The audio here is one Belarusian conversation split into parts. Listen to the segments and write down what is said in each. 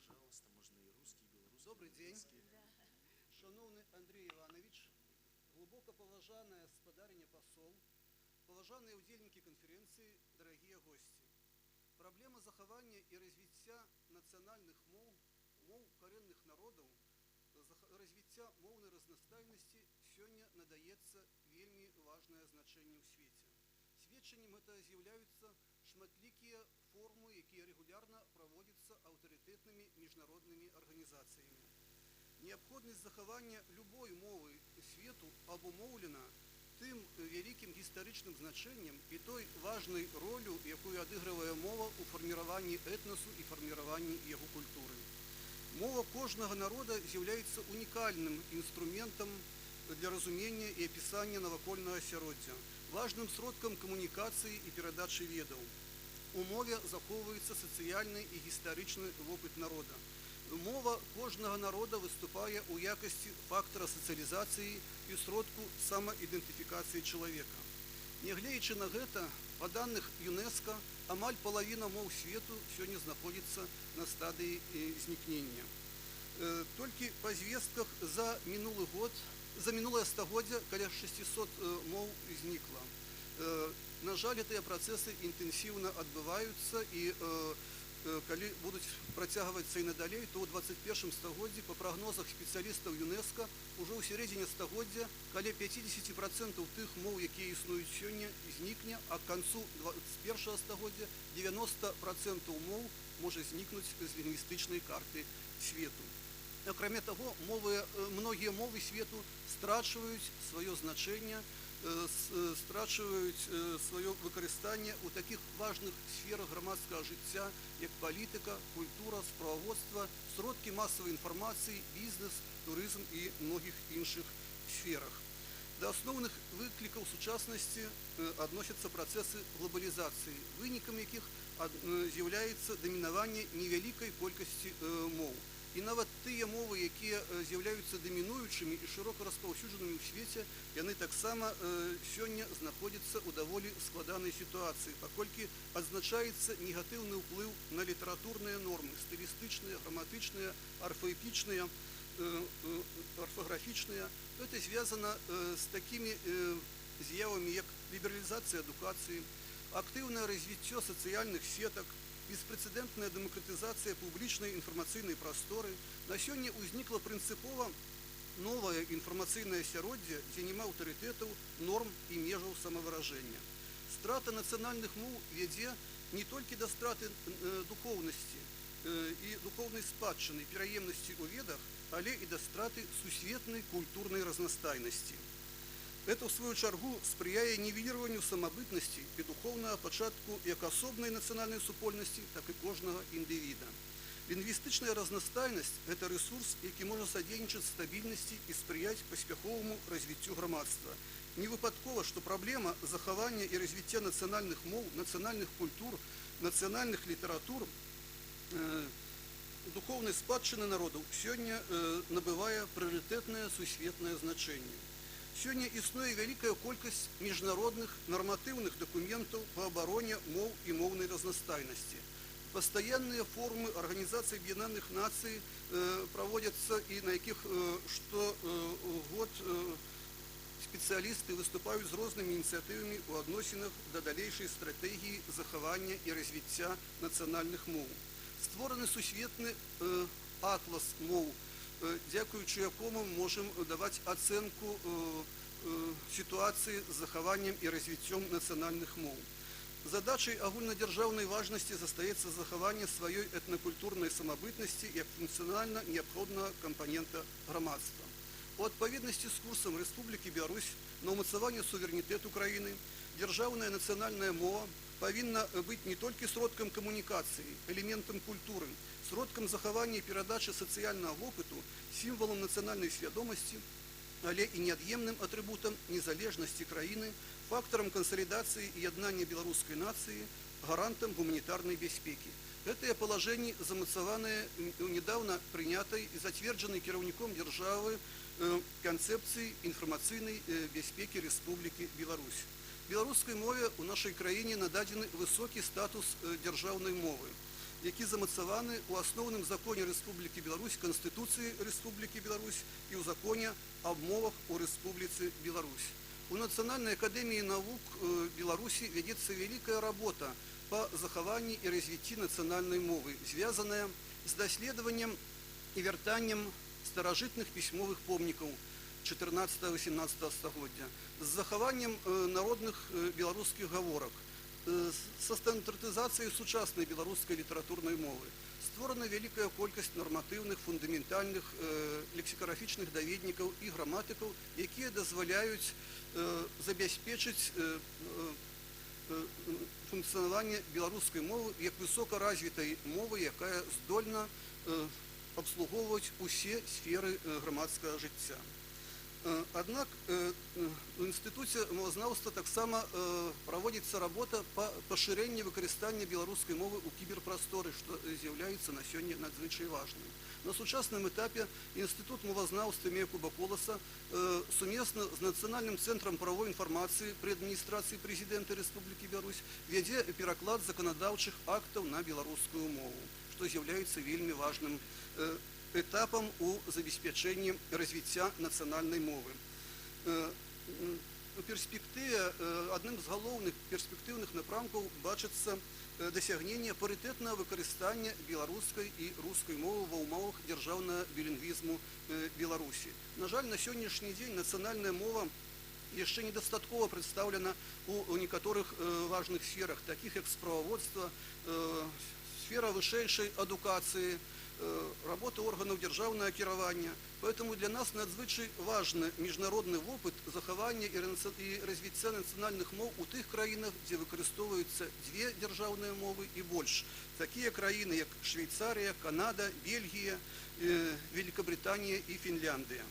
пожалуйста, можно и русский, и белорусский, Добрый и день, английский. шановний Андрій Іванович, глубоко поважаная спадарыня посол, поважаныя ўдзельнікі канференцыі, дорогие гости. Праблема захавання і развіцця нацыянальных моў карэнных народаў, развіцця моўнай разнастайнасці сёння надаецца вельмі важнае значэнне ў свеце. Сведчаннем гэта з'яўляюцца шматлікія форумы, якія рэгулярна праводзяцца аўтарытэтнымі міжнароднымі арганізацыямі. Неабходнасць захавання любой мовы свету абумоўлена тым вялікім гістарычным значэннем і той важнай ролю, якую адыгрывае мова ў фарміраванні этнасу і фарміраванні яго культуры. Мова кожнага народа з'яўляецца унікальным інструментам для разумення і апісання навакольнага асяроддзя, важным сродкам камунікацыі і перадачы ведаў. У мове захоўваецца сацыяльны і гістарычны вопыт народа. Мова кожнага народа выступае ў якасці фактара сацыялізацыі і сродку самаідэнтыфікацыі чалавека. Нягледзячы на гэта, па даных ЮНЕСКО, амаль палавіна моў свету сёння знаходзіцца на стадыі знікнення. Толькі па звестках за мінулае стагоддзя каля 600 моў знікла. На жаль, гэтыя працэсы інтэнсіўна адбываюцца і калі будуць працягвацца і надалей, то ў 21 стагоддзі па прагнозах спецыялістаў ЮНЕСКО ўжо ў сярэдзіне стагоддзя каля 50% тых моў, якія існуюць сёння, знікне, а к канцу 21 стагоддзя 90% моў можа знікнуць з лінгвістычнай карты свету. Акрамя таго, многія мовы свету страчваюць сваё значэнне, страчваюць сваё выкарыстанне ў такіх важных сферах грамадскага жыцця, як палітыка, культура, справаводства, сродкі масавай інфармацыі, бізнес, турызм і многіх іншых сферах. Да асноўных выклікаў сучаснасці адносяцца працэсы глобалізацыі, вынікам якіх з'яўляецца дамінаванне невялікай колькасці моў. І нават тыя мовы, якія з'яўляюцца дамінуючымі і шырока распаўсюджанымі ў свеце, яны таксама сёння знаходзяцца ў даволі складанай сітуацыі, паколькі адзначаецца негатыўны ўплыў на літаратурныя нормы, стылістычныя, граматычныя, арфаграфічныя. Гэта звязана з такімі з'явамі, як лібералізацыя адукацыі, актыўнае развіццё сацыяльных сетак, беспрэцэдэнтная дэмакратызацыя публічнай інфармацыйнай прасторы. На сёння ўзнікла прынцыпова новае інфармацыйнае асяроддзе, дзе няма аўтарытэтаў, норм і межаў самавыражэння. Страта нацыянальных моў вядзе не толькі да страты духоўнасці і духоўнай спадчыны, пераемнасці ў ведах, але і да страты сусветнай культурнай разнастайнасці. Это, в свою чаргу, сприяе нівелірванню самабытнасці і духоўнага пачатку як асобнай нацыянальнай супольнасці, так і кожнага індывіда. Лінгвістычная разнастайнасць – гэта рэсурс, які можа садзейнічаць стабільнасці і спрыяць паспяховаму развіццю грамадства. Не выпадкова, што праблема захавання і развіцця нацыянальных моў, нацыянальных культур, нацыянальных літаратур, духоўнай спадчыны народаў сёння набывае прыярытэтнае сусветнае значэнне. Сёння існуе вялікая колькасць міжнародных нарматыўных дакументаў па абароне моў і моўнай разнастайнасці. Пастаянныя форумы Арганізацыі Аб'яднаных Нацый праводзяцца і на якіх штогод спецыялісты выступаюць з рознымі ініцыятывамі ў адносінах да далейшай стратэгіі захавання і развіцця нацыянальных моў. Створаны сусветны атлас моў, дзякуючы якому можам даваць ацэнку сітуацыі з захаваннем і развіццём нацыянальных моў. Задачай агульнадзяржаўнай важнасці застаецца захаванне сваёй этнакультурнай самабытнасці як функцыянальна неабходнага кампанента грамадства. У адпаведнасці з курсам Рэспублікі Беларусь на ўмацаванне суверэнітэту краіны, дзяржаўная нацыянальная мова павінна быць не толькі сродкам камунікацыі, элементам культуры, сродкам захавання і перадачы сацыяльнага вопыту, сімвалам нацыянальнай свядомасці, але і неад'емным атрыбутам незалежнасці краіны, фактарам кансалідацыі і яднання беларускай нацыі, гарантам гуманітарнай бяспекі. Гэтыя палажэнні замацаваныя ў нядаўна прынятай і зацверджанай кіраўніком дзяржавы канцэпцыі інфармацыйнай бяспекі Рэспублікі Беларусь. Беларускай мове ў нашай краіне нададзены высокі статус дзяржаўнай мовы. які замацаваны ў асноўным законе Рэспублікі Беларусь, Канстытуцыі Рэспублікі Беларусь і ў законе аб мовах у Рэспубліцы Беларусь. У Нацыянальнай акадэміі навук Беларусі вядзецца вялікая работа па захаванні і развіцці нацыянальнай мовы, звязаная з даследаваннем і вяртаннем старажытных пісьмовых помнікаў 14-18 стагоддзя, з захаваннем народных беларускіх гаворак, са стандартызацыяй сучаснай беларускай літаратурнай мовы. Створана вялікая колькасць нарматыўных, фундаментальных, лексікаграфічных даведнікаў і граматыкаў, якія дазваляюць забяспечыць функцыянаванне беларускай мовы як высокаразвітай мовы, якая здольна абслугоўваць усе сферы грамадскага жыцця. Аднак у інстытуце мовазнаўства таксама праводзіцца работа па пашырэнні выкарыстання беларускай мовы ў кіберпрасторы, што з'яўляецца на сёння надзвычай важным. На сучасным этапе інстытут мовазнаўства імя Якуба Коласа сумесна з Нацыянальным цэнтрам правовой інфармацыі пры адміністрацыі прэзідэнта Рэспублікі Беларусь вядзе пераклад заканадаўчых актаў на беларускую мову, што з'яўляецца вельмі важным этапам у забеспячэнні развіцця нацыянальнай мовы. У перспектыве адным з галоўных перспектыўных напрамкаў бачыцца дасягненне парытэтнага выкарыстання беларускай і рускай мовы ва ўмовах дзяржаўнага білінгвізму Беларусі. На жаль, на сённяшні дзень нацыянальная мова яшчэ недастаткова прадстаўлена ў некаторых важных сферах, такіх як справаводства, сфера вышэйшай адукацыі, работы органаў дзяржаўнага кіравання. Поэтому для нас надзвычай важны міжнародны вопыт захавання і развіцця нацыянальных моў у тых краінах, дзе выкарыстоўваюцца дзве дзяржаўныя мовы і больш. Такія краіны, як Швейцарія, Канада, Бельгія, Великабританія і Фінляндыя.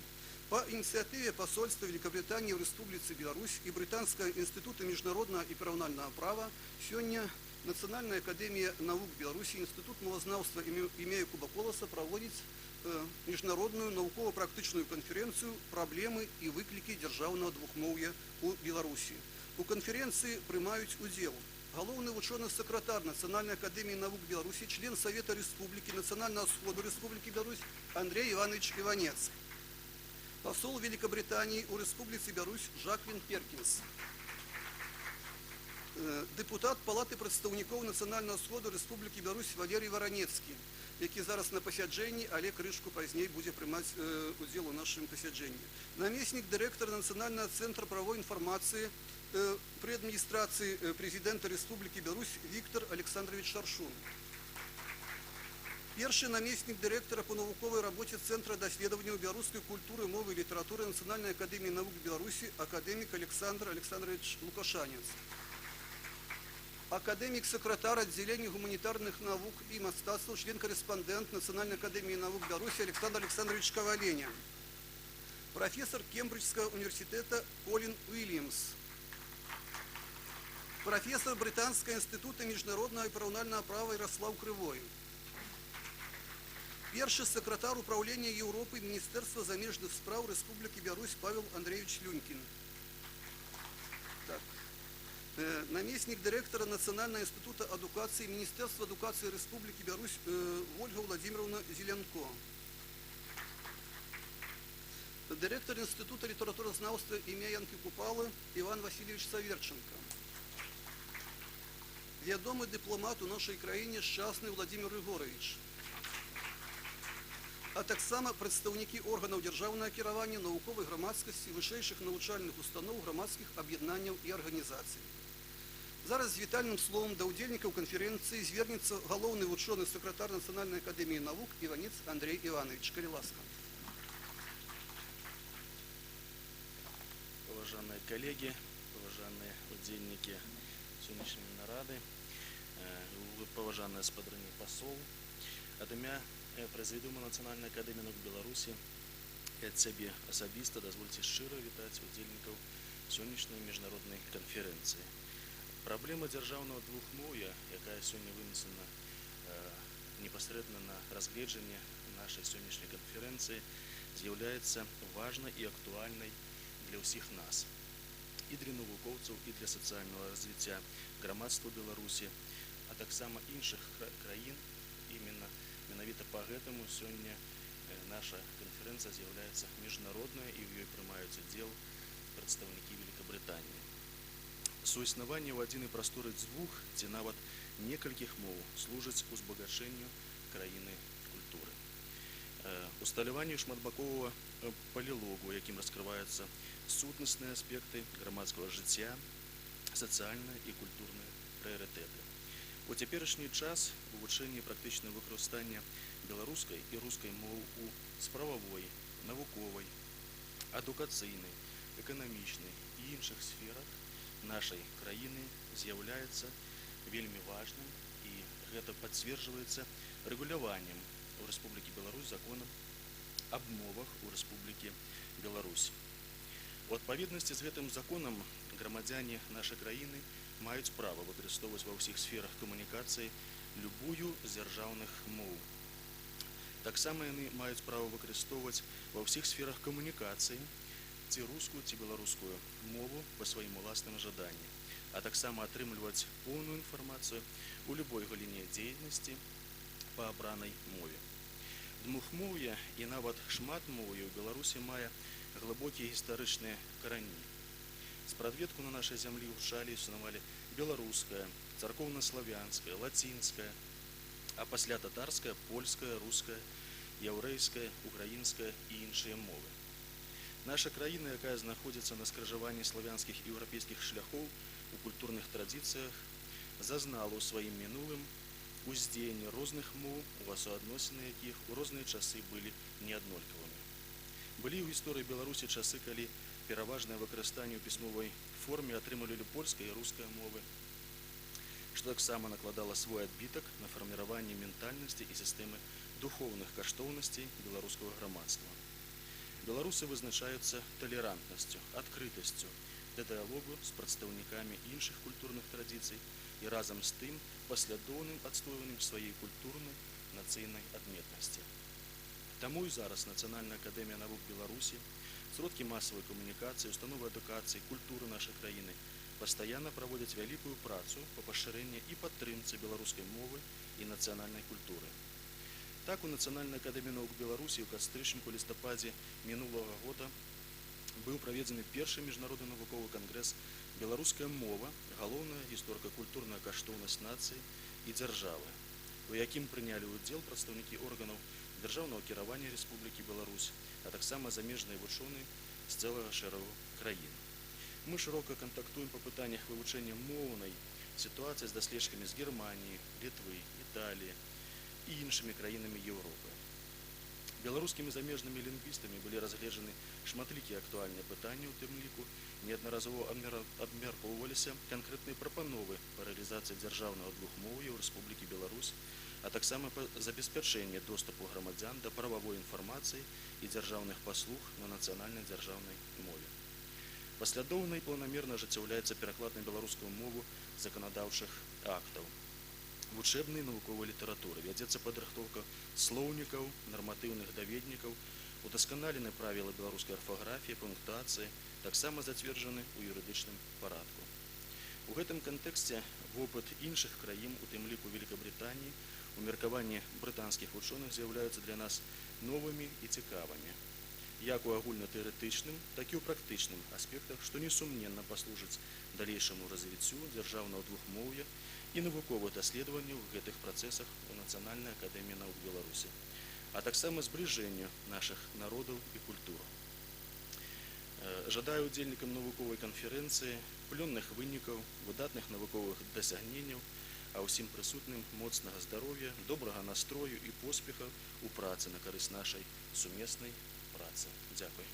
Па ініцыятыве пасольства Великабритании в Рэспубліцы Беларусь і Брытанскага інстытута міжнароднага і параўнальнага права сёння Нацыянальная акадэмія навук Беларусі, інстытут мовазнаўства імя Якуба Коласа праводзіць міжнародную навукова-практычную канферэнцыю «Праблемы і выклікі дзяржаўнага двухмоўя ў Беларусі». У канферэнцыі прымаюць удзел галоўны вучоны сакратар Нацыянальнай акадэміі навук Беларусі, член Савета Рэспублікі, Нацыянальнага сходу Рэспублікі Беларусь Андрей Иванович Иванец, посол Великобритании у Рэспубліцы Беларусь Жаклін Перкінс, депутат Палаты прадстаўнікоў Нацыянальнага сходу Рэспублікі Беларусь Валерій Варанецкі, які зараз на пасяджэнні, але крышку пазней будзе прымаць удзел у нашым пасяджэнні. Намеснік дырэктара Нацыянальнага цэнтра правовой інфармацыі пры адміністрацыі прэзідэнта Рэспублікі Беларусь Віктор Александрович Шаршун. Першы намеснік дырэктара па навуковай рабоце Цэнтра даследаванняў беларускай культуры, мовы і літаратуры Нацыянальнай акадэміі навук Беларусі акадэмік Александр Александрович Лукашанец. Акадэмік-сакратар аддзялення гуманітарных навук і мастацтваў, член-карэспандэнт Нацыянальнай акадэміі навук Беларусі Александр Александрович Коваленя. Прафесор Кембриджскага універсітэта Колін Уильямс. Прафесор Брытанскага інстытута міжнароднага і параўнальнага права Ярослав Крывой. Першы сакратар управлення Еўропы Міністэрства замежных спраў Рэспублікі Беларусь Павел Андреевич Люнькін. Намеснік дырэктара Нацыянальнага інстытута адукацыі Міністэрства адукацыі Рэспублікі Беларусь Ольга Владимировна Зеленко. Дырэктар Інстытута літаратуразнаўства імя Янкі Купалы Іван Васильевич Саверченко. Вядомы дыпламат у нашай краіне шчасны Владимир Егорович. А таксама прадстаўнікі органаў дзяржаўнага кіравання, навуковай грамадскасці, вышэйшых навучальных устаноў, грамадскіх аб'яднанняў і арганізацый. Зараз з вітальным словам да ўдзельнікаў канферэнцыі звернецца галоўны вучоны сакратар Нацыянальнай акадэміі навук Иванец Андрей Иванович. Калі ласка. Уважаемые коллеги, уважаемые удзельники сегодняшней нарады, поважанный спадрыні посол, ад імя Прэзідыума Нацыянальнай акадэміі навук Беларусі і ад сябе асабіста дазвольце шчыра вітаць удзельнікаў сённяшняй міжнароднай канферэнцыі. Праблема дзяржаўнага двухмоўя, якая сёння вынесена непасрэдна на разгледжанне нашай сённяшняй канферэнцыі, з'яўляецца важнай і актуальнай для ўсіх нас, і для навукоўцаў, і для сацыяльнага развіцця грамадства Беларусі, а таксама іншых краін, Менавіта па гэтаму сёння наша канферэнцыя з'яўляецца міжнароднай і ў ёй прымаюць удзел прадстаўнікі Великабрытаніі. Суіснаванне ў адзінай прасторы дзвюх ці нават некалькіх моў служыць узбагачэнню краіны культуры. Усталяванню шматбаковага палілогу, якім раскрываюцца сутнасныя аспекты грамадскага жыцця, сацыяльныя і культурныя прыярытэты. У цяперашні час вывучэнне і практычнае выкарыстанне беларускай і рускай моў у справавой, навуковай, адукацыйнай, эканамічнай і іншых сферах нашай краіны з'яўляецца вельмі важным, і гэта пацверджваецца рэгуляваннем у Рэспублікі Беларусь законам аб мовах у Рэспублікі Беларусь. У адпаведнасці з гэтым законам грамадзяне нашай краіны маюць права выкарыстоўваць ва ўсіх сферах камунікацыі любую з дзяржаўных моў. Таксама яны маюць права выкарыстоўваць ва ўсіх сферах камунікацыі ці рускую, ці беларускую мову па сваім уласным жаданні, а таксама атрымліваць поўную інфармацыю ў любой галіне дзейнасці па абранай мове. Двухмоўе і нават шматмоўе ў Беларусі мае глыбокія гістарычныя карані. Спрадведку на нашай зямлі гучалі і існавалі беларуская, царкоўна-славянская, лацінская, а пасля татарская, польская, руская, яўрэйская, украінская і іншыя мовы. Наша краіна, якая знаходзіцца на скрыжаванні славянскіх і еўрапейскіх шляхоў у культурных традыцыях, зазнала ў сваім мінулым уздзеянне розных моў, увасуадносіны якіх у розныя часы былі неаднолькавымі. Былі ў гісторыі Беларусі часы, калі пераважнае выкарыстанне ў пісьмовай форме атрымлівалі польская і руская мовы, што таксама накладала свой адбітак на фарміраванне ментальнасці і сістэмы духоўных каштоўнасцей беларускага грамадства. Беларусы вызначаюцца талерантнасцю, адкрытасцю да дыялогу з прадстаўнікамі іншых культурных традыцый і разам з тым паслядоўным адстойваннем сваёй культурнай нацыйнай адметнасці. Таму і зараз Нацыянальная акадэмія навук Беларусі, сродкі масавай камунікацыі, установы адукацыі, культуры нашай краіны пастаянна праводзяць вялікую працу па пашырэнні і падтрымцы беларускай мовы і нацыянальнай культуры. Так, у Нацыянальнай акадэміі навук Беларусі ў кастрычніку-лістападзе мінулага года быў праведзены першы міжнародны навуковы кангрэс «Беларуская мова. Галоўная гісторыка-культурная каштоўнасць нацыі і дзяржавы», у якім прынялі ўдзел прадстаўнікі органаў дзяржаўнага кіравання Рэспублікі Беларусь, а таксама замежныя вучоныя з цэлага шэрагу краін. Мы шырока кантактуем па пытаннях вывучэння моўнай сітуацыі з даследчыкамі з Германіі, Літвы, Італіі і іншымі краінамі Еўропы. Беларускімі замежнымі лінгвістамі былі разгледжаны шматлікія актуальныя пытанні, у тым ліку неаднаразова абмяркоўваліся канкрэтныя прапановы па рэалізацыі дзяржаўнага двухмоўя ў Рэспублікі Беларусь, а таксама па забеспячэнні доступу грамадзян да прававой інфармацыі і дзяржаўных паслуг на нацыянальнай дзяржаўнай мове. Паслядоўна і планамерна ажыццяўляецца пераклад на беларускую мову заканадаўчых актаў, вучэбнай і навуковай літаратуры, вядзецца падрыхтоўка слоўнікаў, нарматыўных даведнікаў, удасканалены правілы беларускай арфаграфіі, пунктуацыі, таксама зацверджаны ў юрыдычным парадку. У гэтым кантэксце вопыт іншых краін, у тым ліку Великабрытаніі, у меркаванні брытанскіх вучоных з'яўляюцца для нас новымі і цікавымі, як у агульнатэарэтычным, так і ў практычным аспектах, што несумненна паслужыць далейшаму развіццю дзяржаўнага двухмоўя і навуковых даследаванняў у гэтых працэсах у Нацыянальнай акадэміі навук Беларусі, а таксама збліжэнню нашых народаў і культур. Жадаю удзельнікам навуковай канферэнцыі плённых вынікаў, выдатных навуковых дасягненняў, а ўсім прысутным моцнага здароўя, добрага настрою і поспехаў у працы на карысць нашай сумеснай працы. Дзякуй.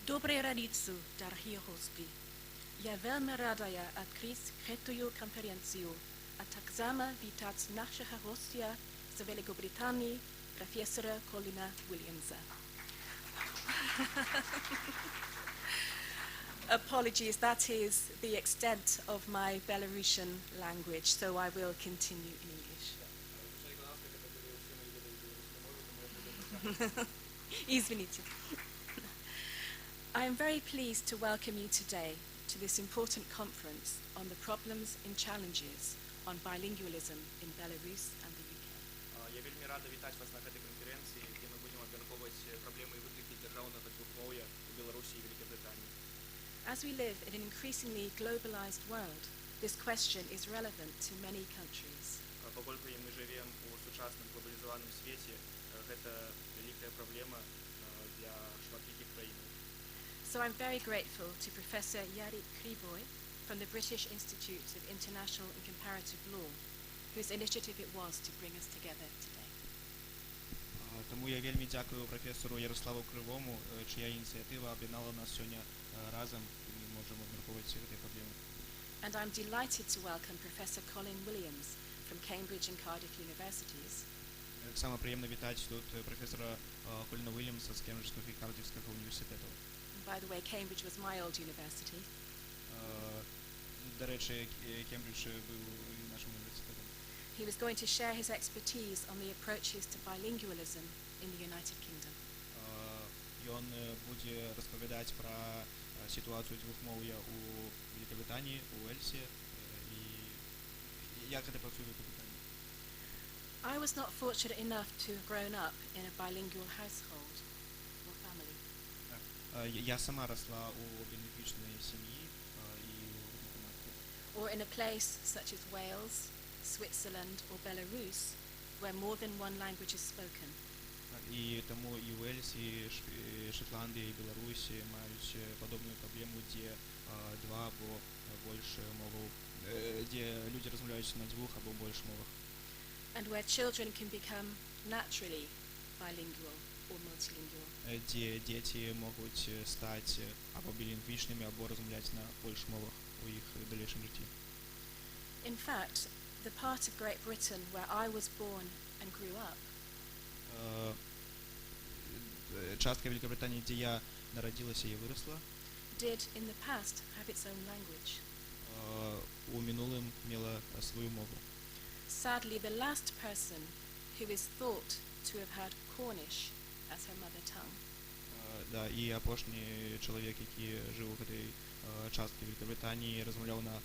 Доброй раніцы, дорогі гості. Я вельми радая відкрити цю конференцію, а так само вітати нашого гостя з Великобританії, професора Коліна Вільямса. Apologies, that is the extent of my Belarusian language, so I will continue in English. Извините. I am very pleased to welcome you today to this important conference on the problems and challenges on bilingualism in Belarus and the UK. Я вельмі рада вітати вас на гэтай канференцыі, дзе мы будзем абмяркоўваць праблемы і выклікі дзяржаўнага двухмоўя ў Беларусі і Вялікабрытаніі. As we live in an increasingly globalized world, this question is relevant to many countries. Паколькі мы жывем у сучасным глобалізаваным свеце, гэта вялікая праблема для шматлікіх краінаў. So I'm very grateful to Professor Yarik Krivoy from the British Institute of International and Comparative Law, whose initiative it was to bring us together today. Тому я вельмі дякую професору Ярославу Кривому, чия ініціатива об'єднала нас сьогодні разом, і ми можемо обмірковувати ці проблеми. And I'm delighted to welcome Professor Colin Williams from Cambridge and Cardiff Universities, Так само приємно вітати тут професора Коліна Вільямса з Кембриджського і Кардівського університету. By the way, Cambridge was my old university. До речі, Кембридж був і нашим університетом. He was going to share his expertise on the approaches to bilingualism in the United Kingdom. Він буде розповідати про ситуацію двохмов'я у Великобританії, у Уельсі, і як це працює в Великобританії. I was not fortunate enough to have grown up in a bilingual household or family. Я сама росла у білінгвічній сім'ї і у матері. Or in a place such as Wales, Switzerland or Belarus, where more than one language is spoken. І тому і Уельс, і Шотландія, і Білорусі мають подобну проблему, де два або більше мов, де люди розмовляють на двох або більше мовах. And where children can become naturally bilingual or multilingual. Де діти можуть стати або білінгвічними, або розмовляти на більше мовах у їх дальнішому житті. In fact, the part of Great Britain where I was born and grew up Частка Великобританії, де я народилася і виросла, did in the past have its own language. у минулому мала свою мову. Sadly, the last person who is thought to have had Cornish as her mother tongue Да, і опошній чоловік, який жив у цій частці Великобританії, розмовляв на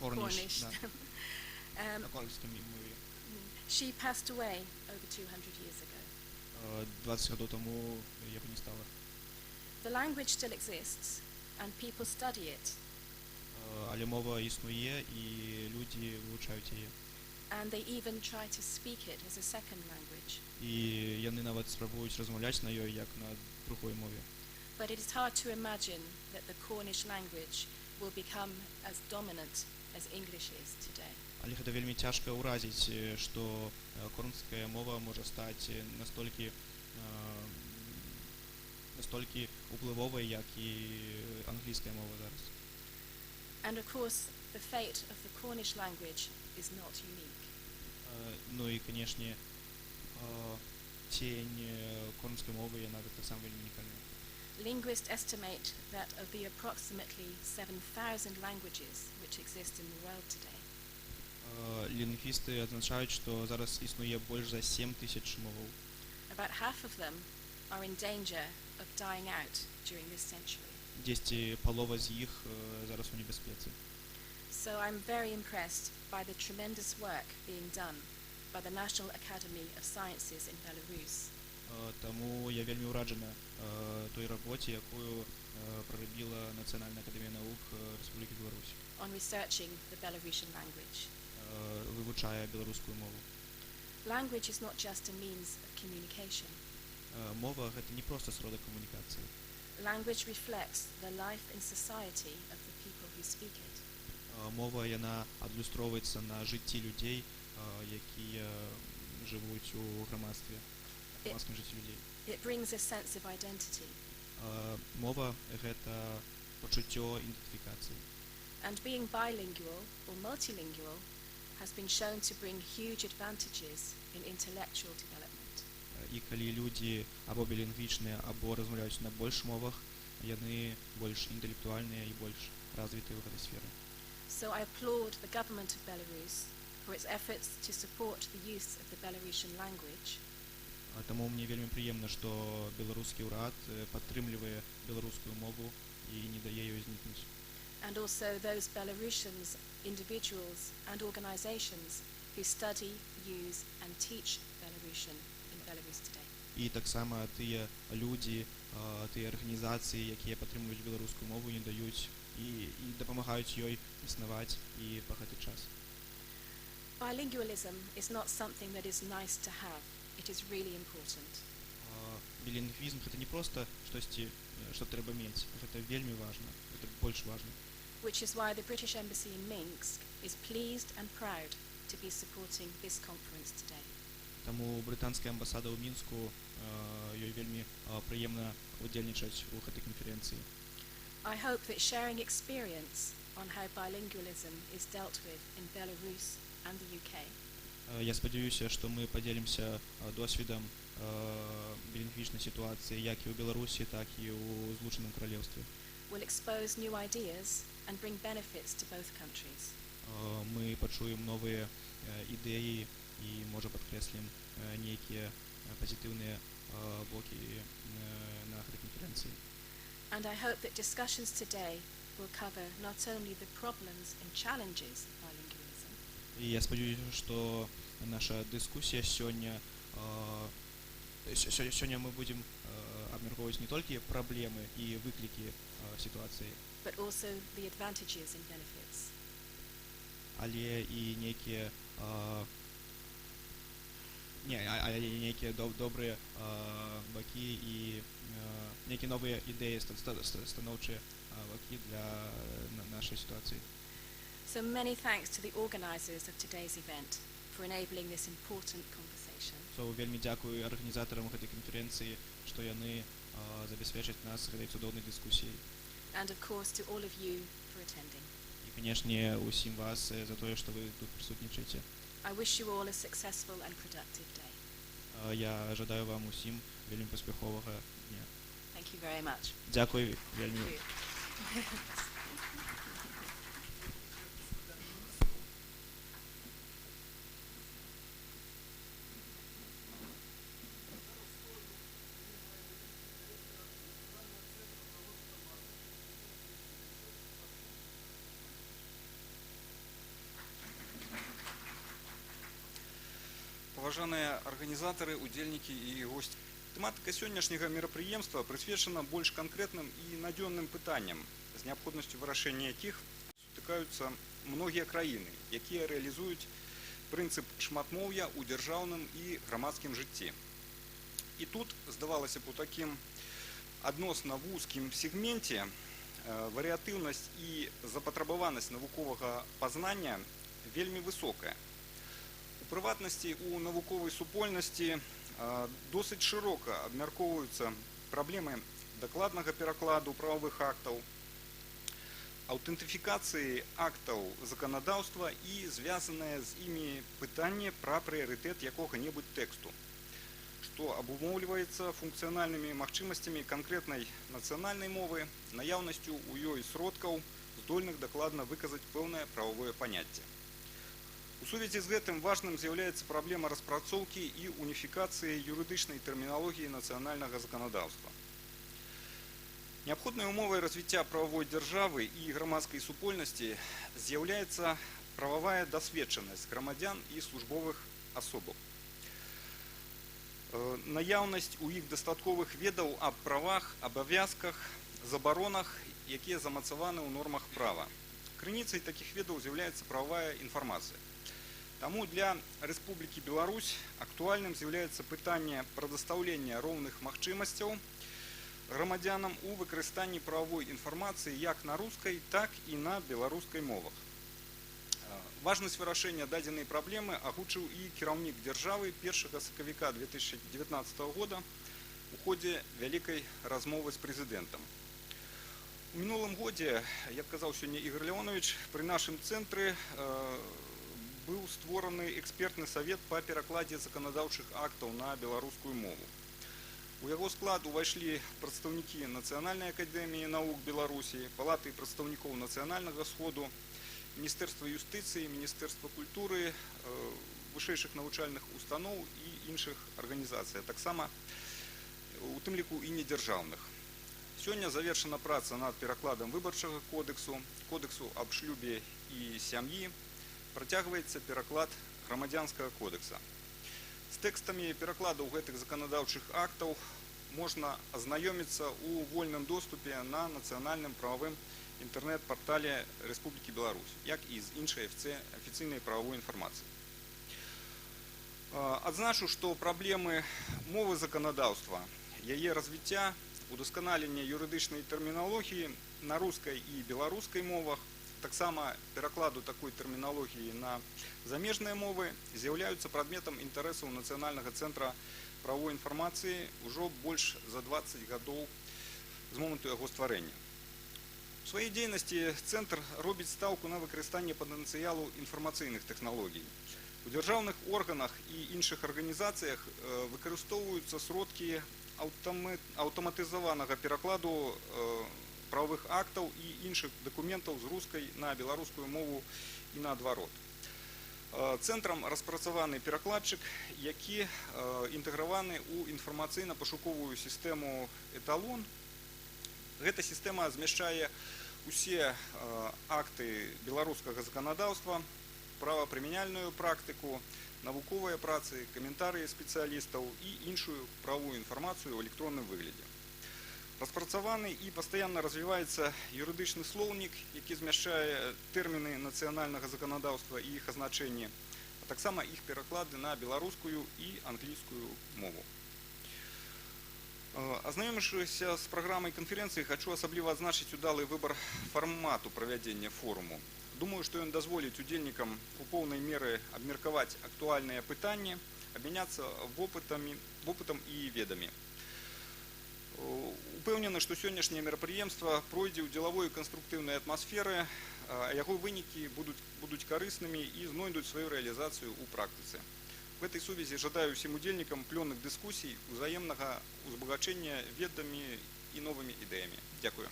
Cornish. на корнішській мові. She passed away over 200 years ago. 20 років тому я б не стала. The language still exists and people study it, Але мова існує і люди вивчають її. and they even try to speak it as a second language. І вони навіть спробують розмовляти на неї як на другій мові. But it is hard to imagine that the Cornish language will become as dominant as English is today. Але це вельми тяжко уразити, що корнська мова може стати настільки впливовою, як і англійська мова зараз. And of course, the fate of the Cornish language is not unique. Ну і, звісно, тінь корнської мови є навіть так само вельми унікальною. Linguists estimate that of the approximately 7,000 languages which exist in the world today, Лінгвісти означають, що зараз існує більше за 7 тисяч мов. about half of them are in danger of dying out during this century. Десь полова з їх зараз у небезпеці. So I'm very impressed by the tremendous work being done by the National Academy of Sciences in Belarus Тому я вельми ураджена той роботі, яку проробила Національна академія наук Республіки Білорусь. on researching the Belarusian language. Вивчає білоруську мову. Language is not just a means of communication. Мова – це не просто сродок комунікації. Language reflects the life and society of the people who speak it. Мова, вона адлюстровується на житті людей, які живуть у громадстві, громадському житті людей. It brings a sense of identity. Мова – це почуття ідентифікації. And being bilingual or multilingual has been shown to bring huge advantages in intellectual development. І коли люди або білінгвічні, або розмовляють на більш мовах, яны больш інтэлектуальныя і больш развітыя ў гэтай сферы. So I applaud the government of Belarus for its efforts to support the use of the Belarusian language. Таму мне вельмі прыемна, што беларускі ўрад падтрымлівае беларускую мову і не дае ёй знікнуць. And also those Belarusians, individuals and organizations who study, use and teach Belarusian in Belarus today. І таксама тыя людзі, тыя арганізацыі, якія падтрымліваюць беларускую мову, не даюць і дапамагаюць ёй існаваць і па гэты час. Bilingualism is not something that is nice to have. It is really important. Білінгвізм гэта не проста штосьці, што трэба мець, гэта вельмі важна, гэта больш важна. Which is why the British Embassy in Minsk is pleased and proud to be supporting this conference today. Таму брытанская амбасада ў Мінску ёй вельмі прыемна удзельнічаць у гэтай канферэнцыі. I hope that sharing experience on how bilingualism is dealt with in Belarus and the UK Я спадзяюся, што мы падзелімся досведам білінгвічнай сітуацыі як і ў Беларусі, так і ў Злучаным Каралеўстве. will expose new ideas and bring benefits to both countries. Мы пачуем новыя ідэі і, можа, падкрэслім нейкія пазітыўныя бокі на гэтай канферэнцыі. And I hope that discussions today will cover not only the problems and challenges of bilingualism, І я спадзяюся, што наша дыскусія сёння мы будзем абмяркоўваць не толькі праблемы і выклікі сітуацыі, but also the advantages and benefits. але і нейкія добрыя бакі і нейкія новыя ідэі, станоўчыя бакі для нашай сітуацыі. So many thanks to the organisers of today's event for enabling this important conversation. Вельмі дзякую арганізатарам гэтай канферэнцыі, што яны забяспечаць нас гэтай цудоўнай дыскусіяй. And of course to all of you for attending. І, канешне, усім вас за тое, што вы тут прысутнічаеце. I wish you all a successful and productive day. Я жадаю вам усім вельмі паспяховага дня. Thank you very much. Дзякуй вельмі. Thank you. Паважаныя арганізатары, удзельнікі і госці. Тэматыка сённяшняга мерапрыемства прысвечана больш канкрэтным і надзённым пытанням, з неабходнасцю вырашэння якіх сутыкаюцца многія краіны, якія рэалізуюць прынцып шматмоўя ў дзяржаўным і грамадскім жыцці. І тут, здавалася б, у такім адносна вузкім сегменце варыятыўнасць і запатрабаванасць навуковага пазнання вельмі высокая. У прыватнасці, у навуковай супольнасці досыць шырока абмяркоўваюцца праблемы дакладнага перакладу прававых актаў, аўтэнтыфікацыі актаў заканадаўства і звязанае з імі пытанне пра прыярытэт якога-небудзь тэксту, што абумоўліваецца функцыянальнымі магчымасцямі канкрэтнай нацыянальнай мовы, наяўнасцю ў ёй сродкаў, здольных дакладна выказаць пэўнае прававое паняцце. У сувязі з гэтым важным з'яўляецца праблема распрацоўкі і уніфікацыі юрыдычнай тэрміналогіі нацыянальнага заканадаўства. Неабходнай умовай развіцця прававой дзяржавы і грамадскай супольнасці з'яўляецца прававая дасведчанасць грамадзян і службовых асобаў. Наяўнасць у іх дастатковых ведаў аб правах, абавязках, забаронах, якія замацаваны ў нормах права. Крыніцай такіх ведаў з'яўляецца прававая інфармацыя. Таму для Рэспублікі Беларусь актуальным з'яўляецца пытанне прадастаўлення роўных магчымасцяў грамадзянам у выкарыстанні прававой інфармацыі як на рускай, так і на беларускай мовах. Важнасць вырашэння дадзенай праблемы агучыў і кіраўнік дзяржавы 1 сакавіка 2019 года у ходзе вялікай размовы з прэзідэнтам. У мінулым годзе, як казаў сёння Ігор Леонович, пры нашым цэнтры быў створаны экспертны савет па перакладзе заканадаўчых актаў на беларускую мову. У яго склад увайшлі прадстаўнікі Нацыянальнай акадэміі навук Беларусі, палаты прадстаўнікоў нацыянальнага сходу, Міністэрства юстыцыі, Міністэрства культуры, вышэйшых навучальных устаноў і іншых арганізацый, таксама у тым ліку і недзяржаўных. Сёння завершана праца над перакладам выбарчага кодексу, кодексу аб шлюбе і сям'і, працягваецца пераклад грамадзянскага кодекса. З тэкстамі перакладаў гэтых заканадаўчых актаў можна азнаёміцца ў вольным доступе на нацыянальным прававым інтэрнэт-партале Рэспублікі Беларусь, як і з іншай афіцыйнай прававой інфармацыі. Адзначу, што праблемы мовы заканадаўства, яе развіцця, удасканалення юрыдычнай тэрміналогіі на рускай і беларускай мовах, таксама перакладу такой тэрміналогіі на замежныя мовы з'яўляюцца прадметам інтарэсаў Нацыянальнага цэнтра прававой інфармацыі ўжо больш за 20 гадоў з моманту яго стварэння. У сваёй дзейнасці цэнтр робіць стаўку на выкарыстанне патэнцыялу інфармацыйных тэхналогій. У дзяржаўных органах і іншых арганізацыях выкарыстоўваюцца сродкі аўтаматызаванага перакладу правовых актаў і іншых дакументаў з рускай на беларускую мову і наадварот. Цэнтрам распрацаваны перакладчык, які інтэграваны ў інфармацыйна-пашуковую сістэму «Эталон». Гэта сістэма змяшчае усе акты беларускага заканадаўства, правапрымяняльную практыку, навуковыя працы, каментарыі спецыялістаў і іншую правовую інфармацыю ў электронным выглядзе. Распрацаваны і пастаянна развіваецца юрыдычны слоўнік, які змяшчае тэрміны нацыянальнага заканадаўства і іх азначэнні, а таксама іх пераклады на беларускую і англійскую мову. Азнаёміўшыся з праграмай канферэнцыі, хачу асабліва адзначыць удалы выбар фармату правядзення форуму. Думаю, што ён дазволіць удзельнікам у поўнай меры абмеркаваць актуальныя пытанні, абмяняцца вопытам і ведамі. Упэўнены, што сённяшняе мерапрыемства пройдзе ў дзелавой канструктыўнай атмасферы, а яго вынікі будуць карыснымі і знойдуць сваю рэалізацыю ў практыцы. В этой сувязі жадаю ўсім удзельнікам плённых дыскусій, узаемнага узбагачэння ведамі і новымі ідэямі. Дзякую.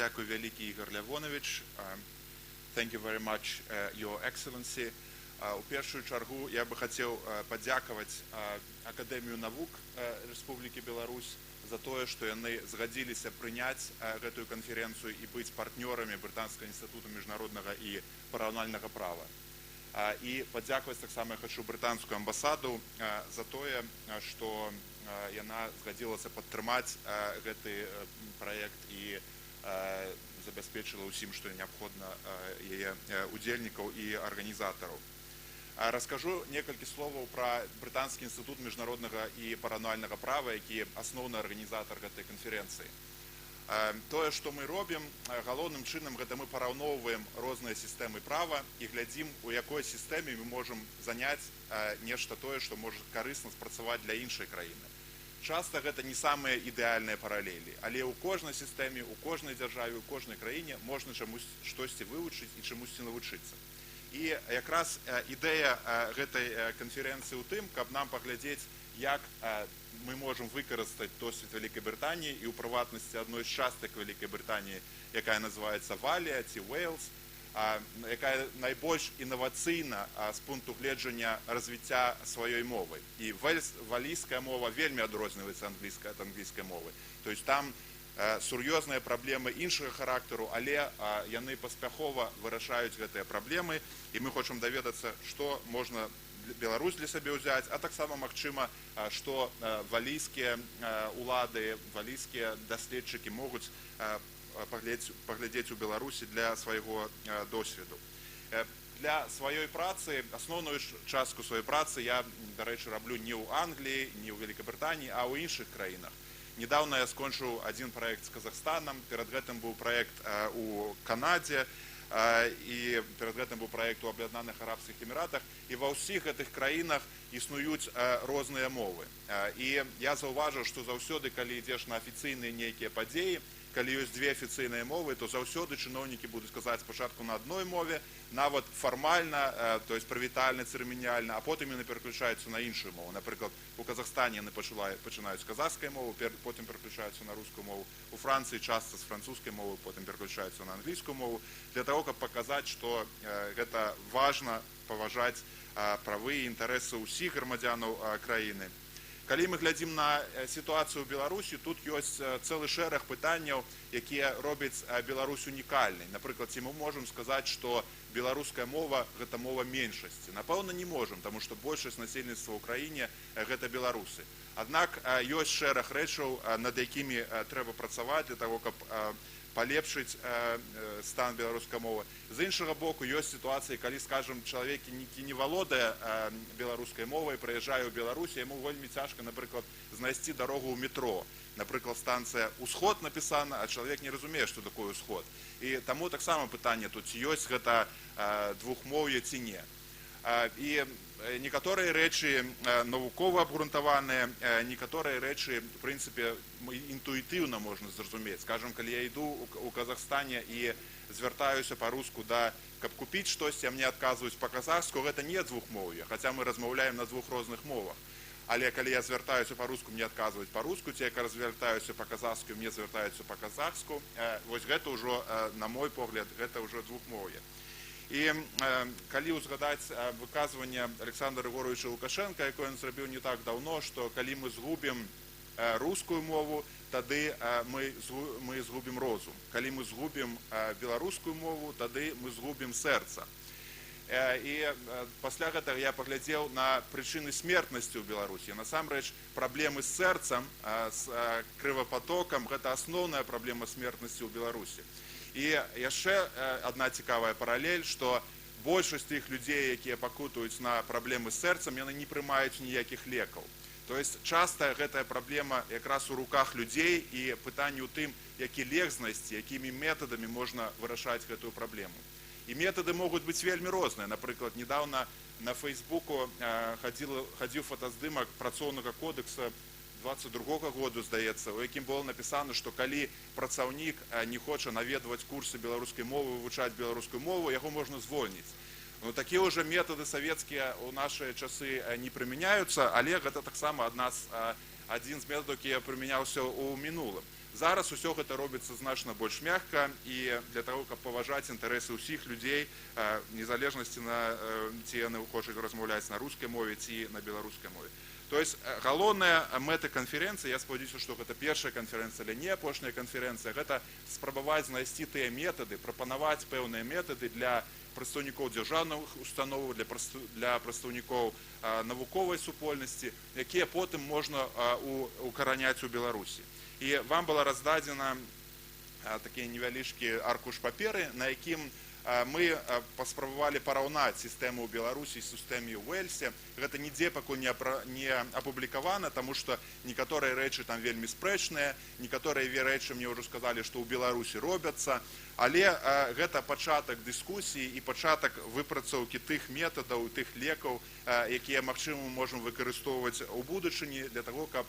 Дякую вялікі, Ігор Лявонович. Thank you very much, Your Excellency. У першую чаргу я бы хацеў падзякаваць Акадэмію навук Рэспублікі Беларусь за тое, што яны згадзіліся прыняць гэтую канферэнцыю і быць партнёрамі Брытанскага інстытуту міжнароднага і параўнальнага права. І падзякаваць таксама я хачу брытанскую амбасаду за тое, што яна згадзілася падтрымаць гэты праект і забяспечыла ўсім, што неабходна яе удзельнікаў і арганізатараў. Раскажу некалькі словаў пра Брытанскі інстытут міжнароднага і параўнальнага права, які асноўны арганізатар гэтай канферэнцыі. Тое, што мы робім, галоўным чынам гэта мы параўноўваем розныя сістэмы права і глядзім, у якой сістэме мы можам заняць нешта тое, што можа карысна спрацаваць для іншай краіны. Часта гэта не самыя ідэальныя паралелі, але ў кожнай сістэме, у кожнай дзяржаве, у кожнай краіне можна чамусь штосьці вывучыць і чамусьці навучыцца. І якраз ідэя гэтай канферэнцыі ў тым, каб нам паглядзець, як мы можам выкарыстаць досвед Вялікай Брытаніі і ў прыватнасці адной з частак Вялікай Брытаніі, якая называецца Валія ці Уэльс, якая найбольш інавацыйна з пункту гледжання развіцця сваёй мовы. І валійская мова вельмі адрозніваецца ад англійскай мовы. То есть там сур'ёзныя праблемы іншага характару, але яны паспяхова вырашаюць гэтыя праблемы, і мы хочам даведацца, што можна Беларусь для сабе ўзяць, а таксама магчыма, што валійскія улады, валійскія даследчыкі могуць паглядзець у Беларусі для свайго досведу. Для сваёй працы, асноўную частку сваёй працы я, дарэчы, раблю не ў Англіі, не ў Вялікабрытаніі, а ў іншых краінах. Недавно я скончыў адзін праект з Казахстанам, перад гэтым быў праект у Канадзе, і перад гэтым быў праект у Аб'яднаных Арабскіх Эміратах, і ва ўсіх гэтых краінах існуюць розныя мовы. І я заўважыў, што заўсёды, калі ідзеш на афіцыйныя нейкія падзеі, калі ёсць две афіцыйныя мовы, то заўсёды чыноўнікі будуць казаць спачатку на адной мове, нават фармальна, то есть прывітальна, цырыманіяльна, а потым яны пераключаюцца на іншую мову. Напрыклад, у Казахстане яны пачынаюць з казахскай мовы, потым пераключаюцца на рускую мову. У Францыі часта з французскай мовы, потым пераключаюцца на англійскую мову, для таго, каб паказаць, што гэта важна паважаць правы і інтарэсы ўсіх грамадзянаў краіны. Калі мы глядзім на сітуацыю ў Беларусі, тут ёсць цэлы шэраг пытанняў, якія робяць Беларусь унікальнай. Напрыклад, ці мы можам сказаць, што беларуская мова – гэта мова меншасці? Напэўна, не можам, таму што большасць насельніцтва ў краіне – гэта беларусы. Аднак ёсць шэраг рэчаў, над якімі трэба працаваць для таго, каб палепшыць стан беларускай мовы. З іншага боку, ёсць сітуацыі, калі, скажам, чалавек, які не валодае беларускай мовай, прыязджае ў Беларусь, яму вельмі цяжка, напрыклад, знайсці дарогу ў метро. Напрыклад, станцыя «Усход» напісана, а чалавек не разумее, што такое «Усход». І таму таксама пытанне тут, ці ёсць гэта двухмоўе ці не. І некаторыя рэчы навукова абгрунтаваныя, некаторыя рэчы, в прынцыпе, інтуітыўна можна зразумець. Скажам, калі я іду ў Казахстане і звяртаюся па-руску, каб купіць штосьці, а мне адказваюць па-казахску, гэта не двухмоўе, хаця мы размаўляем на двух розных мовах. Але калі я звяртаюся па-руску, мне адказваюць па-руску, ці як звяртаюся па-казахску, мне звяртаюцца па-казахску. Вось гэта ўжо, на мой погляд, гэта ўжо двухмоўе. І калі ўзгадаць выказванне Александра Григоровича Лукашенка, якое ён зрабіў не так даўно, што калі мы згубім рускую мову, тады мы згубім розум. Калі мы згубім беларускую мову, тады мы згубім сэрца. І пасля гэтага я паглядзеў на прычыны смертнасці ў Беларусі. Насамрэч, праблемы з сэрцам, з крывапатокам – гэта асноўная праблема смертнасці ў Беларусі. І яшчэ адна цікавая паралель, што большасць тых людзей, якія пакутуюць на праблемы з сэрцам, яны не прымаюць ніякіх лекаў. То есть часта гэтая праблема якраз у руках людзей, і пытанне ў тым, які лек знайсці, якімі метадамі можна вырашаць гэтую праблему. І метады могуць быць вельмі розныя. Напрыклад, недавно на Фейсбуку хадзіў фотаздымак працоўнага кодекса 22-го году, здаецца, у якім было напісана, што калі працаўнік не хоча наведваць курсы беларускай мовы, вывучаць беларускую мову, яго можна звольніць. Ну, такія ўжо метады савецкія ў нашыя часы не прымяняюцца, але гэта таксама адзін з метадаў, які прымяняўся ў мінулым. Зараз усё гэта робіцца значна больш мякка, і для таго, каб паважаць інтарэсы ўсіх людзей, незалежнасці ці яны хочуць размаўляць на рускай мове ці на беларускай мове. То есть галоўная мэта канферэнцыі, я спадзяюся, што гэта першая канферэнцыя, але не апошняя канферэнцыя, гэта спрабаваць знайсці тыя метады, прапанаваць пэўныя метады для прадстаўнікоў дзяржаўных установаў, для прадстаўнікоў навуковай супольнасці, якія потым можна укараняць у Беларусі. І вам была раздадзена такі невялічкі аркуш паперы, на якім мы паспрабавалі параўнаць сістэму ў Беларусі з сістэмай у Уэльсе. Гэта нідзе пакуль не апублікавана, таму што некаторыя рэчы там вельмі спрэчныя, некаторыя рэчы мне ўжо сказалі, што ў Беларусі робяцца, але гэта пачатак дыскусіі і пачатак выпрацоўкі тых метадаў, тых лекаў, якія, магчыма, мы можам выкарыстоўваць у будучыні для таго, каб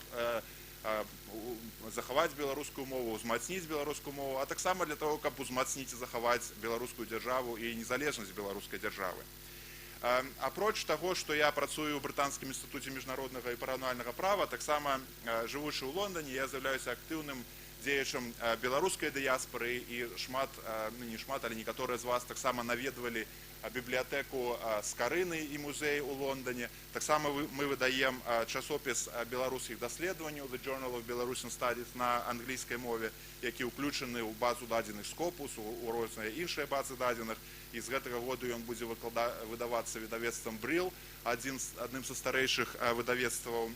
захаваць беларускую мову, узмацніць беларускую мову, а таксама для таго, каб узмацніць і захаваць беларускую дзяржаву і незалежнасць беларускай дзяржавы. Апроч таго, што я працую ў брытанскім інстытуце міжнароднага і параўнальнага права, таксама жывучы ў Лондоне, я з'яўляюся актыўным дзеячам беларускай дыяспары, і не шмат, але некаторыя з вас таксама наведвалі бібліятэку Скарыны і музей у Лондоне. Таксама мы выдаем часопіс беларускіх даследаванняў The Journal of Belarusian Studies на англійскай мове, які ўключаны ў базу дадзеных Scopus, у розныя іншыя базы дадзеных. І з гэтага году ён будзе выдавацца выдавецтвам Брил, адным са старэйшых выдавецтваў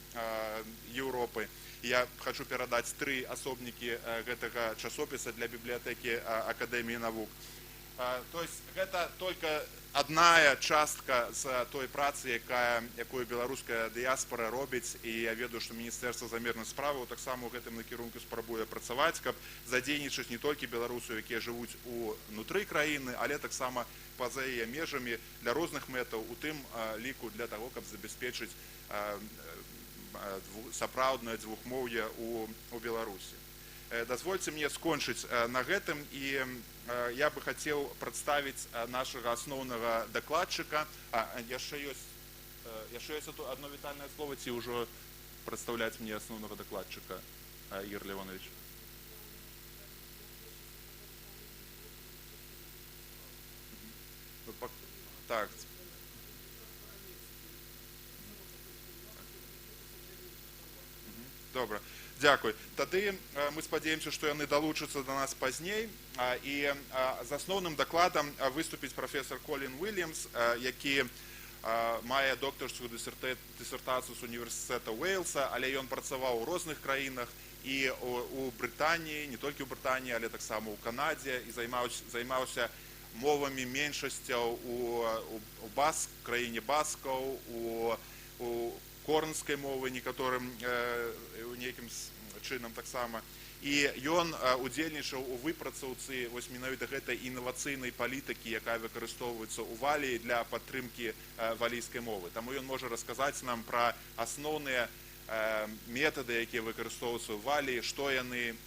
Еўропы. Я хочу перадаць 3 асобнікі гэтага часопіса для бібліятэкі Акадэміі навук. То есть гэта только одна частка з той працы, якую беларуская дыяспора робіць, і я ведаю, што Міністэрства замежных справаў таксама ў гэтым накірунку спрабуе працаваць, каб задзейнічаць не толькі беларусаў, якія жывуць унутры краіны, але таксама па-за яе межамі для розных мэтаў, у тым ліку для таго, каб забяспечыць сапраўднае двухмоўе ў Беларусі. Дазвольце мне скончыць на гэтым, і я бы хацеў прадставіць нашага асноўнага дакладчыка. Яшчэ ёсць одно вітальнае слово, ці ўжо прадстаўляць мне асноўнага дакладчыка, Ігор Леонович? Так. Добра, дзякуй. Тады мы спадзяемся, што яны далучацца да нас пазней, і з асноўным дакладам выступіць прафесор Колін Уильямс, які мае доктарскую дысертацыю з універсітэта Уэльса, але ён працаваў у розных краінах, і у Брытаніі, не толькі ў Брытаніі, але таксама ў Канадзе, і займаўся мовамі меншасцяў у краіне баскаў, у корнскай мовы некаторым нейкім чынам таксама. І ён удзельнічаў у выпрацоўцы вось менавіта гэтай інавацыйнай палітыкі, якая выкарыстоўваецца ў Валіі для падтрымкі валійскай мовы. Таму ён можа расказаць нам пра асноўныя метады, якія выкарыстоўваюцца ў Валіі, што яны,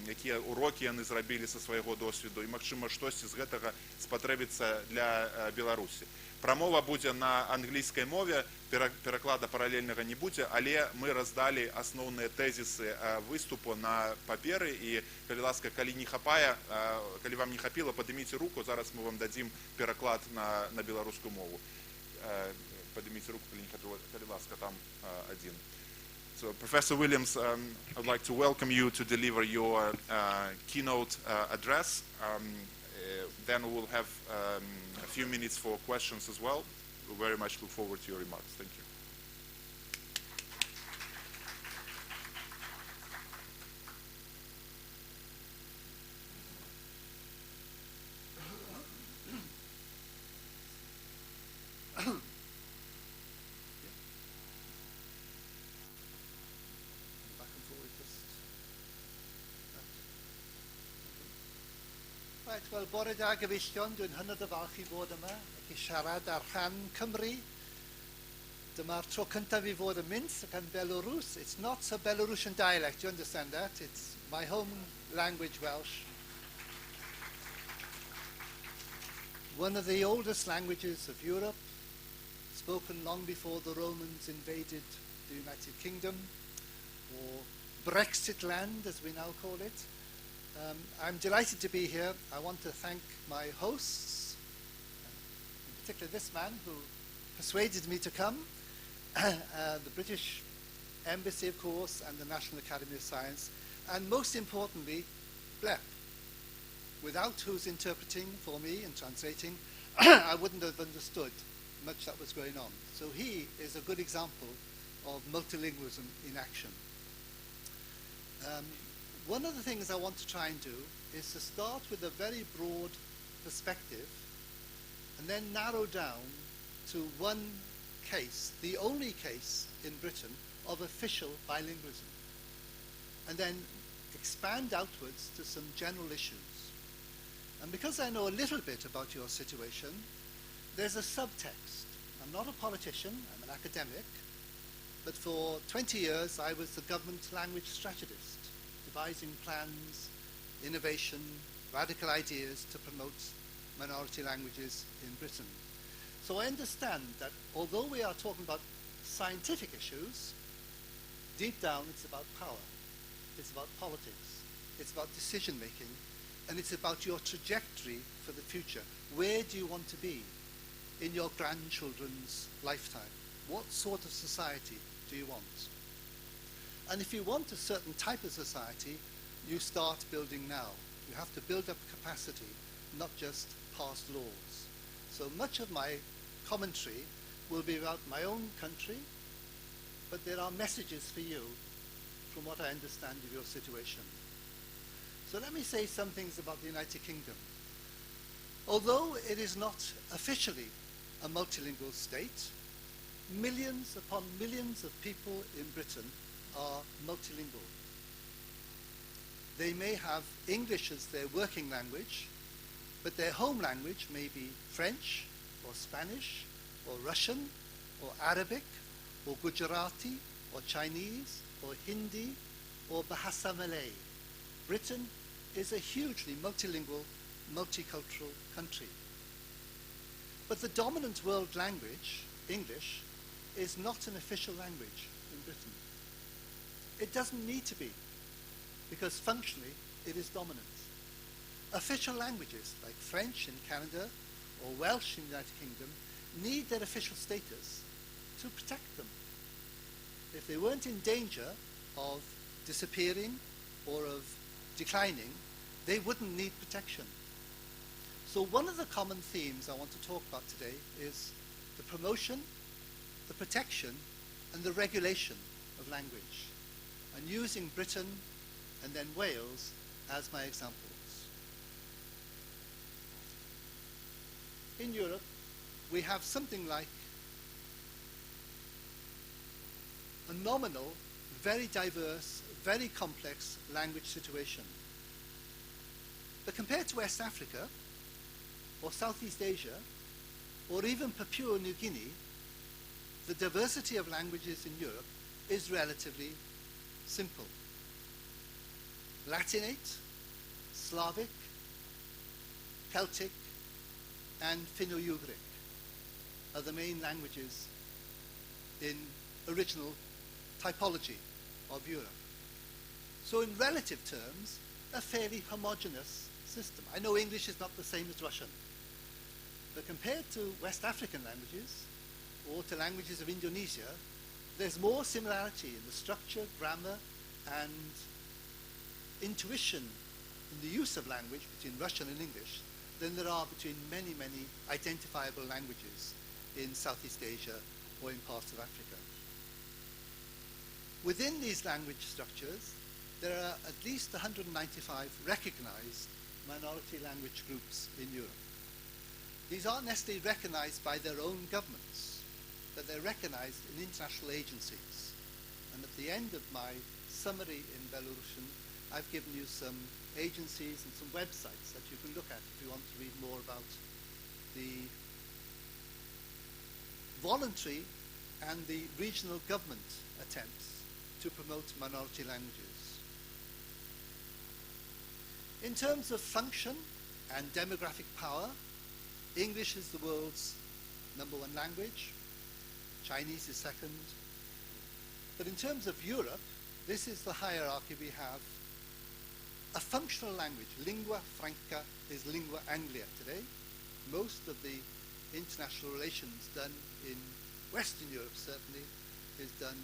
якія урокі яны зрабілі са свайго досведу, і, магчыма, штосьці з гэтага спатрэбіцца для Беларусі. Прамова будзе на англійскай мове, пераклада паралельнага не будзе, але мы раздалі асноўныя тэзісы выступу на паперы, і, калі ласка, калі не хапае, калі вам не хапіла, падыміце руку, зараз мы вам дадзім пераклад на беларускую мову. Падыміце руку, калі не хапіла, калі ласка, там адзін. So, Professor Williams, I'd like to welcome you to deliver your keynote address. Then we will have a few minutes for questions as well. We very much look forward to your remarks. Thank you. Right, wel, bore da gyfeillion, dwi'n hynod o falch I fod yma ac I siarad ar rhan Cymru. Dyma'r tro cyntaf I fod yn Minsk ac yn Belarus. It's not a Belarusian dialect, you understand that? It's my home language, Welsh. One of the oldest languages of Europe, spoken long before the Romans invaded the United Kingdom, or Brexit land, as we now call it. I'm delighted to be here. I want to thank my hosts, in particular this man who persuaded me to come, the British Embassy, of course, and the National Academy of Science, and most importantly, BLEP, without whose interpreting for me and translating, I wouldn't have understood much that was going on. So he is a good example of multilingualism in action. One of the things I want to try and do is to start with a very broad perspective and then narrow down to one case, the only case in Britain of official bilingualism, and then expand outwards to some general issues. And because I know a little bit about your situation, there's a subtext. I'm not a politician, I'm an academic, but for 20 years I was the government language strategist, devising plans, innovation, radical ideas to promote minority languages in Britain. So I understand that although we are talking about scientific issues, deep down it's about power, it's about politics, it's about decision making, and it's about your trajectory for the future. Where do you want to be in your grandchildren's lifetime? What sort of society do you want? And if you want a certain type of society, you start building now. You have to build up capacity, not just pass laws. So much of my commentary will be about my own country, but there are messages for you from what I understand of your situation. So let me say some things about the United Kingdom. Although it is not officially a multilingual state, millions upon millions of people in Britain are multilingual. They may have English as their working language, but their home language may be French or Spanish or Russian or Arabic or Gujarati or Chinese or Hindi or Bahasa Malay. Britain is a hugely multilingual, multicultural country. But the dominant world language, English, is not an official language in Britain. It doesn't need to be, because functionally it is dominant. Official languages like French in Canada or Welsh in the United Kingdom need their official status to protect them. If they weren't in danger of disappearing or of declining, they wouldn't need protection. So one of the common themes I want to talk about today is the promotion, the protection, and the regulation of language, and using Britain and then Wales as my examples. In Europe, we have something like a nominal, very diverse, very complex language situation. But compared to West Africa, or Southeast Asia, or even Papua New Guinea, the diversity of languages in Europe is relatively simple. Latinate, Slavic, Celtic, and Finno-Ugric are the main languages in original typology of Europe. So in relative terms, a fairly homogeneous system. I know English is not the same as Russian, but compared to West African languages or to languages of Indonesia, there's more similarity in the structure, grammar, and intuition in the use of language between Russian and English than there are between many, many identifiable languages in Southeast Asia or in parts of Africa. Within these language structures, there are at least 195 recognized minority language groups in Europe. These aren't necessarily recognized by their own governments, but they're recognized in international agencies. And at the end of my summary in Belarusian, I've given you some agencies and some websites that you can look at if you want to read more about the voluntary and the regional government attempts to promote minority languages. In terms of function and demographic power, English is the world's #1 language, Chinese is second. But in terms of Europe, this is the hierarchy we have. A functional language, lingua franca, is lingua anglia today. Most of the international relations done in Western Europe, certainly, is done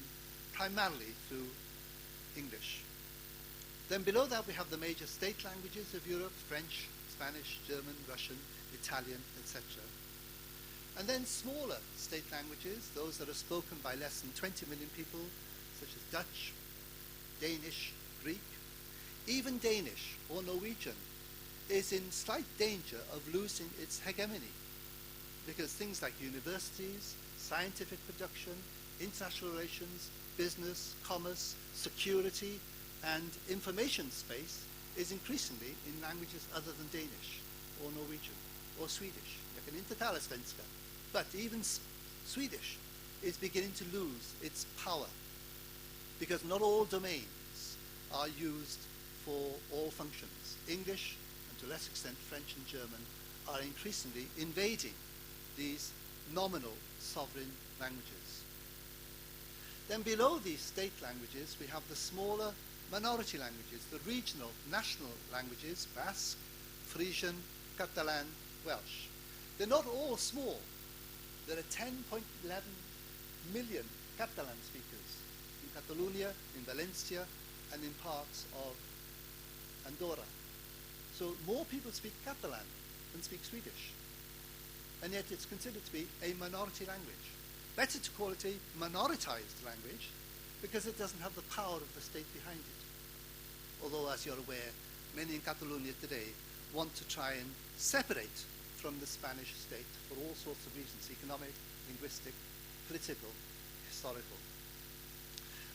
primarily through English. Then below that we have the major state languages of Europe: French, Spanish, German, Russian, Italian, etc. And then smaller state languages, those that are spoken by less than 20 million people, such as Dutch, Danish, Greek. Even Danish or Norwegian is in slight danger of losing its hegemony, because things like universities, scientific production, international relations, business, commerce, security, and information space is increasingly in languages other than Danish or Norwegian or Swedish. Jag kan inte tala svenska. But even Swedish is beginning to lose its power, because not all domains are used for all functions. English, and to a less extent French and German, are increasingly invading these nominal sovereign languages. Then below these state languages, we have the smaller minority languages, the regional national languages: Basque, Frisian, Catalan, Welsh. They're not all small. There are 10.11 million Catalan speakers in Catalonia, in Valencia, and in parts of Andorra. So more people speak Catalan than speak Swedish. And yet it's considered to be a minority language. Better to call it a minoritized language, because it doesn't have the power of the state behind it. Although, as you're aware, many in Catalonia today want to try and separate from the Spanish state for all sorts of reasons, economic, linguistic, political, historical.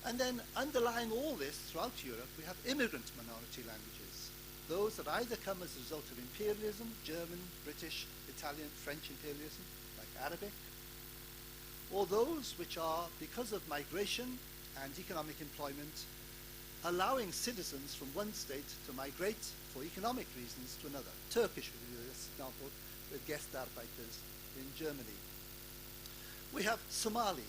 And then underlying all this throughout Europe, we have immigrant minority languages. Those that either come as a result of imperialism, German, British, Italian, French imperialism, like Arabic, or those which are, because of migration and economic employment, allowing citizens from one state to migrate for economic reasons to another. Turkish would be this example with Gastarbeiters in Germany. We have Somali,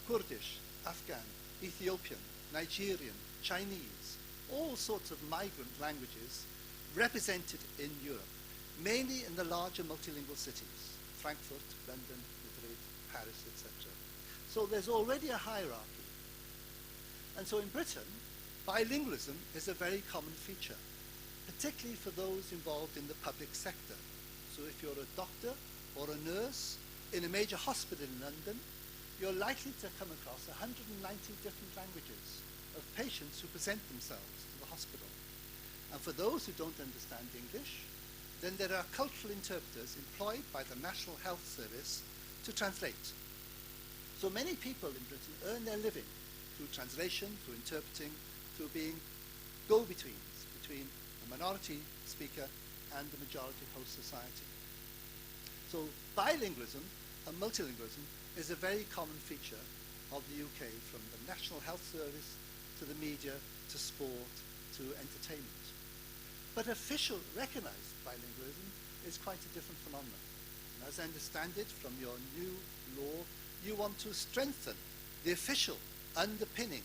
Kurdish, Afghan, Ethiopian, Nigerian, Chinese, all sorts of migrant languages represented in Europe, mainly in the larger multilingual cities, Frankfurt, London, Madrid, Paris, etc. So there's already a hierarchy. And so in Britain, bilingualism is a very common feature, particularly for those involved in the public sector. So if you're a doctor or a nurse in a major hospital in London, you're likely to come across 190 different languages of patients who present themselves to the hospital. And for those who don't understand English, then there are cultural interpreters employed by the National Health Service to translate. So many people in Britain earn their living through translation, through interpreting, through being go-betweens between a minority speaker and the majority host society. So bilingualism and multilingualism is a very common feature of the UK, from the National Health Service to the media to sport to entertainment. But official recognized bilingualism is quite a different phenomenon. And as I understand it from your new law, you want to strengthen the official underpinning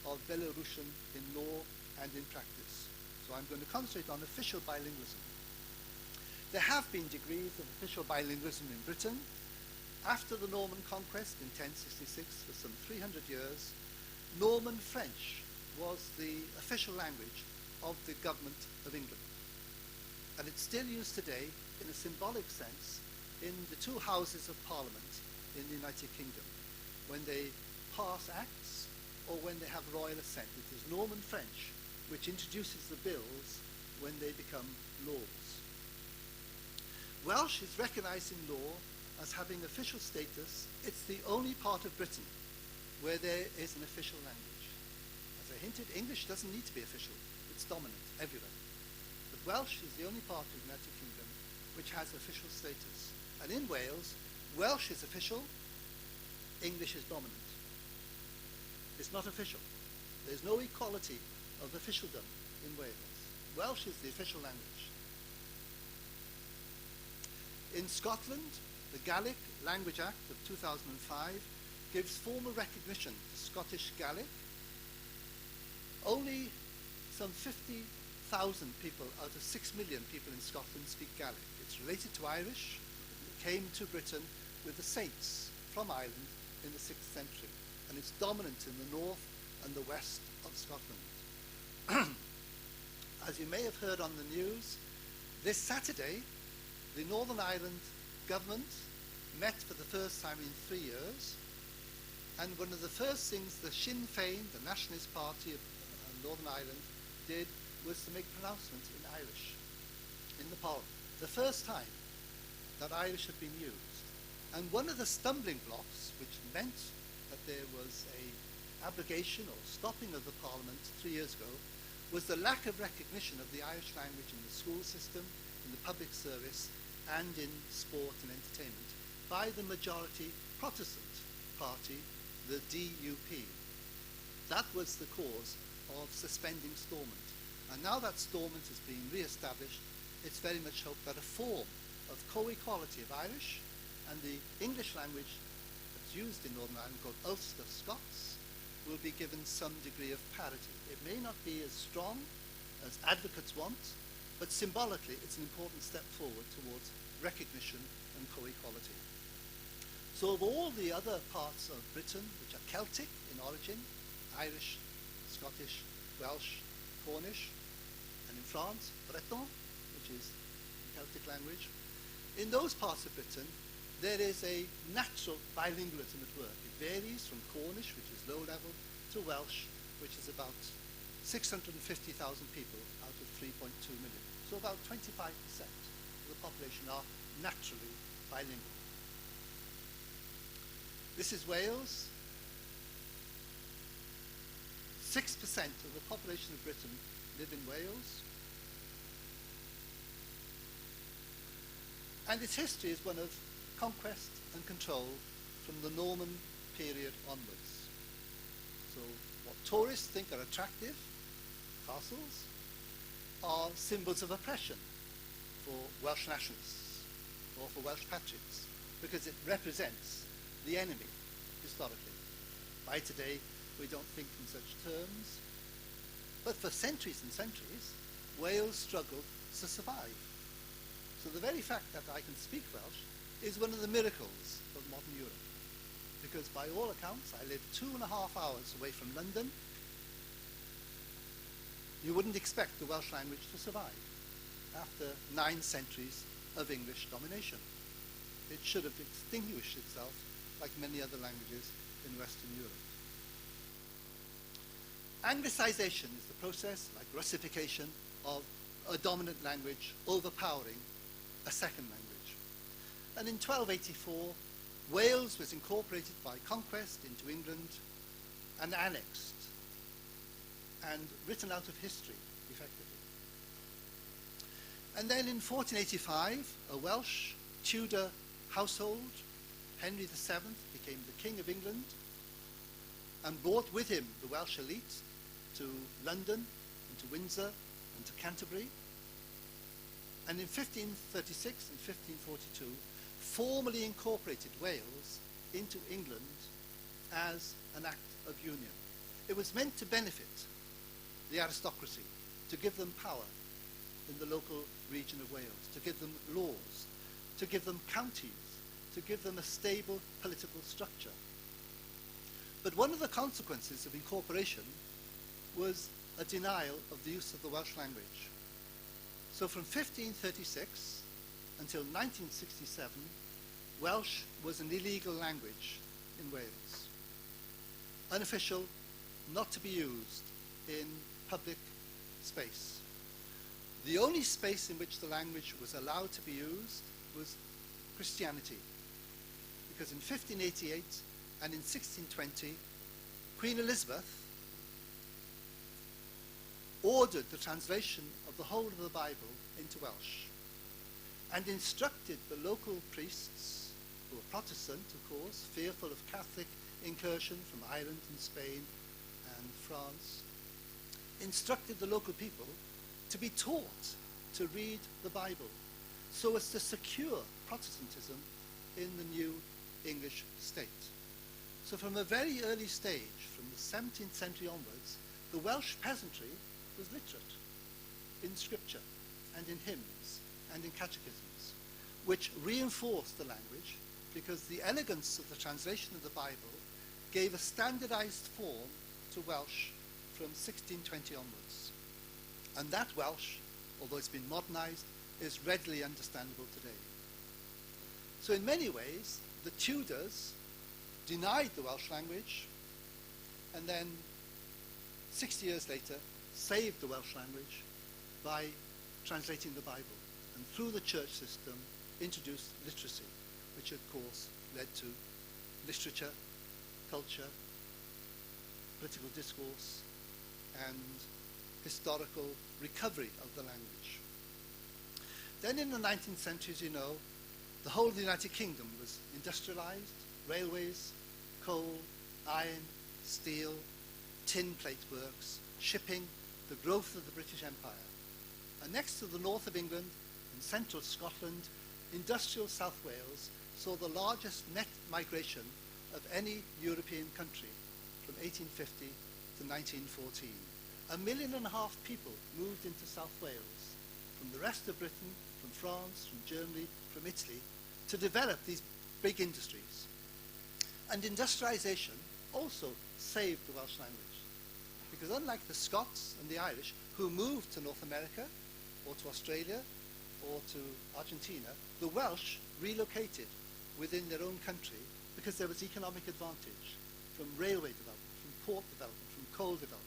of Belarusian in law and in practice. So I'm going to concentrate on official bilingualism. There have been degrees of official bilingualism in Britain. After the Norman conquest in 1066, for some 300 years, Norman French was the official language of the government of England. And it's still used today in a symbolic sense in the two houses of Parliament in the United Kingdom, when they pass acts or when they have royal assent. It is Norman French which introduces the bills when they become laws. Welsh is recognized in law as having official status. It's the only part of Britain where there is an official language. As I hinted, English doesn't need to be official. It's dominant everywhere. But Welsh is the only part of the United Kingdom which has official status. And in Wales, Welsh is official, English is dominant. It's not official. There's no equality of officialdom in Wales. Welsh is the official language. In Scotland, the Gaelic Language Act of 2005 gives formal recognition to Scottish Gaelic. Only some 50,000 people out of 6 million people in Scotland speak Gaelic. It's related to Irish. It came to Britain with the Saints from Ireland in the 6th century, and it's dominant in the north and the west of Scotland. As you may have heard on the news, this Saturday, the Northern Ireland government met for the first time in 3 years, and one of the first things the Sinn Féin, the Nationalist Party of Northern Ireland, did was to make pronouncements in Irish in the Parliament. The first time that Irish had been used. And one of the stumbling blocks, which meant that there was a abrogation or stopping of the Parliament 3 years ago, was the lack of recognition of the Irish language in the school system, in the public service, and in sport and entertainment by the majority Protestant party, the DUP. That was the cause of suspending Stormont. And now that Stormont has been re-established, it's very much hoped that a form of co-equality of Irish and the English language that's used in Northern Ireland, called Ulster Scots, will be given some degree of parity. It may not be as strong as advocates want, but symbolically it's an important step forward towards recognition and co-equality. So of all the other parts of Britain, which are Celtic in origin, Irish, Scottish, Welsh, Cornish, and in France, Breton, which is the Celtic language, in those parts of Britain, there is a natural bilingualism at work. It varies from Cornish, which is low level, to Welsh, which is about 650,000 people out of 3.2 million. So about 25% of the population are naturally bilingual. This is Wales. 6% of the population of Britain live in Wales. And its history is one of conquest and control from the Norman period onwards. So what tourists think are attractive, castles, are symbols of oppression for Welsh nationalists or for Welsh patriots, because it represents the enemy historically. By today, we don't think in such terms, but for centuries and centuries, Wales struggled to survive. So the very fact that I can speak Welsh is one of the miracles of modern Europe, because by all accounts, I live 2.5 hours away from London. You wouldn't expect the Welsh language to survive after 9 centuries of English domination. It should have extinguished itself like many other languages in Western Europe. Anglicization is the process, like Russification, of a dominant language overpowering a second language. And in 1284, Wales was incorporated by conquest into England and annexed and written out of history, effectively. And then in 1485, a Welsh Tudor household, Henry VII, became the King of England and brought with him the Welsh elite to London and to Windsor and to Canterbury. And in 1536 and 1542, formally incorporated Wales into England as an act of union. It was meant to benefit the aristocracy, to give them power in the local region of Wales, to give them laws, to give them counties, to give them a stable political structure. But one of the consequences of incorporation was a denial of the use of the Welsh language. So from 1536 until 1967, Welsh was an illegal language in Wales. Unofficial, not to be used in public space. The only space in which the language was allowed to be used was Christianity. Because in 1588 and in 1620, Queen Elizabeth ordered the translation of the whole of the Bible into Welsh and instructed the local priests, who were Protestant, of course, fearful of Catholic incursion from Ireland and Spain and France, instructed the local people to be taught to read the Bible so as to secure Protestantism in the new English state. So from a very early stage, from the 17th century onwards, the Welsh peasantry was literate in scripture and in hymns and in catechisms, which reinforced the language because the elegance of the translation of the Bible gave a standardized form to Welsh from 1620 onwards. And that Welsh, although it's been modernized, is readily understandable today. So in many ways, the Tudors denied the Welsh language and then 60 years later saved the Welsh language by translating the Bible, and through the church system introduced literacy, which of course led to literature, culture, political discourse, and historical recovery of the language. Then in the 19th century, as you know, the whole of the United Kingdom was industrialized, railways, coal, iron, steel, tin plate works, shipping, the growth of the British Empire. And next to the north of England and central Scotland, industrial South Wales saw the largest net migration of any European country from 1850 to 1914. 1.5 million people moved into South Wales from the rest of Britain, from France, from Germany, from Italy, to develop these big industries. And industrialization also saved the Welsh language, because unlike the Scots and the Irish, who moved to North America or to Australia or to Argentina, the Welsh relocated within their own country because there was economic advantage from railway development, from port development, from coal development.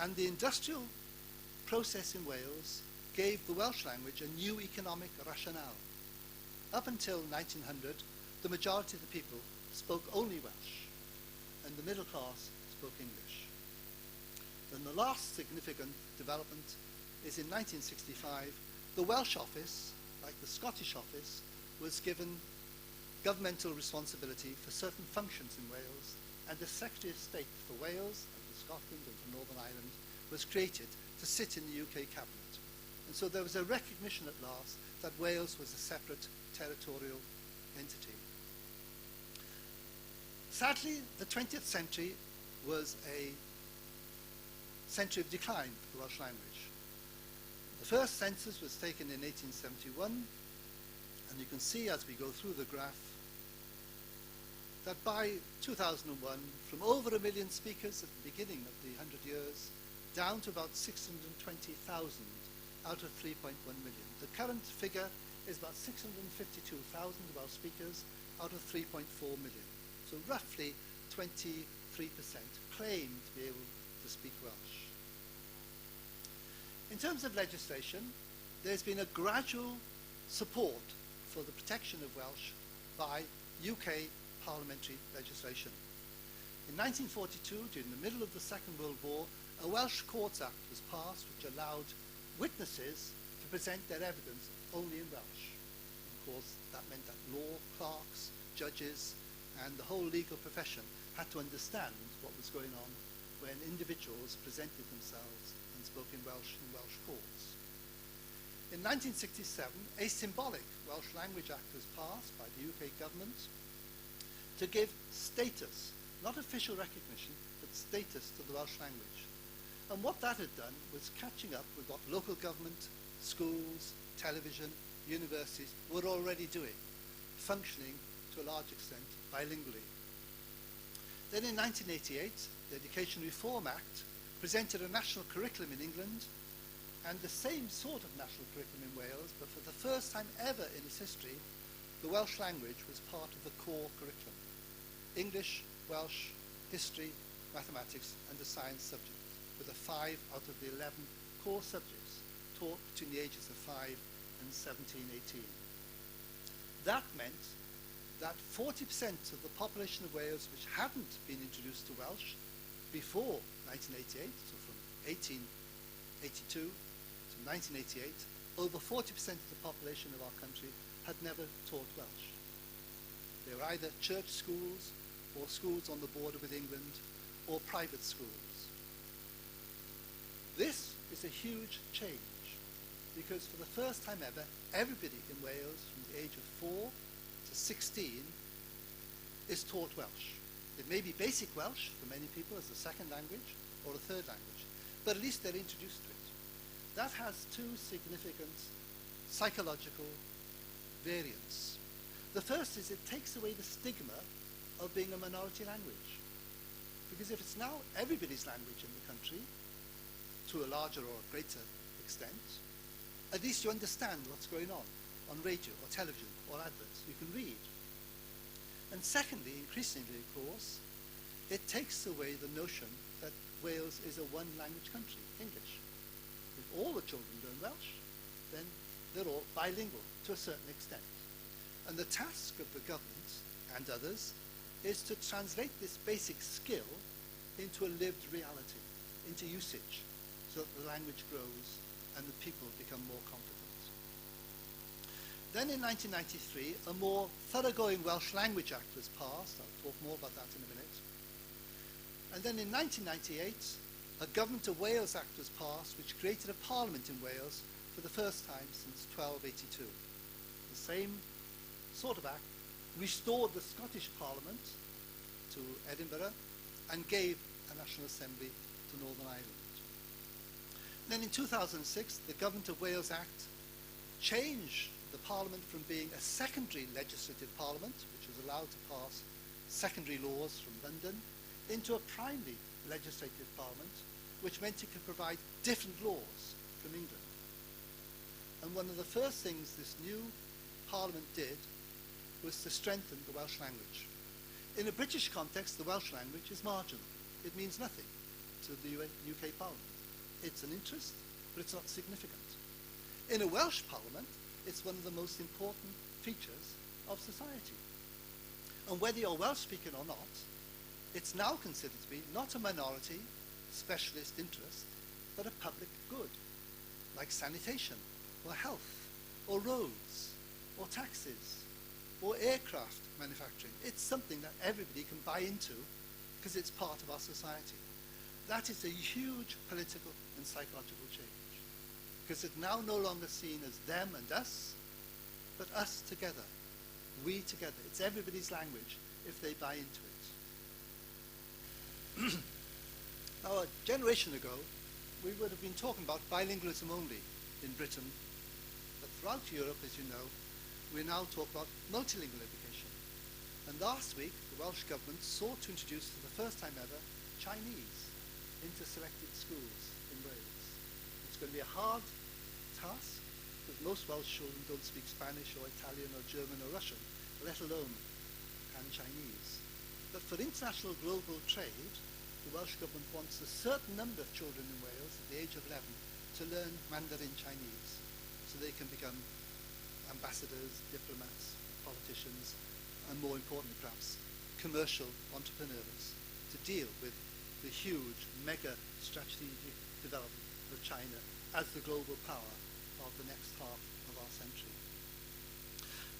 And the industrial process in Wales gave the Welsh language a new economic rationale. Up until 1900, the majority of the people spoke only Welsh, and the middle class spoke English. Then the last significant development is in 1965, the Welsh office, like the Scottish office, was given governmental responsibility for certain functions in Wales, and the Secretary of State for Wales and for Scotland and for Northern Ireland was created to sit in the UK cabinet. And so there was a recognition at last that Wales was a separate territorial entity. Sadly, the 20th century was a century of decline for the Welsh language. The first census was taken in 1871, and you can see as we go through the graph that by 2001, from over 1 million speakers at the beginning of the 100 years, down to about 620,000 out of 3.1 million. The current figure is about 652,000 of our speakers out of 3.4 million. So roughly 23% claim to be able to speak Welsh. In terms of legislation, there's been a gradual support for the protection of Welsh by UK parliamentary legislation. In 1942, during the middle of the Second World War, a Welsh Courts Act was passed which allowed witnesses to present their evidence only in Welsh. Of course, that meant that law clerks, judges, and the whole legal profession had to understand what was going on when individuals presented themselves and spoke in Welsh courts. In 1967, a symbolic Welsh Language Act was passed by the UK government to give status, not official recognition, but status to the Welsh language. And what that had done was catching up with what local government, schools, television, universities were already doing, functioning to a large extent bilingually. Then in 1988, the Education Reform Act presented a national curriculum in England and the same sort of national curriculum in Wales, but for the first time ever in its history, the Welsh language was part of the core curriculum. English, Welsh, history, mathematics, and the science subject, with a 5 out of the 11 core subjects taught between the ages of 5 and 17, 18. That meant that 40% of the population of Wales which hadn't been introduced to Welsh before 1988, so from 1882 to 1988, over 40% of the population of our country had never taught Welsh. They were either church schools or schools on the border with England or private schools. This is a huge change because for the first time ever, everybody in Wales from the age of 4 to 16 is taught Welsh. It may be basic Welsh for many people as a second language or a third language, but at least they're introduced to it. That has two significant psychological variants. The first is it takes away the stigma of being a minority language. Because if it's now everybody's language in the country, to a larger or a greater extent, at least you understand what's going on radio or television or adverts. You can read. And secondly, increasingly, of course, it takes away the notion that Wales is a one-language country, English. If all the children learn Welsh, then they're all bilingual to a certain extent. And the task of the government and others is to translate this basic skill into a lived reality, into usage, so that the language grows and the people become more confident. Then in 1993, a more thoroughgoing Welsh Language Act was passed. I'll talk more about that in a minute. And then in 1998, a Government of Wales Act was passed, which created a parliament in Wales for the first time since 1282. The same sort of act restored the Scottish Parliament to Edinburgh and gave a National Assembly to Northern Ireland. Then in 2006, the Government of Wales Act changed the Parliament from being a secondary legislative parliament, which was allowed to pass secondary laws from London, into a primary legislative parliament, which meant it could provide different laws from England. And one of the first things this new parliament did was to strengthen the Welsh language. In a British context, the Welsh language is marginal. It means nothing to the UK Parliament. It's an interest, but it's not significant. In a Welsh parliament, it's one of the most important features of society. And whether you're Welsh speaking or not, it's now considered to be not a minority, specialist interest, but a public good, like sanitation, or health, or roads, or taxes, or aircraft manufacturing. It's something that everybody can buy into because it's part of our society. That is a huge political and psychological change, because it's now no longer seen as them and us, but us together, we together. It's everybody's language if they buy into it. Now, a generation ago, we would have been talking about bilingualism only in Britain, but throughout Europe, as you know, we now talk about multilingual education. And last week, the Welsh Government sought to introduce for the first time ever Chinese into selected schools in Wales. It's going to be a hard task, because most Welsh children don't speak Spanish or Italian or German or Russian, let alone Chinese. But for international global trade, the Welsh Government wants a certain number of children in Wales at the age of 11 to learn Mandarin Chinese so they can become ambassadors, diplomats, politicians, and more importantly perhaps, commercial entrepreneurs to deal with the huge mega strategic development of China as the global power of the next half of our century.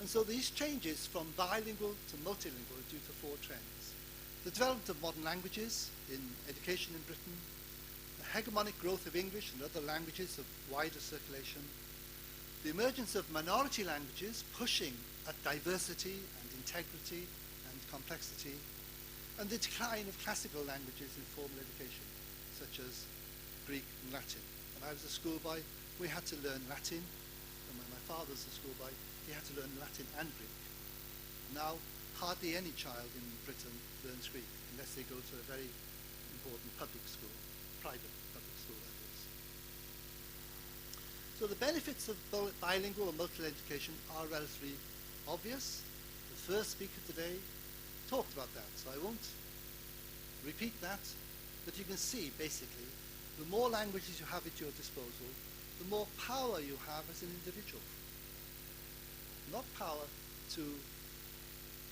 And so these changes from bilingual to multilingual are due to four trends. The development of modern languages in education in Britain, the hegemonic growth of English and other languages of wider circulation, the emergence of minority languages pushing at diversity and integrity and complexity, and the decline of classical languages in formal education, such as Greek and Latin. When I was a schoolboy, we had to learn Latin, and when my father was a schoolboy, he had to learn Latin and Greek. Now, hardly any child in Britain learns Greek, unless they go to a very important public school, private public school, that is. So the benefits of bilingual or multilingual education are relatively obvious. The first speaker today talked about that, so I won't repeat that, but you can see, basically, the more languages you have at your disposal, the more power you have as an individual. Not power to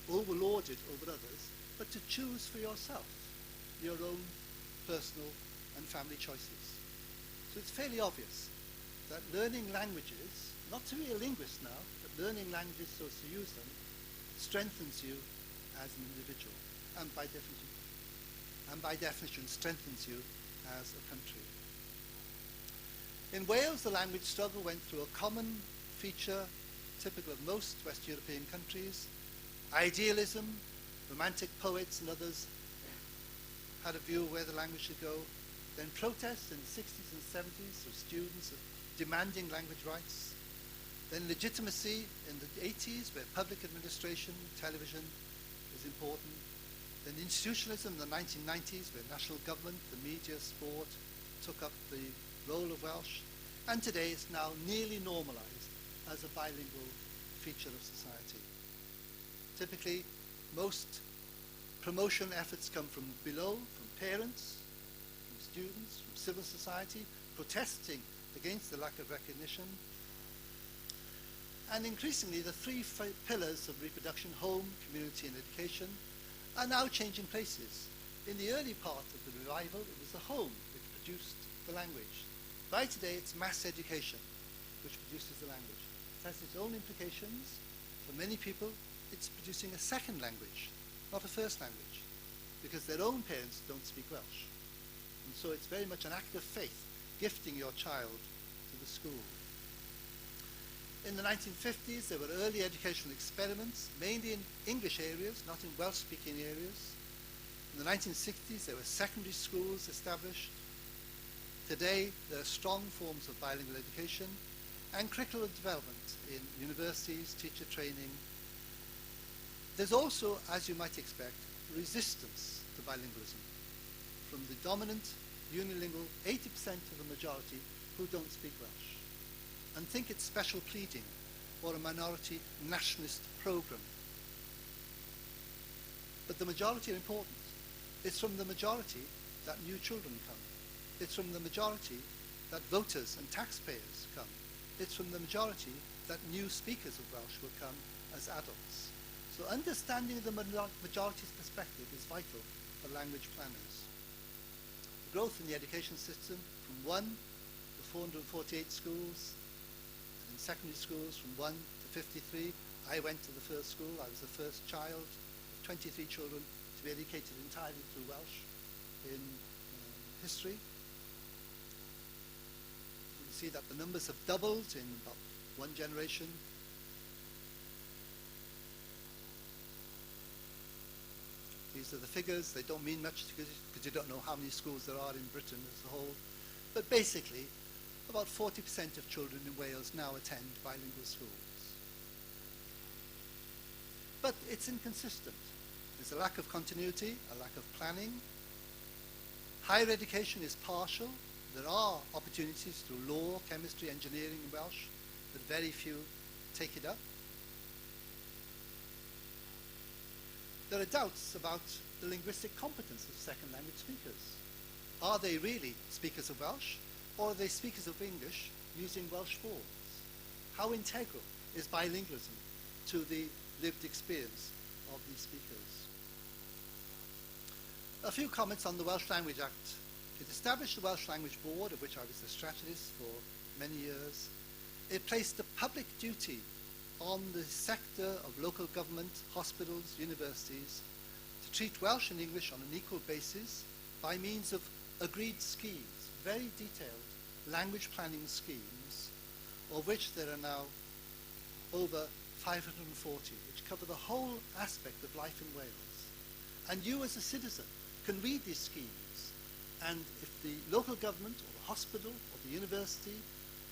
overlord it over others, but to choose for yourself your own personal and family choices. So it's fairly obvious that learning languages, not to be a linguist now, but learning languages so as to use them, strengthens you as an individual, and by definition strengthens you as a country. In Wales, the language struggle went through a common feature typical of most West European countries. Idealism, romantic poets and others had a view of where the language should go. Then protests in the 60s and 70s of students demanding language rights. Then legitimacy in the 80s, where public administration, television is important. Then institutionalism in the 1990s, where national government, the media, sport took up the role of Welsh. And today it's now nearly normalized as a bilingual feature of society. Typically, most promotion efforts come from below, from parents, from students, from civil society, protesting against the lack of recognition. And increasingly, the three pillars of reproduction, home, community, and education, are now changing places. In the early part of the revival, it was the home which produced the language. By today, it's mass education which produces the language. It has its own implications. For many people, it's producing a second language, not a first language, because their own parents don't speak Welsh. And so it's very much an act of faith, gifting your child to the school. In the 1950s, there were early educational experiments, mainly in English areas, not in Welsh-speaking areas. In the 1960s, there were secondary schools established. Today, there are strong forms of bilingual education and curricular development in universities, teacher training. There's also, as you might expect, resistance to bilingualism from the dominant, unilingual 80% of the majority who don't speak Welsh and think it's special pleading or a minority nationalist program. But the majority are important. It's from the majority that new children come. It's from the majority that voters and taxpayers come. it's from the majority that new speakers of Welsh will come as adults. So understanding the majority's perspective is vital for language planners. The growth in the education system from 1 to 448 schools, and in secondary schools from 1 to 53. I went to the first school. I was the first child of 23 children to be educated entirely through Welsh in history. You can see that the numbers have doubled in about one generation. These are the figures. They don't mean much because you don't know how many schools there are in Britain as a whole. But basically, about 40% of children in Wales now attend bilingual schools. But it's inconsistent. There's a lack of continuity, a lack of planning. Higher education is partial. There are opportunities through law, chemistry, engineering in Welsh, but very few take it up. There are doubts about the linguistic competence of second language speakers. Are they really speakers of Welsh, or are they speakers of English using Welsh forms? How integral is bilingualism to the lived experience of these speakers? A few comments on the Welsh Language Act. It established the Welsh Language Board, of which I was the strategist for many years. It placed a public duty on the sector of local government, hospitals, universities, to treat Welsh and English on an equal basis by means of agreed schemes, very detailed language planning schemes, of which there are now over 540, which cover the whole aspect of life in Wales. And you as a citizen can read these schemes, and if the local government or the hospital or the university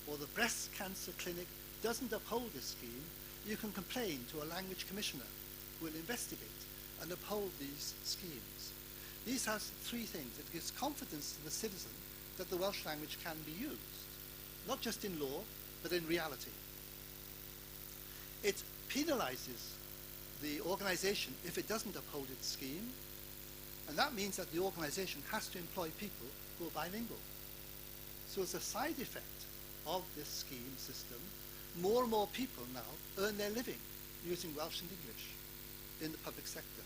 or the breast cancer clinic doesn't uphold this scheme, you can complain to a language commissioner who will investigate and uphold these schemes. These has three things. It gives confidence to the citizen that the Welsh language can be used, not just in law, but in reality. It penalizes the organization if it doesn't uphold its scheme, and that means that the organization has to employ people who are bilingual. So as a side effect of this scheme system, more and more people now earn their living using Welsh and English in the public sector.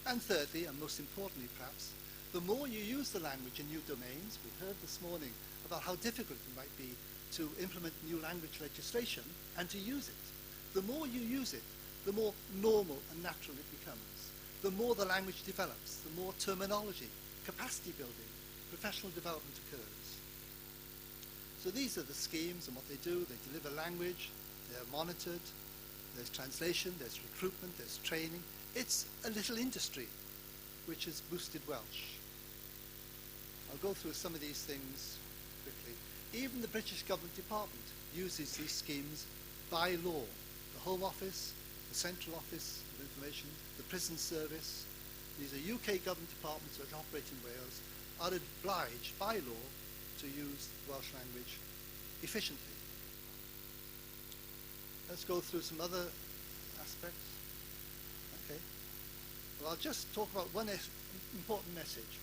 And thirdly, and most importantly perhaps, the more you use the language in new domains, we heard this morning about how difficult it might be to implement new language legislation and to use it. The more you use it, the more normal and natural it becomes. The more the language develops, the more terminology, capacity building, professional development occurs. So these are the schemes and what they do. They deliver language, they're monitored, there's translation, there's recruitment, there's training. It's a little industry which has boosted Welsh. I'll go through some of these things quickly. Even the British Government Department uses these schemes by law. The Home Office, the Central Office of Information, the Prison Service, these are UK government departments that operate in Wales, are obliged by law to use the Welsh language efficiently. Let's go through some other aspects. Okay. Well, I'll just talk about one important message.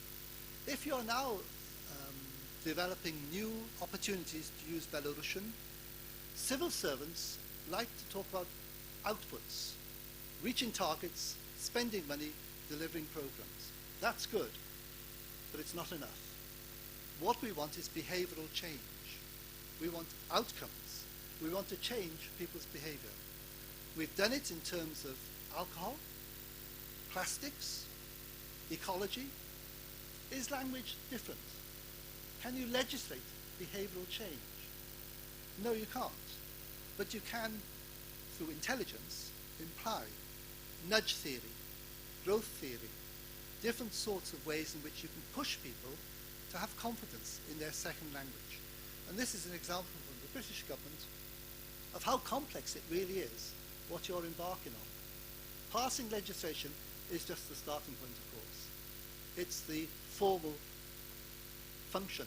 If you're now developing new opportunities to use Belarusian, civil servants like to talk about outputs, reaching targets, spending money, delivering programs. That's good, but it's not enough. What we want is behavioral change. We want outcomes. We want to change people's behavior. We've done it in terms of alcohol, plastics, ecology. Is language different? Can you legislate behavioral change? No, you can't. But you can, through intelligence, imply nudge theory, growth theory, different sorts of ways in which you can push people to have confidence in their second language. And this is an example from the British government of how complex it really is, what you're embarking on. Passing legislation is just the starting point, of course. It's the formal function.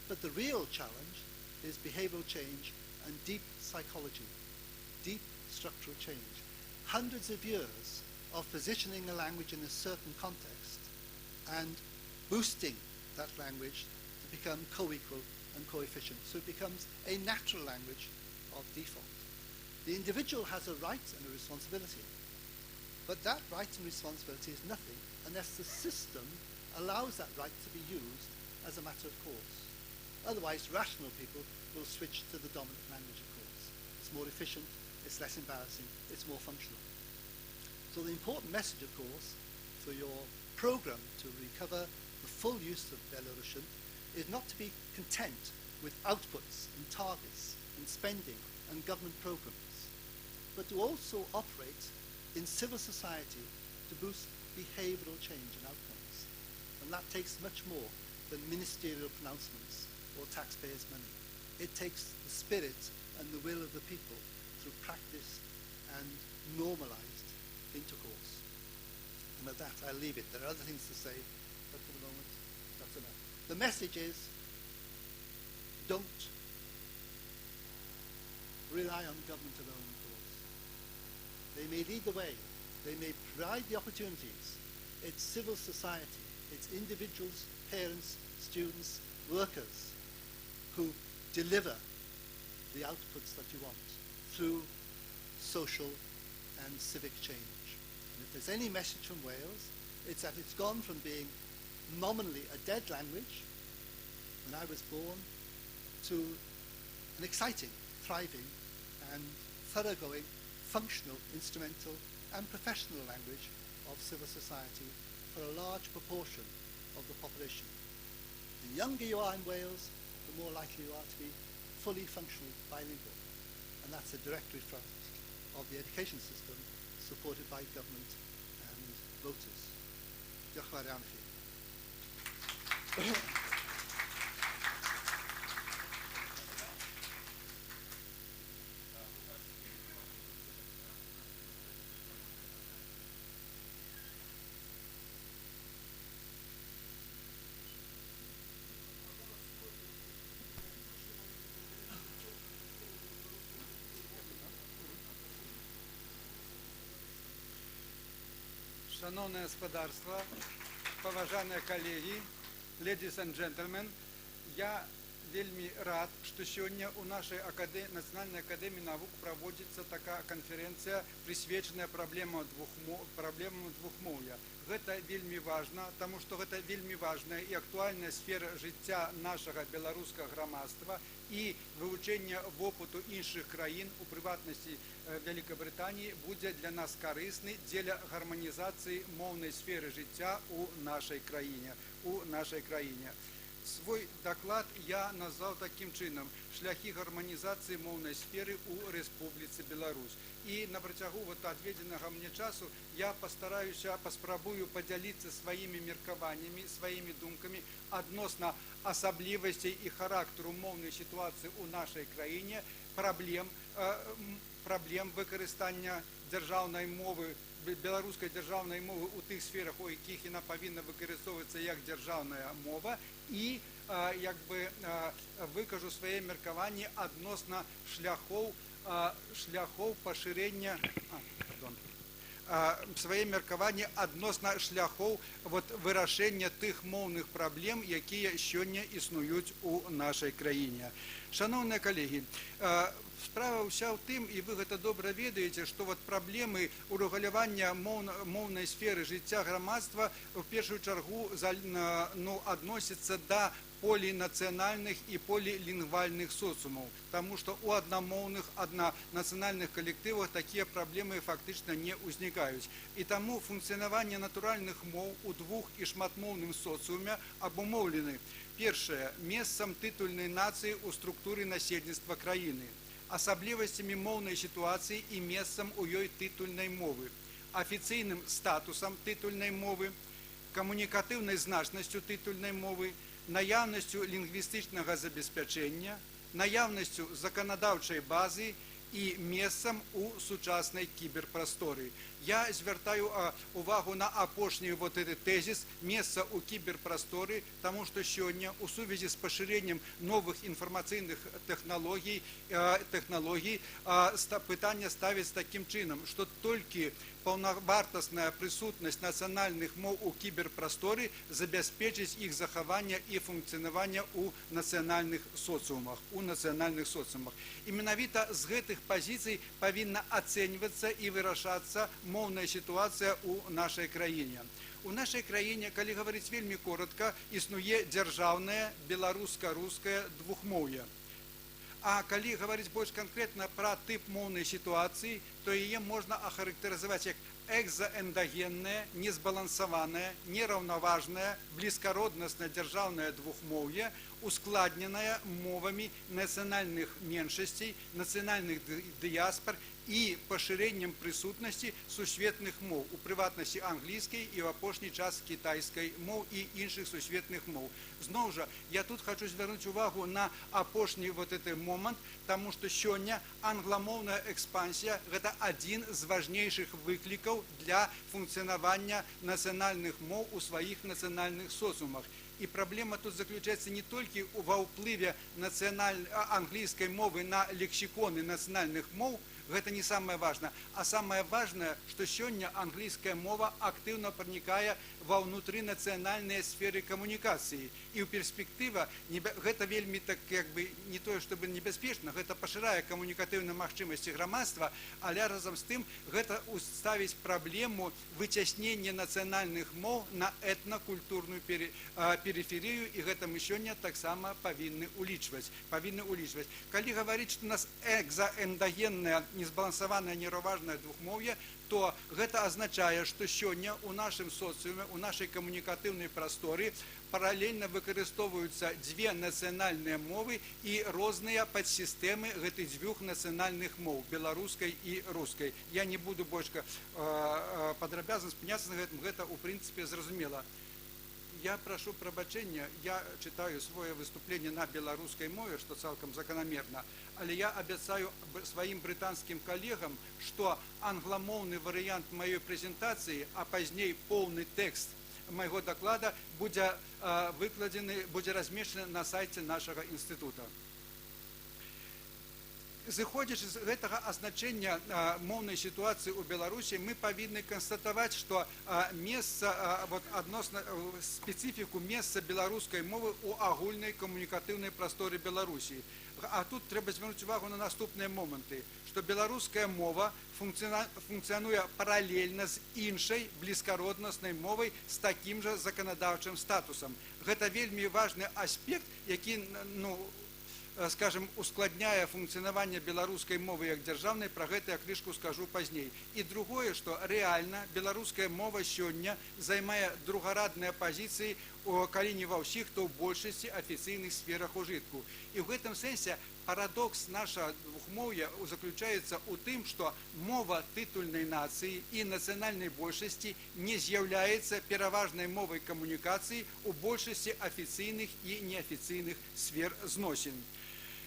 But the real challenge is behavioral change and deep psychology, deep structural change. Hundreds of years of positioning a language in a certain context and boosting that language to become co-equal and coefficient, so it becomes a natural language of default. The individual has a right and a responsibility, but that right and responsibility is nothing unless the system allows that right to be used as a matter of course. Otherwise, rational people will switch to the dominant language of course. It's more efficient, it's less embarrassing, it's more functional. So the important message, of course, for your program to recover the full use of Belarusian is not to be content with outputs and targets and spending and government programs, but to also operate in civil society to boost behavioral change and outcomes. And that takes much more than ministerial pronouncements or taxpayers' money. It takes the spirit and the will of the people through practice and normalized intercourse. And with that, I'll leave it. There are other things to say, but for the moment, that's enough. The message is, don't rely on government alone, of course. They may lead the way. They may provide the opportunities. It's civil society. It's individuals, parents, students, workers who deliver the outputs that you want through social and civic change. And if there's any message from Wales, it's that it's gone from being nominally a dead language when I was born to an exciting, thriving, and thoroughgoing, functional, instrumental, and professional language of civil society for a large proportion of the population. The younger you are in Wales, the more likely you are to be fully functional bilingual. And that's a direct result of the education system supported by government and voters. Diolch yn fawr iawn i chi. Шановне господарство, поважаныя калегі, ladies and gentlemen, я вельмі рад, што сёння ў нашай Нацыянальнай акадэміі навук праводзіцца такая канферэнцыя, прысвечаная праблемам двухмоўя. Гэта вельмі важна, таму што гэта вельмі важная і актуальная сфера жыцця нашага беларускага грамадства і вывучэнне вопыту іншых краін, у прыватнасці Вялікабрытаніі, будзе для нас карысны дзеля гарманізацыі моўнай сферы жыцця ў нашай краіне. Свой доклад я назвал таким чином «Шляхи гармонизации моўнай сферы у Республицы Беларусь». И на протягу отведенного мне часу я паспрабую поделиться своими меркаваннями, своими думками адносна асаблівасцей и характеру моўнай ситуации у нашей краине, проблем выкарыстання дзяржаўнай мовы, беларускай дзяржаўнай мовы ў тых сферах, у якіх яна павінна выкарыстоўвацца як дзяржаўная мова, і выкажу свае меркаванні адносна шляхоў пашырэння свае меркаванні адносна шляхоў вырашэння тых моўных праблем, якія сёння існуюць у нашай краіне. Шановныя калегі, справа ўся ў тым, і вы гэта добра ведаеце, што праблемы урэгулявання моўнай сферы жыцця грамадства ў першую чаргу адносяцца да полінацыянальных і полілінгвальных соцыумаў, таму што ў аднанацыянальных калектывах такія праблемы фактычна не ўзнікаюць. І таму функцыянаванне натуральных моў у двух- і шматмоўным соцыуме абумоўлены, першае, месцам тытульнай нацыі ў структуры насельніцтва краіны, асаблівасцямі моўнай сітуацыі і месцам у ёй тытульнай мовы, афіцыйным статусам тытульнай мовы, камунікатыўнай значнасцю тытульнай мовы, наяўнасцю лінгвістычнага забеспячэння, наяўнасцю заканадаўчай базы і месцам у сучаснай кіберпрасторы. Я звяртаю увагу на апошні тэзіс месца ў кіберпрасторы, таму што сёння у сувязі з пашырэннем новых інфармацыйных тэхналогій пытанне ставіць такім чынам, што толькі паўнавартасная прысутнасць нацыянальных моў у кіберпрасторы забяспечыць іх захаванне і функцыянаванне ў нацыянальных соцыумах. І менавіта з гэтых пазіцый павінна ацэньвацца і вырашацца моўная сітуацыя ў нашай краіне. У нашай краіне, калі гаварыць вельмі коротка, існуе дзяржаўнае беларуска-рускае двухмоўе. А калі гаварыць больш канкрэтна пра тып моўнай сітуацыі, то яе можна ахарактарызаваць як экзаэндагеннае, незбалансаванае, нераўнаважнае, блізкароднаснае дзяржаўнае двухмоўе, ускладненае мовамі нацыянальных меншасцей, нацыянальных дыяспар і пашырэннем прысутнасці сусветных моў, у прыватнасці англійскай і ў апошні час кітайскай моў і іншых сусветных моў. Зноў жа, я тут хочу звярнуць увагу на апошні момант, таму што сёння англамоўная экспансія – гэта адзін з важнейшых выклікаў для функцыянавання нацыянальных моў у сваіх нацыянальных соцыумах. І праблема тут заключаецца не толькі ва ўплыве англійскай мовы на лексіконы нацыянальных моў, гэта не самае важнае, а самае важнае, што сёння англійская мова актыўна пранікае ва ўнутры нацыянальныя сферы камунікацыі. І ў перспектыва гэта вельмі не тое, чтобы небяспечна, гэта пашырае камунікатыўныя магчымасці грамадства, але разам з тым гэта ставіць праблему выцяснення нацыянальных моў на этнакультурную перыферыю, і гэта мы сёння таксама павінны улічваць. Калі гаварыць, што у нас экзаэндагенная, незбалансаванае, нераўнаважнае двухмоўе, то гэта азначае, што сёння ў нашым соцыуме, у нашай камунікатыўнай прасторы паралельна выкарыстоўваюцца дзве нацыянальныя мовы і розныя падсістэмы гэтых дзвюх нацыянальных моў, беларускай і рускай. Я не буду больш падрабязна спыняцца на гэтым, гэта ў прынцыпе зразумела. Я прашу прабачэння, я чытаю свое выступленне на беларускай мове, што цалкам заканамерна, але я абяцаю сваім брытанскім калегам, што англамоўны варыянт маёй прэзентацыі, а пазней поўны тэкст майго даклада будзе выкладзены, будзе размешчаны на сайце нашага інстытута. Зыходзячы з гэтага азначэння моўнай сітуацыі ў Беларусі, мы павінны канстатаваць, што адносна спецыфіку месца беларускай мовы ў агульнай камунікатыўнай прасторы Беларусі. А тут трэба звярнуць увагу на наступныя моманты, што беларуская мова функцыянуе паралельна з іншай блізкароднаснай мовай з такім жа заканадаўчым статусам. Гэта вельмі важны аспект, які, скажем, ускладняе функцыянаванне беларускай мовы як дзяржаўнай, пра гэта я крышку скажу пазней. І другое, што рэальна беларуская мова сёння займае другарадныя пазіцыі, калі не ва ўсіх, то ў большасці афіцыйных сферах ужытку. І ў гэтым сэнсе парадокс нашага двухмоўя заключаецца ў тым, што мова тытульнай нацыі і нацыянальнай большасці не з'яўляецца пераважнай мовай камунікацыі ў большасці афіцыйных і неафіцыйных сфер зносін.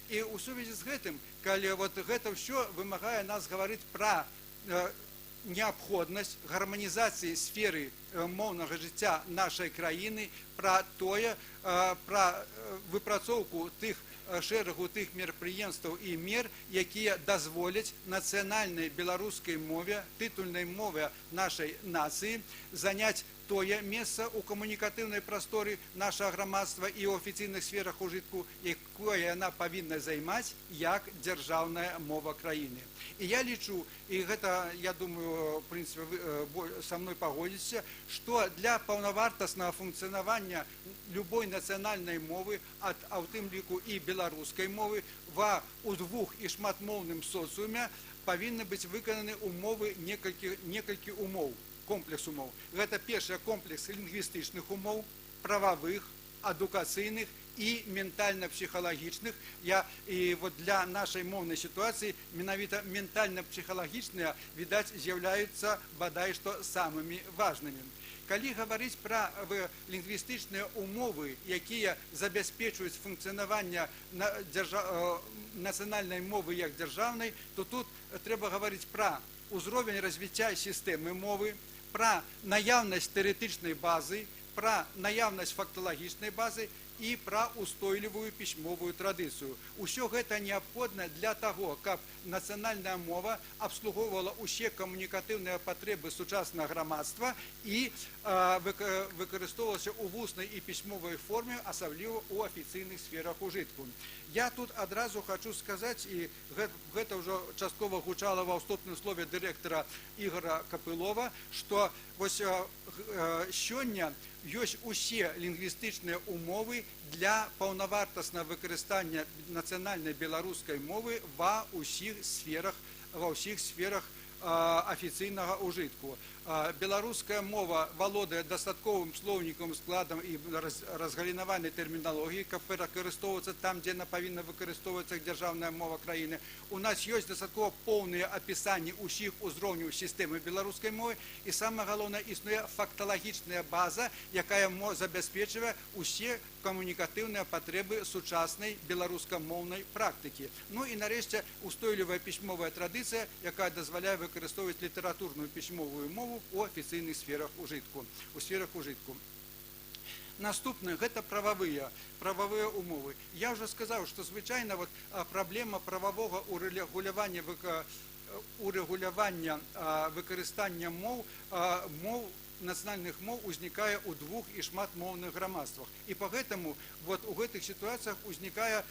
І ў сувязі з гэтым, калі гэта ўсё вымагае нас гаварыць пра неабходнасць гарманізацыі сферы моўнага жыцця нашай краіны, пра выпрацоўку шэрагу тых мерапрыемстваў і мер, якія дазволяць нацыянальнай беларускай мове, тытульнай мове нашай нацыі заняць тое месца ў камунікатыўнай прасторы нашага грамадства і ў афіцыйных сферах ужытку, якое яна павінна займаць як дзяржаўная мова краіны. І я лічу, і гэта, я думаю, в прынцыпе, вы са мной пагодзіцеся, што для паўнавартаснага функцыянавання любой нацыянальнай мовы, а ў тым ліку і беларускай мовы, у двух- і шматмоўным соцыуме павінны быць выкананы умовы некалькі умоў. Комплекс умоў. Гэта першы комплекс лінгвістычных умоў, прававых, адукацыйных і ментальна-псіхалагічных. І для нашай моўнай сітуацыі менавіта ментальна-псіхалагічныя, відаць, з'яўляюцца бадай што самымі важнымі. Калі гаварыць пра лінгвістычныя умовы, якія забяспечваюць функцыянаванне нацыянальнай мовы як дзяржаўнай, то тут трэба гаварыць пра ўзровень развіцця сістэмы мовы, пра наяўнасць тэарэтычнай базы, пра наяўнасць факталагічнай базы і пра устойлівую пісьмовую традыцыю. Усё гэта неабходна для таго, каб нацыянальная мова абслугоўвала ўсе камунікатыўныя патрэбы сучаснага грамадства і выкарыстоўвалася ў вуснай і пісьмовай форме, асабліва ў афіцыйных сферах ужытку. Я тут адразу хочу сказаць, і гэта ўжо часткова гучала ва ўступным слове дырэктара Ігора Капылова, што вось сёння ёсць усе лінгвістычныя умовы для паўнавартаснага выкарыстання нацыянальнай беларускай мовы ва ўсіх сферах афіцыйнага ўжытку. Беларуская мова валодае дастатковым слоўнікам, складам і разгалінаванай тэрміналогіі, каб выкарыстоўвацца там, дзе яна павінна выкарыстоўвацца дзяржаўная мова краіны. У нас ёсць дастаткова поўныя апісанні ўсіх узроўняў сістэмы беларускай мовы, і самае галоўнае, існуе факталагічная база, якая забяспечвае усе камунікатыўныя патрэбы сучаснай беларускамоўнай практыкі. Ну і нарэшце устойлівая пісьмовая традыцыя, якая дазваляе выкарыстоўваць літаратурную пісьмовую мову у афіцыйных сферах ужытку. Наступнае гэта прававыя умовы. Я ўжо сказаў, што звычайна праблема прававога урэгулявання выкарыстання нацыянальных моў узнікае ў двух і шматмоўных грамадствах. І пагэтаму у гэтых сітуацыях узнікае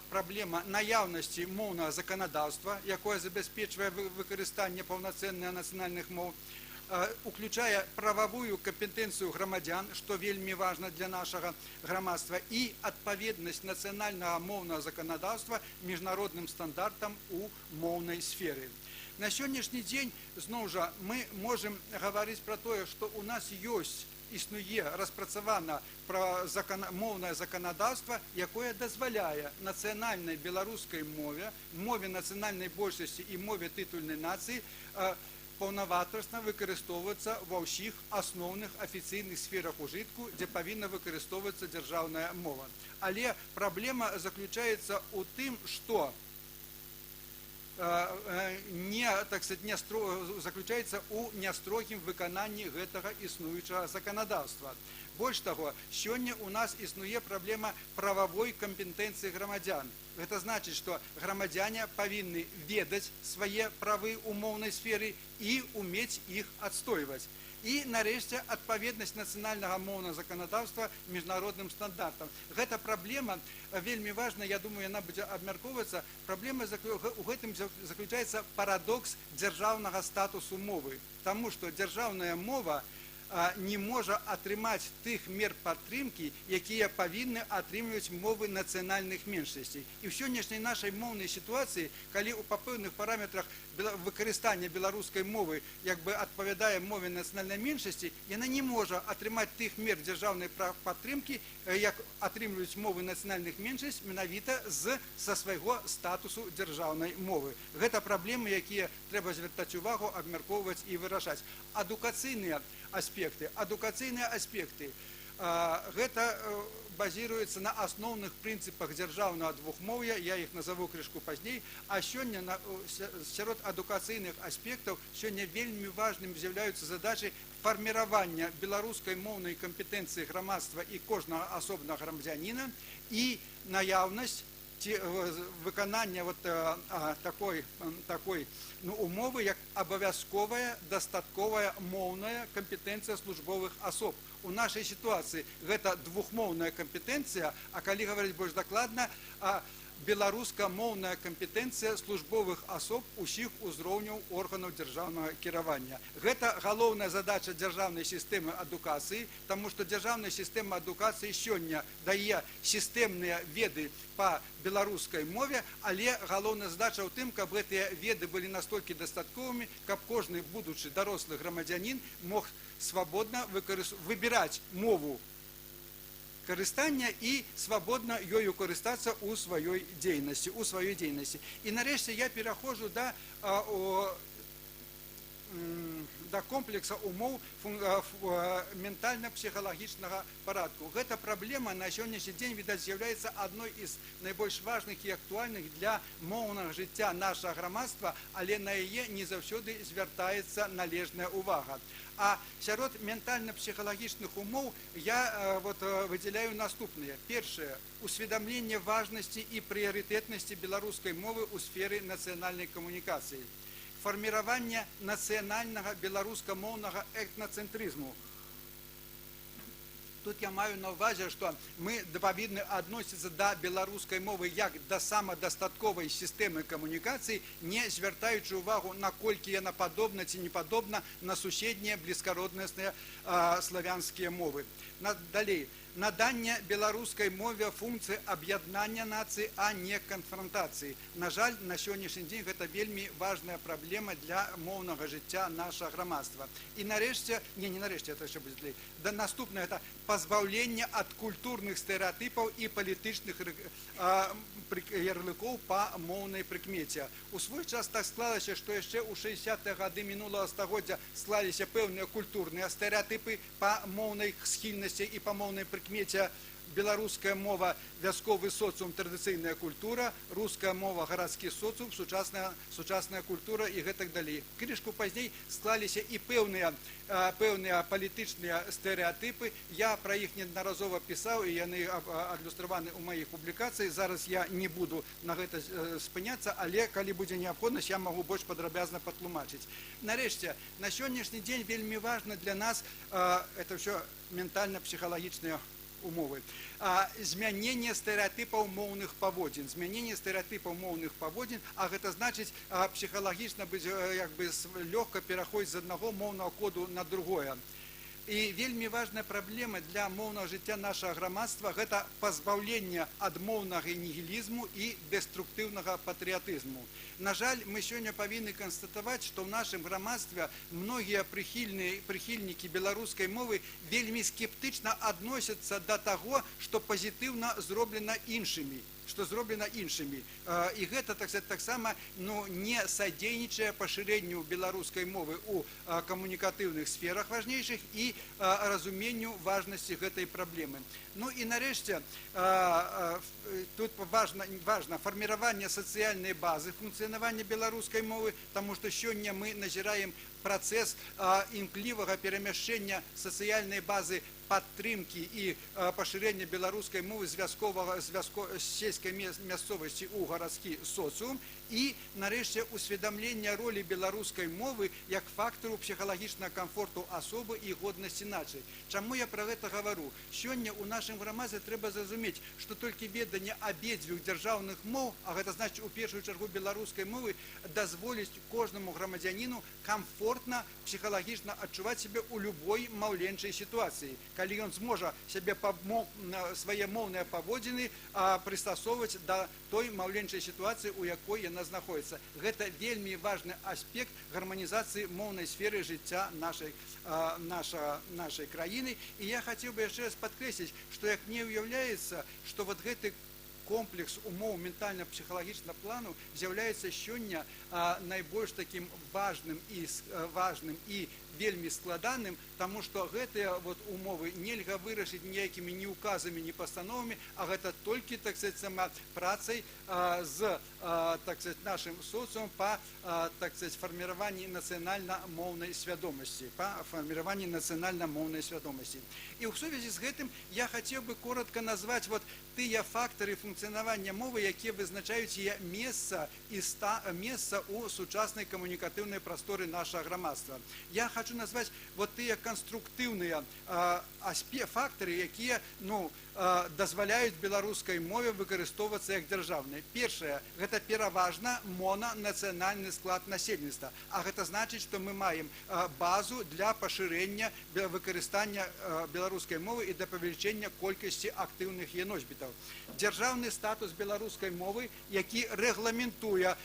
праблема наяўнасці моўнага заканадаўства, якое забяспечвае выкарыстанне паўнацэнных нацыянальных моў, уключае прававую кампетэнцыю грамадзян, што вельмі важна для нашага грамадства, і адпаведнасць нацыянальнага моўнага заканадаўства міжнародным стандартам у моўнай сферы. На сённяшні дзень, зноў жа, мы можам гаварыць пра тое, што ў нас існуе распрацавана моўнае заканадаўства, якое дазваляе нацыянальнай беларускай мове нацыянальнай большасці і мове тытульнай нацыі паўнавартасна выкарыстоўвацца ва ўсіх асноўных афіцыйных сферах ужытку, дзе павінна выкарыстоўвацца дзяржаўная мова. Але праблема заключаецца ў тым, што заключаецца ў нястрогім выкананні гэтага існуючага заканадаўства. Больш таго, сёння ў нас існуе праблема прававой кампетэнцыі грамадзян. Гэта значыць, што грамадзяне павінны ведаць свае правы ў моўнай сферы і умець іх адстойваць. І, нарэшце, адпаведнасць нацыянальнага моўнага заканадаўства міжнародным стандартам. Гэта праблема вельмі важная, я думаю, яна будзе абмяркоўвацца. Праблема у гэтым заключаецца парадокс дзяржаўнага статусу мовы. Таму што дзяржаўная мова не можа атрымаць тых мер падтрымкі, якія павінны атрымліваць мовы нацыянальных меншасцей. І ў сённяшняй нашай моўнай сітуацыі, калі ў пэўных параметрах выкарыстання беларускай мовы адпавядае мове нацыянальнай меншасці, яна не можа атрымаць тых мер дзяржаўнай падтрымкі, як атрымліваюць мовы нацыянальных меншасць менавіта са свайго статусу дзяржаўнай мовы. Гэта праблемы, якія трэба звяртаць увагу, абмяркоўваць і вырашаць. Адукацыйныя аспекты. Гэта базіруецца на асноўных прынцыпах дзяржаўнага двухмоўя, я іх назову крышку пазней, а сёння сярод адукацыйных аспектаў сёння вельмі важным з'яўляюцца задачы фарміравання беларускай моўнай кампетэнцыі грамадства і кожнага асобнага грамадзяніна і наяўнасць выканання такой умовы, як абавязковая дастатковая моўная кампетэнцыя службовых асоб. У нашай сітуацыі гэта двухмоўная кампетэнцыя, а калі гаварыць больш дакладна, беларуска-моўная кампетэнцыя службовых асоб усіх узроўняў органаў дзяржаўнага кіравання. Гэта галоўная задача дзяржаўнай сістэмы адукацыі, таму што дзяржаўная сістэма адукацыі сёння дае сістэмныя веды па беларускай мове, але галоўная задача ў тым, каб гэтыя веды былі настолькі дастатковымі, каб кожны будучы дарослы грамадзянін мог свабодна выбіраць мову карыстання і свабодна ёю карыстацца ў сваёй дзейнасці. І нарэшце я пераходжу да да комплекса умоў ментальна-псіхалагічнага парадку. Гэта праблема на сённяшні дзень, відаць, з'яўляецца адной з найбольш важных і актуальных для моўнага жыцця нашага грамадства, але на яе не заўсёды звяртаецца належная ўвага. А сярод ментальна-псіхалагічных умоў я выдзяляю наступныя. Першае – усведамленне важнасці і прыярытэтнасці беларускай мовы ў сферы нацыянальнай камунікацыі. Фарміраванне нацыянальнага беларускамоўнага этнацэнтрызму. Тут я маю на ўвазе, што мы павінны адносіцца да беларускай мовы як да самадастатковай сістэмы камунікацыі, не звяртаючы ўвагу, наколькі яна падобна ці не падобна на суседнія блізкародныя славянскія мовы. Далей. Наданне беларускай мове функцыі аб'яднання нацыі, а не канфронтацыі. На жаль, на сённяшні дзень гэта вельмі важная праблема для моўнага жыцця нашага грамадства. І нарэшце, не нарэшце, это яшчэ будзе далей. Да наступнае гэта пазбаўленне ад культурных стэрэатыпаў і палітычных ярлыкоў па моўнай прыкмеце. У свой час так склалася, што яшчэ ў 60-е гады мінулага стагоддзя склаліся пэўныя культурныя стэрэатыпы па моўнай схільнасці і па моўнай прыкмеце. Беларуская мова – вясковы соцыум, традыцыйная культура, руская мова – гарадскі соцыум, сучасная культура і гэтак далей. Крышку пазней склаліся і пэўныя палітычныя стэрэатыпы. Я пра іх неаднаразова пісаў, і яны адлюстраваны ў маіх публікацыях. Зараз я не буду на гэта спыняцца, але калі будзе неабходнасць, я магу больш падрабязна патлумачыць. Нарэшце, на сённяшні дзень вельмі важна для нас, это ўсё ментальна-псіхалагічныя умовы. Змяненне стэрэатыпаў моўных паводзін. Змяненне стэрэатыпаў моўных паводзін, а гэта значыць псіхалагічна быць лёгка пераходзіць з аднаго моўнага коду на другое. І вельмі важная праблема для моўнага жыцця нашага грамадства – гэта пазбаўленне ад моўнага нігілізму і дэструктыўнага патрыятызму. На жаль, мы сёння павінны канстатаваць, што ў нашым грамадстве многія прыхільнікі беларускай мовы вельмі скептычна адносяцца да таго, што пазітыўна зроблена іншымі. І гэта таксама не садзейнічае пашырэнню беларускай мовы ў камунікатыўных сферах важнейшых і разуменню важнасці гэтай праблемы. Ну і нарэшце, тут важна фарміраванне сацыяльнай базы функцыянавання беларускай мовы, таму што сёння мы назіраем працэс імклівага перамяшчэння сацыяльнай базы падтрымкі і пашырэння беларускай мовы з сельскай мясцовасці ў гарадскі соцыум і, нарэшце, усведамлення ролі беларускай мовы як фактару псіхалагічнага камфорту асобы і годнасці нацыі. Чаму я пра гэта гавару? Сёння ў нашым грамадстве трэба зразумець, што толькі веданне абедзвюх дзяржаўных моў, а гэта значыць у першую чаргу беларускай мовы, дазволіць кожнаму грамадзяніну камфортна псіхалагічна адчуваць сябе ў любой маўленчай сітуацыі, калі ён зможа сябе свае моўныя паводзіны прыстасоўваць да той маўленчай сітуацыі, у якой яна знаходіцца. Гэта вельмі важны аспект гарманізацыі моўнай сферы жыцця нашай краіны. І я хацеў бы яшчэ раз падкрэсліць, што як мне ўяўляецца, што вот гэты комплекс умоў ментальна-псіхалагічнага плану з'яўляецца сёння найбольш такім важным і вельмі складаным, таму што гэтыя умовы нельга вырашыць ніякімі ні указамі, ні пастановамі, а гэта толькі, так сказаць, працай з нашым соцыумам па фарміраванні нацыянальна-моўнай свядомасці. І ў сувязі з гэтым я хацеў бы коротка назваць тыя фактары функцыянавання мовы, якія вызначаюць яе месца ў сучаснай камунікатыўнай прасторы нашага грамадства. Я хочу назваць тыя канструктыўныя фактары, якія дазваляюць беларускай мове выкарыстоўвацца як дзяржаўнай. Першае, гэта пераважна монанацыянальны склад насельніцтва. А гэта значыць, што мы маем базу для пашырэння выкарыстання беларускай мовы і для павелічэння колькасці актыўных яе носьбітаў. Дзяржаўны статус беларускай мовы, які рэгламентуе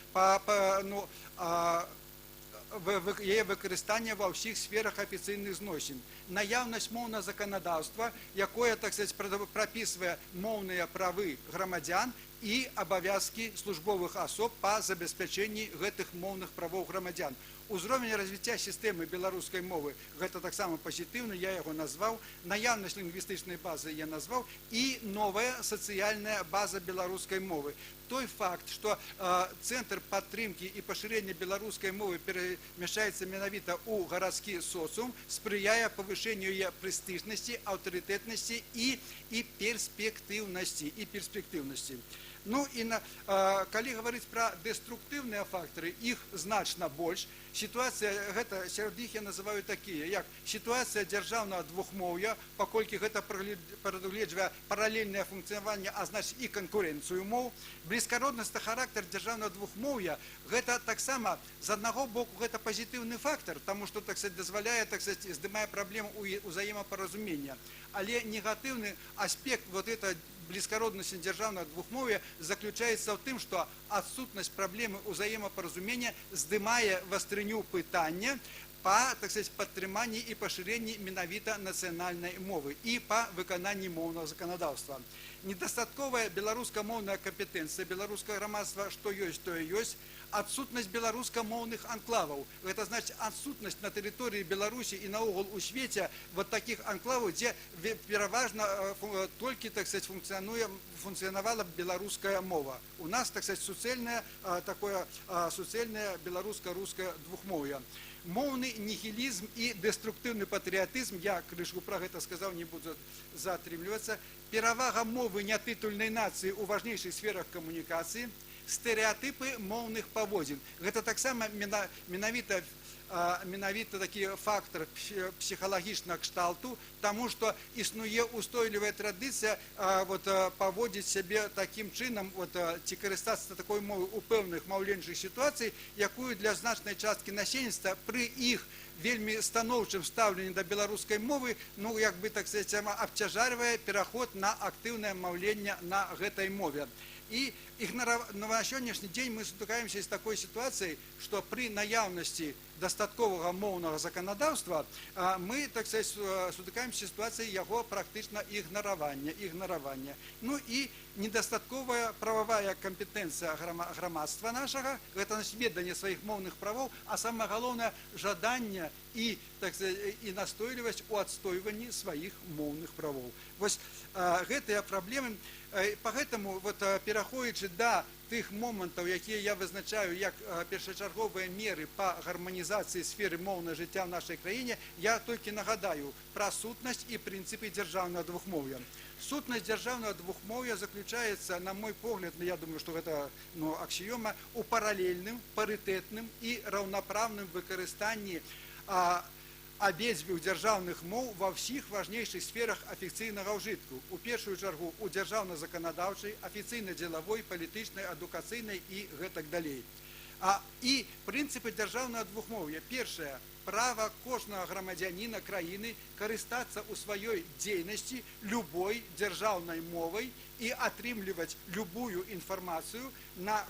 яе выкарыстанне ва ўсіх сферах афіцыйных зносін. Наяўнасць моўнага заканадаўства, якое, так сказаць, прапісвае моўныя правы грамадзян і абавязкі службовых асоб па забеспячэнні гэтых моўных правоў грамадзян. Узровень развіцця сістэмы беларускай мовы гэта таксама пазітыўны, я яго назваў, наяўнасць лінгвістычнай базы я назваў і новая сацыяльная база беларускай мовы. Той факт, што цэнтр падтрымкі і пашырэння беларускай мовы перамяшчаецца менавіта ў гарадскі соцыум, спрыяе павышэнню яе прэстыжнасці, аўтарытэтнасці і перспектыўнасці. Ну і калі гаварыць пра дэструктыўныя фактары, іх значна больш. Сітуацыя гэта сярод іх я называю такія, як сітуацыя дзяржаўнага двухмоўя, паколькі гэта прадугледжвае паралельнае функцыянаванне, а значыць і канкурэнцыю моў. Блізкароднасны характар дзяржаўнага двухмоўя гэта таксама з аднаго боку гэта пазітыўны фактар, таму што дазваляе здымае праблему ўзаемапаразумення. Але негатыўны аспект вот это блізкароднасці дзяржаўнага двухмоўя заключаецца ў тым, што адсутнасць праблемы ўзаемапаразумення здымае вастрыню пытання па падтрыманні і пашырэнні менавіта нацыянальнай мовы і па выкананні моўнага заканадаўства. Недастатковая беларускамоўная кампетэнцыя беларускага грамадства, што ёсць, тое ёсць, адсутнасць беларускамоўных анклаваў. Гэта значыць адсутнасць на тэрыторыі Беларусі і наогул у свеце вот такіх анклаваў, дзе пераважна толькі функцыянавала беларуская мова. У нас суцэльнае беларуска-рускае двухмоўе. Моўны нігілізм і дэструктыўны патрыятызм, я крышку пра гэта сказаў, не буду затрымлівацца, перавага мовы нятытульнай нацыі ў важнейшых сферах камунікацыі, стэрэатыпы моўных паводзін. Гэта таксама менавіта такі фактор псіхалагічнага кшталту, таму што існуе устойлівая традыцыя паводзіць сябе такім чынам, ці карыстацца такой мовай у пэўных маўленчых сітуацый, якую для значнай часткі насельніцтва пры іх вельмі станоўчым стаўленні да беларускай мовы, абцяжарвае пераход на актыўнае маўленне на гэтай мове. І на сённяшні дзень мы сутыкаемся з такой сітуацыяй, што пры наяўнасці дастатковага моўнага заканадаўства мы сутыкаемся з сітуацыяй яго практычна ігнаравання. Ну і недастатковая прававая кампетэнцыя грамадства нашага, гэта веданне сваіх моўных правоў, а самае галоўнае жаданне і настойлівасць у адстойванні сваіх моўных правоў. Вось гэтыя праблемы. Пагэтаму, пераходзячы да тых момантаў, якія я вызначаю як першачарговыя меры па гарманізацыі сферы моўнага жыцця ў нашай краіне, я толькі нагадаю пра сутнасць і прынцыпы дзяржаўнага двухмоўя. Сутнасць дзяржаўнага двухмоўя заключаецца, на мой погляд, я думаю, што гэта аксіёма, у паралельным, парытэтным і раўнапраўным выкарыстанні абедзвюх дзяржаўных моў ва ўсіх важнейшых сферах афіцыйнага ўжытку. У першую чаргу у дзяржаўна-заканадаўчай, афіцыйна-дзелавой, палітычнай, адукацыйнай і гэтак далей. І прынцыпы дзяржаўнага двухмоўя. Першае, права кожнага грамадзяніна краіны карыстацца ў сваёй дзейнасці любой дзяржаўнай мовай і атрымліваць любую інфармацыю на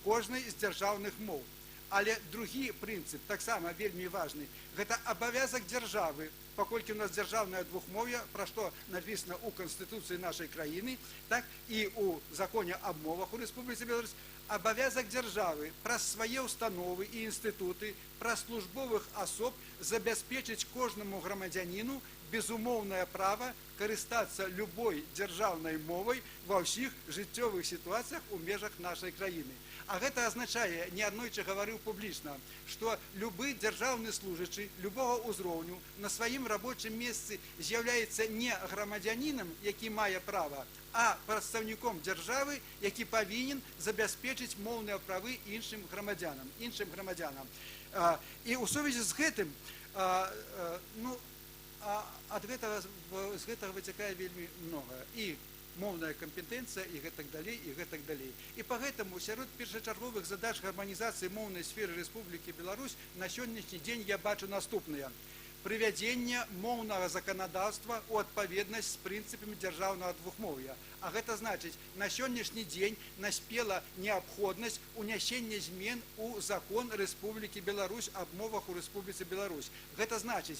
кожнай з дзяржаўных моў. Але другі прынцып, таксама вельмі важны, гэта абавязак дзяржавы, паколькі у нас дзяржаўнае двухмоўе, пра што напісана ў Канстытуцыі нашай краіны, так і ў законе аб мовах у Рэспубліцы Беларусь, абавязак дзяржавы праз свае ўстановы і інстытуты, праз службовых асоб забяспечыць кожнаму грамадзяніну безумоўнае права карыстацца любой дзяржаўнай мовай ва ўсіх жыццёвых сітуацыях у межах нашай краіны. А гэта азначае, неаднойчы гаварыў публічна, што любы дзяржаўны служачы любога ўзроўню на сваім рабочым месцы з'яўляецца не грамадзянінам, які мае права, а прадстаўніком дзяржавы, які павінен забяспечыць моўныя правы іншым грамадзянам. І ў сувязі з гэтым з гэтага вытякае вельмі многа. І моўная кампетэнцыя і гэтак далей, і гэтак далей. І пагэтаму сярод першачарговых задач гарманізацыі моўнай сферы Рэспублікі Беларусь на сённяшні дзень я бачу наступныя. Прывядзенне моўнага заканадаўства ў адпаведнасць з прынцыпамі дзяржаўнага двухмоўя. А гэта значыць, на сённяшні дзень наспела неабходнасць унясення змен у закон Рэспублікі Беларусь аб мовах у Рэспубліцы Беларусь. Гэта значыць,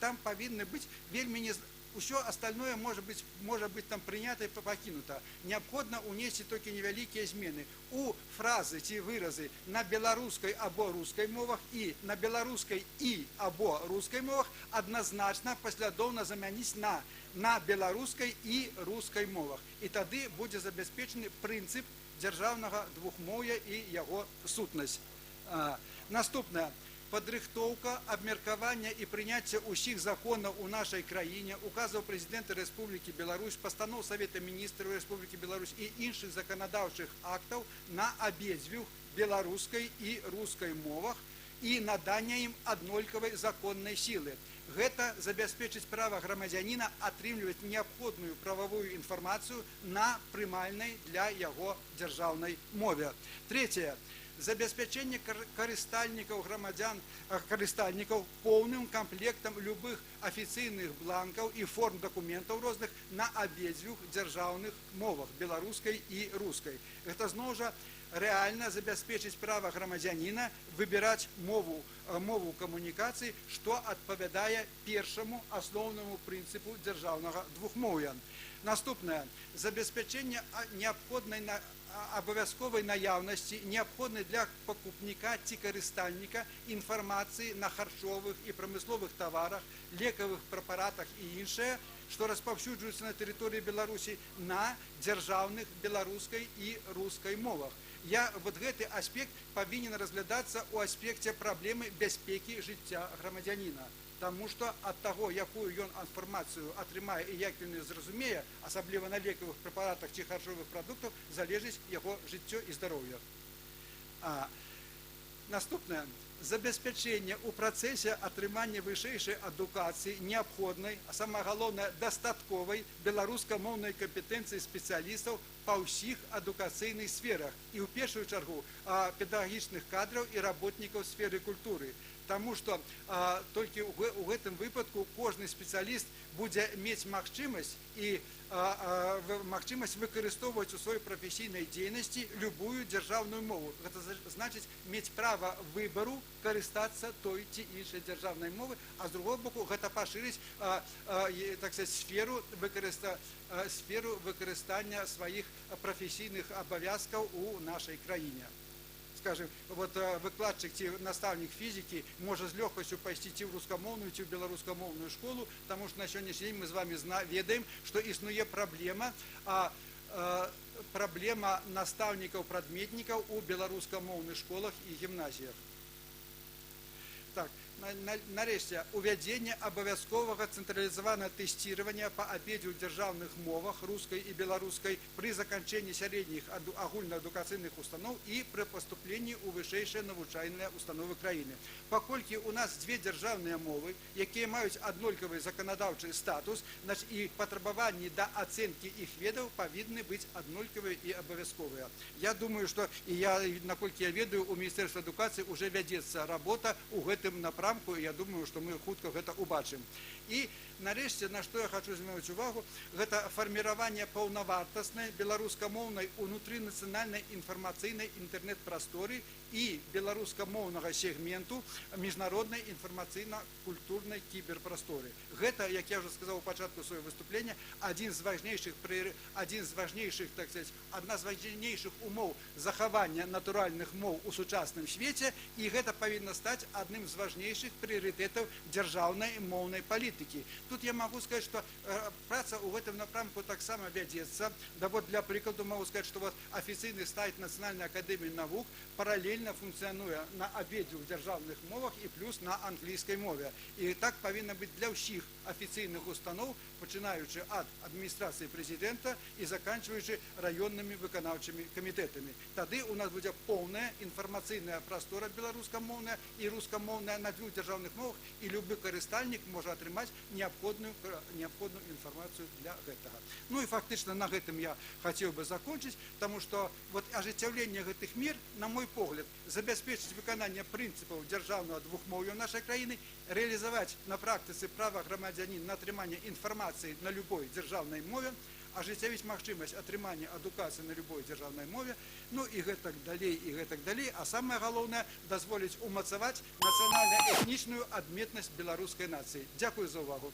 там павінны быць вельмі Усё остальное может быть там принято и покинуто. Необходимо унести только невеликие змены. У фразы ці выразы на белорусской або русской мовах и на белорусской и або русской мовах однозначно послідовно замяніць на белорусской и русской мовах. И тады будзе забяспечаны прынцып дзяржаўнага двухмоўя і яго сутнасць. Наступнае. Падрыхтоўка, абмеркавання і прыняцце ўсіх законаў у нашай краіне, указаў прэзідэнта Рэспублікі Беларусь, пастаноў Савета Міністраў Рэспублікі Беларусь і іншых заканадаўчых актаў на абедзвюх беларускай і рускай мовах і надання ім аднолькавай законнай сілы. Гэта забяспечыць права грамадзяніна атрымліваць неабходную прававую інфармацыю на прымальнай для яго дзяржаўнай мове. Трэцяе. Забеспячэнне карыстальнікаў поўным камплектам любых афіцыйных бланкаў і форм дакументаў розных на абедзвюх дзяржаўных мовах беларускай і рускай. Гэта зноў жа рэальна забяспечыць права грамадзяніна выбіраць мову камунікацыі, што адпавядае першаму асноўнаму прынцыпу дзяржаўнага двухмоўя. Наступнае. Забеспячэнне неабходнай абавязковай наяўнасці, неабходнай для пакупніка ці карыстальніка інфармацыі на харчовых і прамысловых таварах, лекавых прэпаратах і іншае, што распаўсюджваюцца на тэрыторыі Беларусі на дзяржаўных беларускай і рускай мовах. Гэты аспект павінен разглядацца ў аспекце праблемы бяспекі жыцця грамадзяніна. Таму што ад таго, якую ён інфармацыю атрымае і як ён зразумее, асабліва на лекавых прэпаратах ці харчовых прадуктаў, залежыць яго жыццё і здароўе. Наступнае. Забеспячэнне ў працэсе атрымання вышэйшай адукацыі неабходнай, а самае галоўнае дастатковай беларускамоўнай кампетэнцыі спецыялістаў па ўсіх адукацыйных сферах і ў першую чаргу педагагічных кадраў і работнікаў сферы культуры. Таму што толькі ў гэтым выпадку кожны спецыяліст будзе мець магчымасць выкарыстоўваць у сваёй прафесійнай дзейнасці любую дзяржаўную мову. Гэта значыць мець права выбару карыстацца той ці іншай дзяржаўнай мовы, а з другого боку гэта пашырыць сферу выкарыстання сваіх прафесійных абавязкаў у нашай краіне. Скажем, выкладчык ці настаўнік фізікі можа з лёгкасцю пайсці ці ў рускамоўную, ці ў беларускамоўную школу, таму што на сённяшні дзень мы з вами ведаем, што існуе праблема настаўнікаў-прадметнікаў у беларускамоўных школах і гімназіях. Так, нарэшце, увядзенне абавязковага цэнтралізаванага тэсціравання па абедзвюх дзяржаўных мовах рускай і беларускай пры заканчэнні сярэдніх агульнаадукацыйных устаноў і пры паступленні ў вышэйшыя навучальныя установы краіны. Паколькі ў нас дзве дзяржаўныя мовы, якія маюць аднолькавы заканадаўчы статус, і патрабаванні да ацэнкі іх ведаў павінны быць аднолькавыя і абавязковыя. Я думаю, што, наколькі я ведаю, у Міністэрства адукацыі ўжо вядзецца работа ў гэтым напрамку, я думаю, што мы хутка гэта ўбачым. І нарэшце, на што я хочу звярнуць увагу, гэта фарміраванне паўнавартаснай беларускамоўнай унутрынацыянальнай інфармацыйнай інтэрнэт-прасторы і беларускамоўнага сегменту міжнароднай інфармацыйна-культурнай кіберпрасторы. Гэта, як я ўжо сказаў у пачатку свайго выступлення, адна з важнейшых умоў захавання натуральных моў у сучасным свеце, і гэта павінна стаць адным з важнейшых прыярытэтаў дзяржаўнай моўнай палітыкі. Тут я могу сказать, что праца ў гэтым напрамку таксама вядзецца. Для прыкладу могу сказать, что афіцыйны сайт Нацыянальнай акадэміі навук паралельна функцыянуе на абедзвюх дзяржаўных мовах і плюс на англійскай мове. І так павінна быць для ўсіх афіцыйных устаноў, пачынаючы ад адміністрацыі прэзідэнта і заканчваючы раённымі выканаўчымі камітэтамі. Тады у нас будзе поўная інфармацыйная прастора беларускамоўная і рускамоўная на двух дзяржаўных мовах, і любы карыстальнік можа атрымаць неабходную інфармацыю для гэтага. Ну і фактычна на гэтым я хацеў бы закончыць, таму што ажыццяўленне гэтых мер, на мой погляд, забяспечыць выкананне прынцыпаў дзяржаўнага двухмоўя нашай краіны, рэалізаваць на практыцы права грамадзянін на атрыманне інфармацыі на любой дзяржаўнай мове, ажыццявіць магчымасць атрымання адукацыі на любой дзяржаўнай мове, ну і гэтак далей, а самае галоўнае дазволіць умацаваць нацыянальна-этнічную адметнасць беларускай нацыі. Дзякую за ўвагу.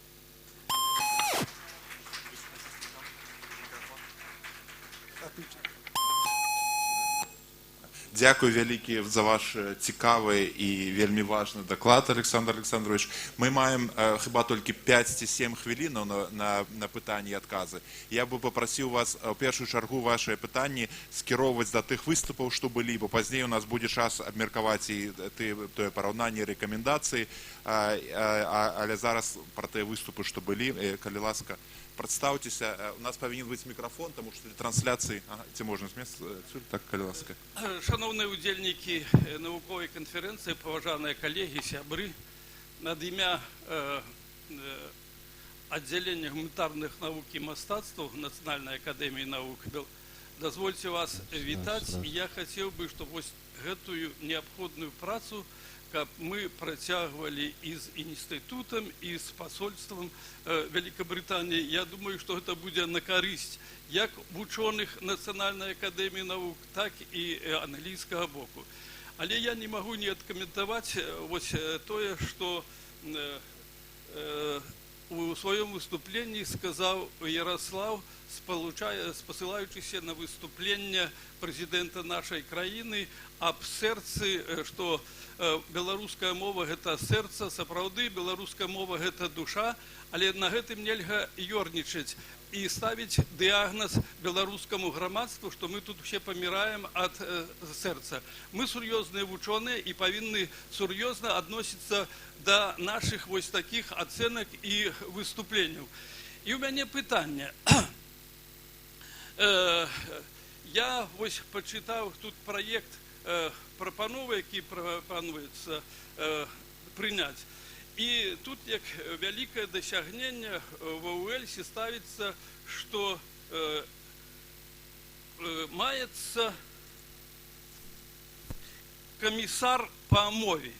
Дякую вялікі за ваш цікавий і вельмі важны даклад, Александр Александрович. Мы маем хіба толькі 5-7 хвілінаў на пытанні і адказы. Я бы попросіў вас у першую чаргу ваши пытанні скіроўваць да тых выступаў, што былі, бо пазней у нас будзе час абмеркаваць і тое параўнанне рэкамендацыі, але зараз пра тыя выступы, што былі, калі ласка, представьтеся, у нас повинен быть микрофон, потому что трансляции, ці можна з места, так, калі ласка. Шановні удзельнікі навуковай канферэнцыі, паважаныя калегі, сябры, над імя аддзялення гуманітарных навук і мастацтваў Нацыянальнай акадэміі навук, дазвольце вас вітаць, і я хацеў бы, што вось гэтую неабходную працу каб мы працягвалі і з інстытутам, і з пасольствам Великабрытаніі. Я думаю, што гэта будзе на карысць як вучоных Нацыянальнай акадэміі навук, так і англійскага боку. Але я не магу не адкаментаваць вось тое, што у сваём выступленні сказаў Ярослав, спасылаючыся на выступленне прэзідэнта нашай краіны аб сэрцы, што беларуская мова гэта сэрца, сапраўды беларуская мова гэта душа, але на гэтым нельга ёрнічаць і ставіць дыягназ беларускаму грамадству, што мы тут усе паміраем ад сэрца. Мы сур'ёзныя вучоныя і павінны сур'ёзна адносіцца да нашых вось такіх ацэнак і выступленняў. І ў мяне пытанне. Я вось пачытаў тут праект прапановы, які прапануецца прыняць. І тут як вялікае дасягненне ва Уэльсе ставіцца, што маецца камісар па мове.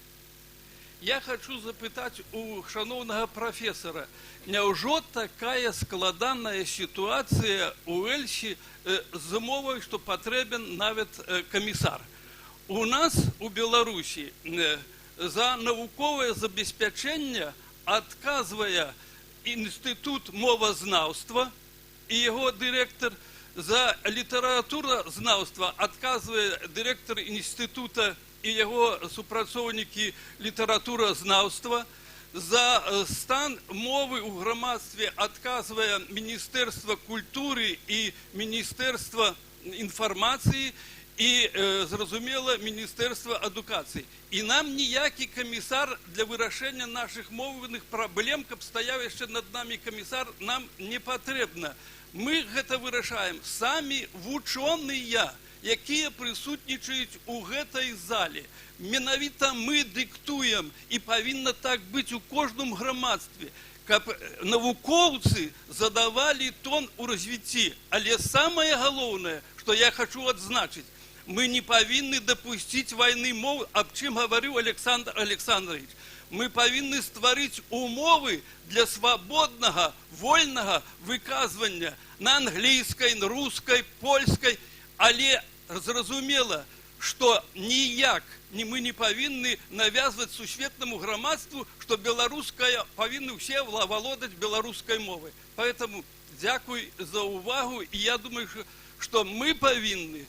Я хочу запытаць у шановнага прафесара, няўжо такая складаная сітуацыя у Уэльсе з мовай, што патрэбен нават камісар? У нас у Беларусі за навуковае забеспячэнне адказвае інстытут мовазнаўства і яго дырэктар, за літаратуразнаўства адказвае дырэктар інстытута і яго супрацоўнікі літаратуразнаўства, за стан мовы ў грамадстве адказвае Міністэрства культуры і Міністэрства інфармацыі і, зразумела, Міністэрства адукацыі. І нам ніякі камісар для вырашэння нашых мовных праблем, каб стаяў яшчэ над намі камісар, нам не патрэбна. Мы гэта вырашаем самі вучоныя, якія прысутнічаюць у гэтай зале. Менавіта мы дыктуем, і павінна так быць у кожным грамадстве, каб навукоўцы задавалі тон у развіцці. Але самае галоўнае, што я хочу адзначыць, мы не павінны дапусціць вайны моў, аб чым гаварыў Александр Александрович. Мы павінны стварыць умовы для свабоднага, вольнага выказвання на англійскай, на рускай, польскай, але зразумела, што ніяк мы не павінны навязваць сусветнаму грамадству, што беларуская павінны ўсе валодаць беларускай мовай. Поэтому дзякуй за ўвагу, і я думаю, што мы павінны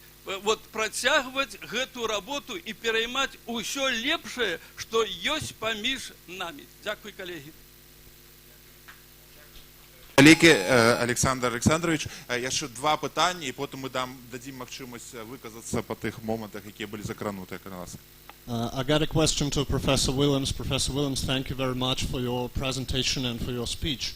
працягваць гэту работу і пераймаць усё лепшае, што ёсць паміж намі. Дзякуй, калегі. Вялікі Александр Александрович, яшчэ два пытанні, і потым мы дадзім магчымасць выказацца па тых момантах, якія былі закранутыя на нас. I got a question to Professor Willems. Professor Willems, thank you very much for your presentation and for your speech.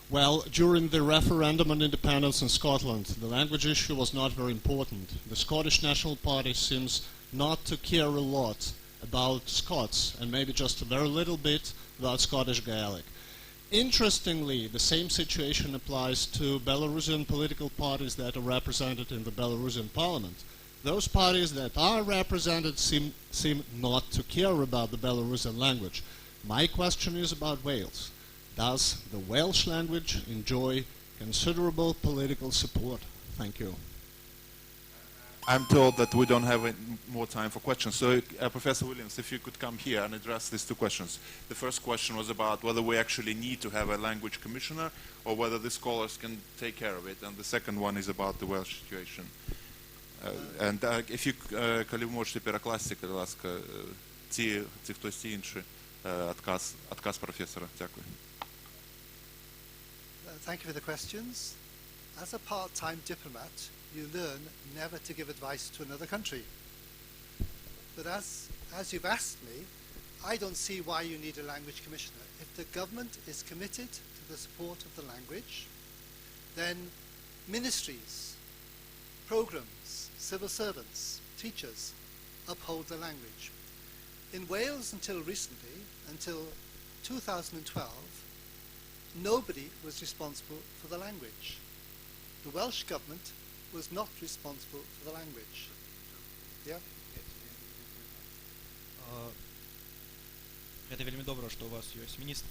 Well, during the referendum on independence in Scotland, the language issue was not very important. The Scottish National Party seems not to care a lot about Scots, and maybe just a very little bit about Scottish Gaelic. Interestingly, the same situation applies to Belarusian political parties that are represented in the Belarusian parliament. Those parties that are represented seem not to care about the Belarusian language. My question is about Wales. Does the Welsh language enjoy considerable political support? Thank you. I'm told that we don't have more time for questions. So, Professor Williams, if you could come here and address these two questions. The first question was about whether we actually need to have a language commissioner or whether the scholars can take care of it. And the second one is about the Welsh situation. And if you, коли ви можете перекласти, будь ласка, ці хтось інші, отказ професора. Дякую. Thank you for the questions. As a part-time diplomat, you learn never to give advice to another country. But as you've asked me, I don't see why you need a language commissioner. If the government is committed to the support of the language, then ministries, programs, civil servants, teachers uphold the language. In Wales until recently, until 2012, nobody was responsible for the language. The Welsh government was not responsible for the language. Yeah? Гэта вельмі добра, што у вас ёсць міністры,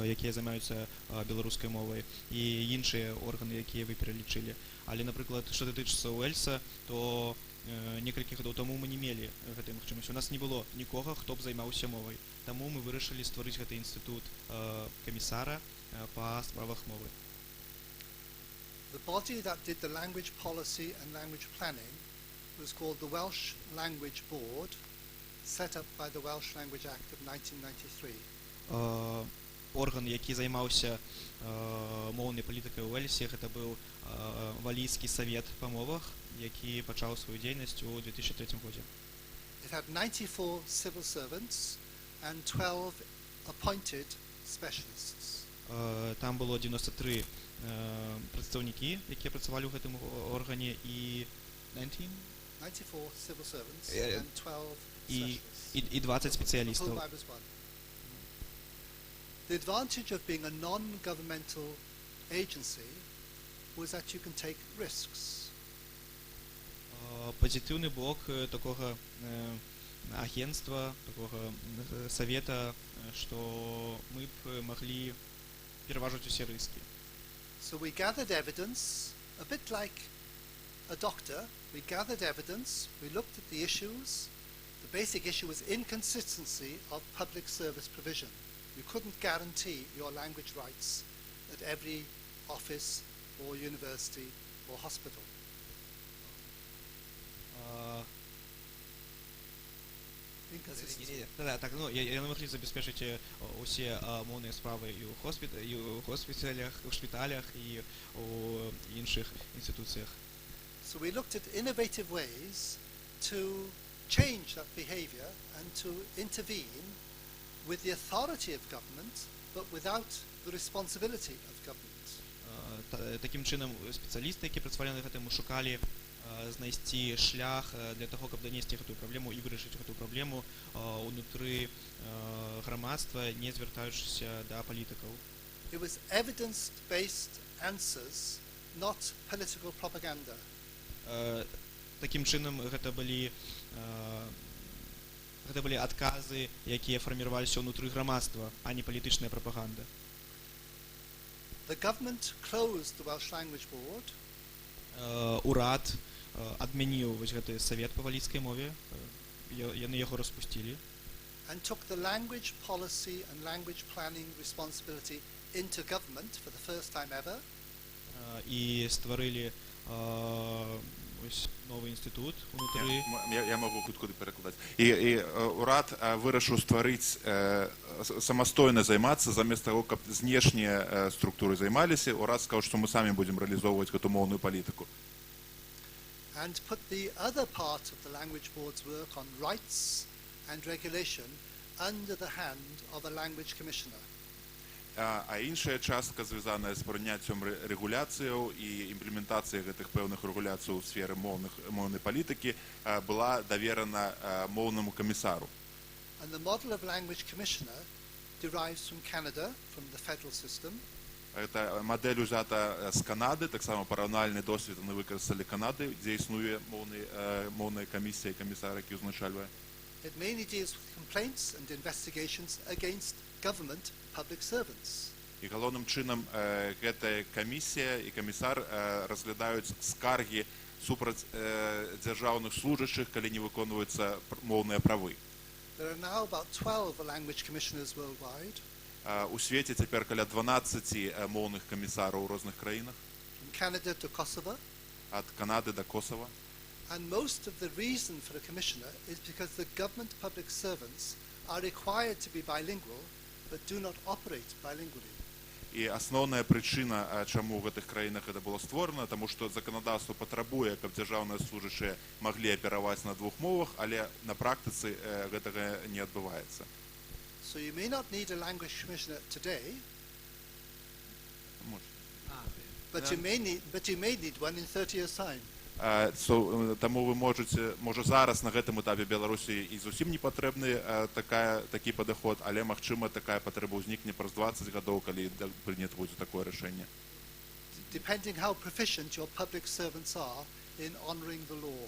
якія займаюцца беларускай мовай, і іншыя органы, якія вы пералічылі. Але, напрыклад, што датычыцца Уэльса, то некалькі гадоў таму мы не мелі гэтай магчымасці. У нас не было нікога, хто б займаўся мовай. Таму мы вырашылі стварыць гэты інстытут камісара па справах мовы. The body that did the language policy and language planning was called the Welsh Language Board, set up by the Welsh Language Act of 1993. Орган, які займаўся моўнай палітыкай у Уэльсе, гэта быў валійскі савет па мовах, які пачаў сваю дзейнасць у 2003 годзе. It had 94 civil servants and 12 appointed specialists. Там было 93 прадстаўнікі, якія працавалі ў гэтым органе, і 94 civil servants and 12 specialists. І 20 спецыялістаў. The advantage of being a non-governmental agency was that you can take risks. Пазітыўны бок такога агенцтва, такога савета, што мы б маглі пераважваць усе рыскі. So we gathered evidence, a bit like a doctor. We gathered evidence, we looked at the issues. The basic issue was inconsistency of public service provision. You couldn't guarantee your language rights at every office or university or hospital. Я не могли забезпечить усе моўныя справы і ў госпіталях, у шпіталях і у іншых інстытуцыях. So we looked at innovative ways to change that behavior and to intervene with the authority of government, but without the responsibility of government. Таким чынам спецыялісты, які працавалі над гэтым, шукалі знайсці шлях для таго, каб данесці гэтую праблему і вырашыць гэтую праблему ўнутры грамадства, не звяртаючыся да палітыкаў. It was evidence-based answers, not political propaganda. Таким чынам гэта былі адказы, якія фарміраваліся ўнутры грамадства, а не палітычная прапаганда. The government closed the Welsh Language Board. Урад адмяніў вось гэты савет па валійскай мове, яны яго распусцілі. And took the language policy and language planning responsibility into government for the first time ever. І стварылі ось новий інститут внутрі. Я можу хутко перекладати. І урад вирішив створити, самостійно займатися, замість того, щоб знешні структури займалися, урад сказав, що ми самі будемо реалізовувати цю мовну політику. And put the other part of the language board's work on rights and regulation under the hand of a language commissioner. А інша частка, зв'язана з прийняттям регуляцій і імплементацією цих певних регуляцій у сфері мовної політики, була довірена мовному комісару. And the model of language commissioner derives from Canada, from the federal system. Ця модель взята з Канади, так само паралельний досвід вони використали Канади, де існує мовна комісія і комісар, який узначалює. It mainly deals with complaints and investigations against government public servants. І головним чином ця комісія і комісар розглядають скарги супроти державних служащих, коли не виконуються мовні права. There are now about 12 language commissioners worldwide. У світі тепер біля 12 мовних комісарів у різних країнах. From Canada to Kosovo. от Канады до Косово. And most of the reason for a commissioner is because the government public servants are required to be bilingual, but do not operate bilingually. І асноўная прычына, чаму ў гэтых краінах гэта было створана, таму што заканадаўства патрабуе, каб дзяржаўныя служачыя маглі апераваць на двух мовах, але на практыцы гэтага не адбываецца. So you may not need a language commissioner today, but you may need one in 30 years' time. Таму вы можа зараз на гэтым этапе Беларусі і зусім не патрэбны такі падыход, але магчыма такая патрэба ўзнікне праз 20 гадоў, калі прынята будзе такое рашэнне. Depending how proficient your public servants are in honoring the law.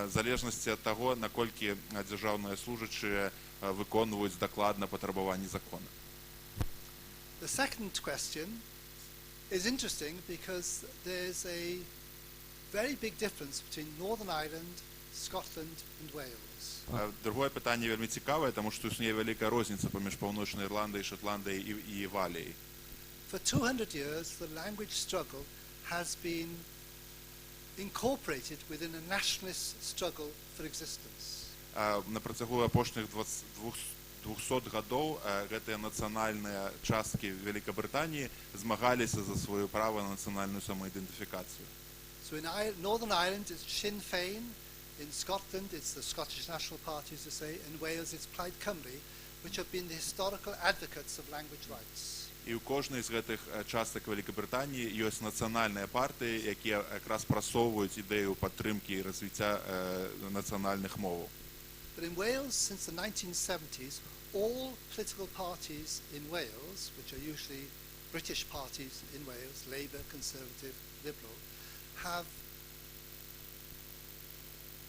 В залежнасці ад таго, наколькі дзяржаўныя служачыя выконваюць дакладна патрабаванні закона. The second question is interesting because there's a very big difference between Northern Ireland, Scotland and Wales. Другое пытанне вельмі цікавае, таму што існуе вялікая розніца паміж Паўночнай Ірландыяй, Шатландыяй і Валіяй. For 200 years, the language struggle has been incorporated within a nationalist struggle for existence. На працягу апошніх 200 гадоў гэтыя нацыянальныя часткі Вялікабрытаніі змагаліся за сваё права на нацыянальную самаідэнтыфікацыю. So in Northern Ireland it's Sinn Féin, in Scotland it's the Scottish National Party, as I say, in Wales it's Plaid Cymru, which have been the historical advocates of language rights. І ў кожнай з гэтых частак Вялікабрытаніі ёсць нацыянальныя партыі, якія якраз прасоўваюць ідэю падтрымкі і развіцця нацыянальных моваў. But in Wales, since the 1970s, all political parties in Wales, which are usually British parties in Wales, Labour, Conservative, Liberal, have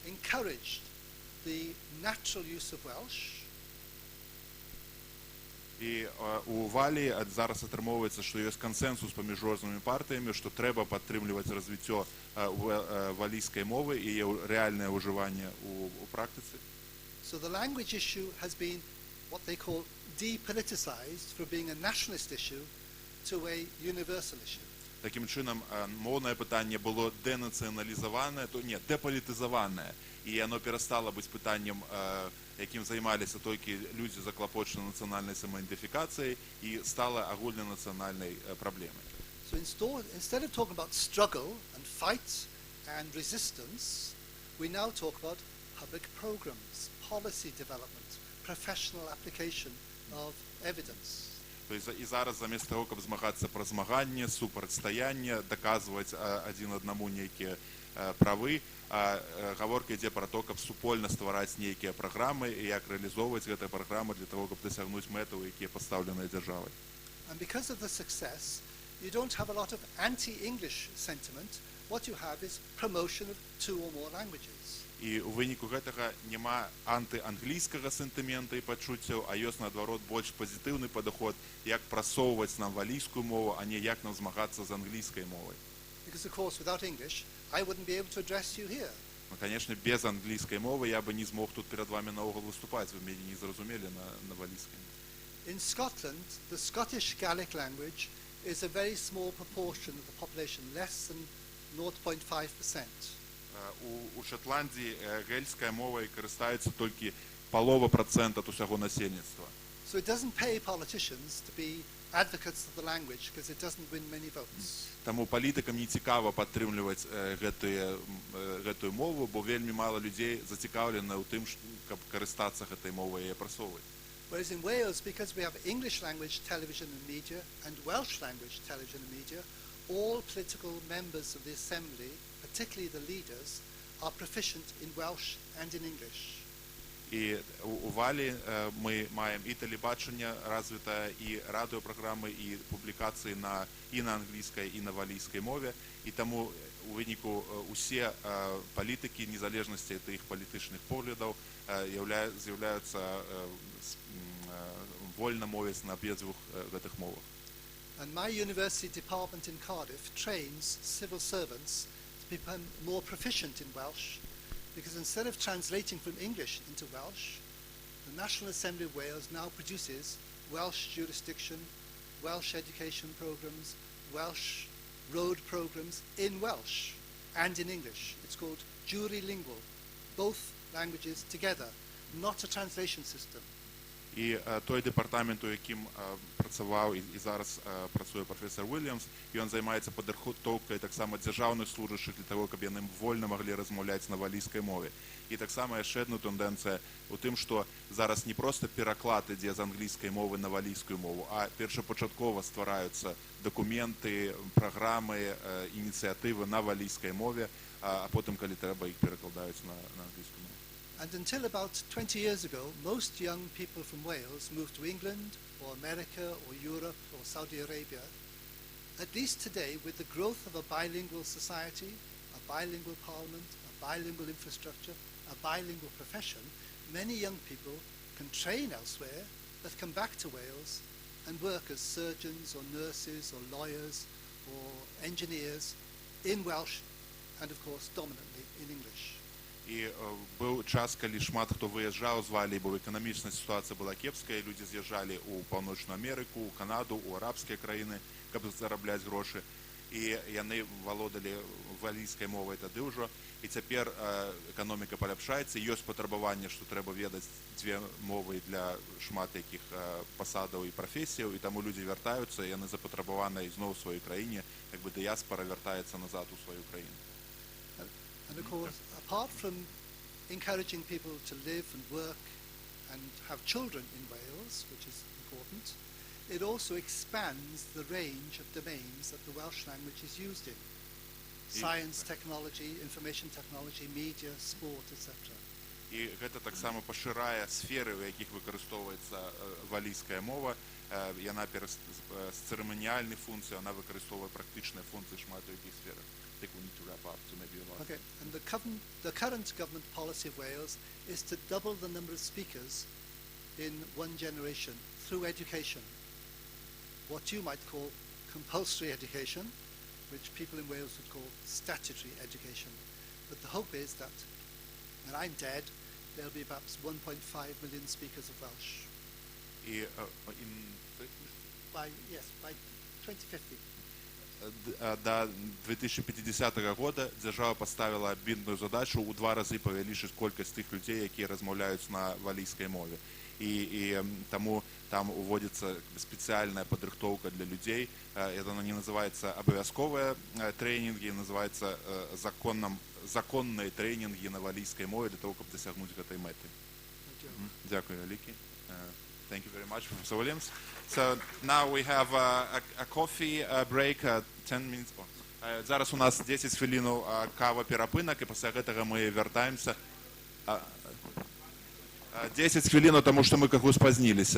encouraged the natural use of Welsh. І у Валіі зараз атрымоўваецца, што ёсць кансэнсус паміж рознымі партыямі, што трэба падтрымліваць развіццё валійскай мовы і яе рэальнае ўжыванне ў практыцы. So the language issue has been what they call depoliticized from being a nationalist issue to a universal issue. Такім чынам, моўнае пытанне было дэнацыяналізаванае, дэпалітызаванае, і яно перастала быць пытаннем, якім займаліся толькі людзі, заклапочаны нацыянальнай самаідэнтыфікацыяй, і стала агульнанацыянальнай праблемай. So instead of talking about struggle and fight and resistance, we now talk about public programs, policy development, professional application of evidence. І зараз замест таго, каб змагацца пра змаганне, супрацьстаянне, даказваць адзін аднаму нейкія правы, гаворка ідзе пра то, каб супольна ствараць нейкія праграмы і як рэалізоўваць гэтыя праграмы для того, каб дасягнуць мэтаў, якія пастаўленыя дзяржавай. And because of the success, you don't have a lot of anti-English sentiment. What you have is promotion of 2 or more languages. І ў выніку гэтага няма антыанглійскага сентымента і пачуццяў, а ёсць, наадварот, больш пазітыўны падыход, як прасоўваць нам валійскую мову, а не як нам змагацца з англійскай мовай. Because, of course, without English, I wouldn't be able to address you here. Конечно, без англійскай мовы я бы не змог тут перад вами наогул выступаць, вы мяне не зразумелі на валійскай. In Scotland, the Scottish Gaelic language is a very small proportion of the population, less than 0.5%. У Шотландії гельська мова користається тільки полова процента ад усяго насельніцтва. So it doesn't pay politicians to be advocates of the language because it doesn't win many votes. Таму палітыкам не цікава падтрымліваць гэтую мову, бо вельмі мала людзей зацікаўлена ў тым, каб карыстацца гэтай мовай і яе прасоўваць. Whereas in Wales, because we have English language television and media and Welsh language television and media, all political members of the assembly, particularly the leaders, are proficient in Welsh and in English. І у Валі ми маємо і телебачення розвите, і радіопрограми, і публікації і на англійській, і на валійській мові. І тому у виніку усі політики, незалежності від їх політичних поглядів, з'являються вольно мовити на обидвох цих мовах. And my university department in Cardiff trains civil servants to become more proficient in Welsh, because instead of translating from English into Welsh, the National Assembly of Wales now produces Welsh jurisdiction, Welsh education programs, Welsh road programs in Welsh. and in English. It's called Jurilingual, both languages together, not a translation system. І той департамент, у яким працював і зараз працює професор Вільямс, він займається підготовкою так само державних служащих для того, щоб вони вольно могли розмовляти на валійській мові. І так само ще одна тенденція у тим, що зараз не просто переклад іде з англійської мови на валійську мову, а першопочатково створюються документи, програми, ініціативи на валійській мові, а потім, коли треба, їх перекладають на англійську мову. And until about 20 years ago, most young people from Wales moved to England or America or Europe or Saudi Arabia. At least today, with the growth of a bilingual society, a bilingual parliament, a bilingual infrastructure, a bilingual profession, many young people can train elsewhere but come back to Wales and work as surgeons or nurses or lawyers or engineers in Welsh and, of course, dominantly in English. І був час, коли шмат хто виїжджав з Валії, бо економічна ситуація була кепська, і люди з'їжджали у Північну Америку, у Канаду, у арабські країни, щоб заробляти гроші. І вони володали валійською мовою тоді вже. І тепер економіка поляпшається, є потребування, що треба ведати дві мови для шмат яких посадів і професій, і тому люди вертаються, і вони запотребовані знову в своїй країні, якби діаспора вертається назад у свою країну. And of course, apart from encouraging people to live and work and have children in Wales, which is important, it also expands the range of domains that the Welsh language is used in. Science, technology, information technology, media, sport, etc. І гэта таксама пашырае сферы, у якіх выкарыстоўваецца валійская мова. Яна з цырыманіяльнай функцыі, яна выкарыстоўвае практычныя функцыі шмат у якіх сферах. I think we need to wrap up to maybe a lot. Okay, and the current government policy of Wales is to double the number of speakers in one generation through education. What you might call compulsory education, which people in Wales would call statutory education. But the hope is that when I'm dead, there'll be perhaps 1.5 million speakers of Welsh. І By 2050. до 2050 года держава поставила амбітну задачу у 2 рази павялічыць колькасць тых людзей, якія размаўляюць на валійскай мове. І тому там уводится специальная подрыхтовка для людей. Это не называется обовязковые тренинги, называется законные тренинги на валійской мове для того, чтобы достигнуть этой меты. Дякую, Алики. Thank you very much, Professor Williams. So now we have a coffee break, 10 minutes. Зараз у нас 10 хвилин кава перапынак, і пасля гэтага мы вяртаемся. 10 хвилин, тому что мы как спознились.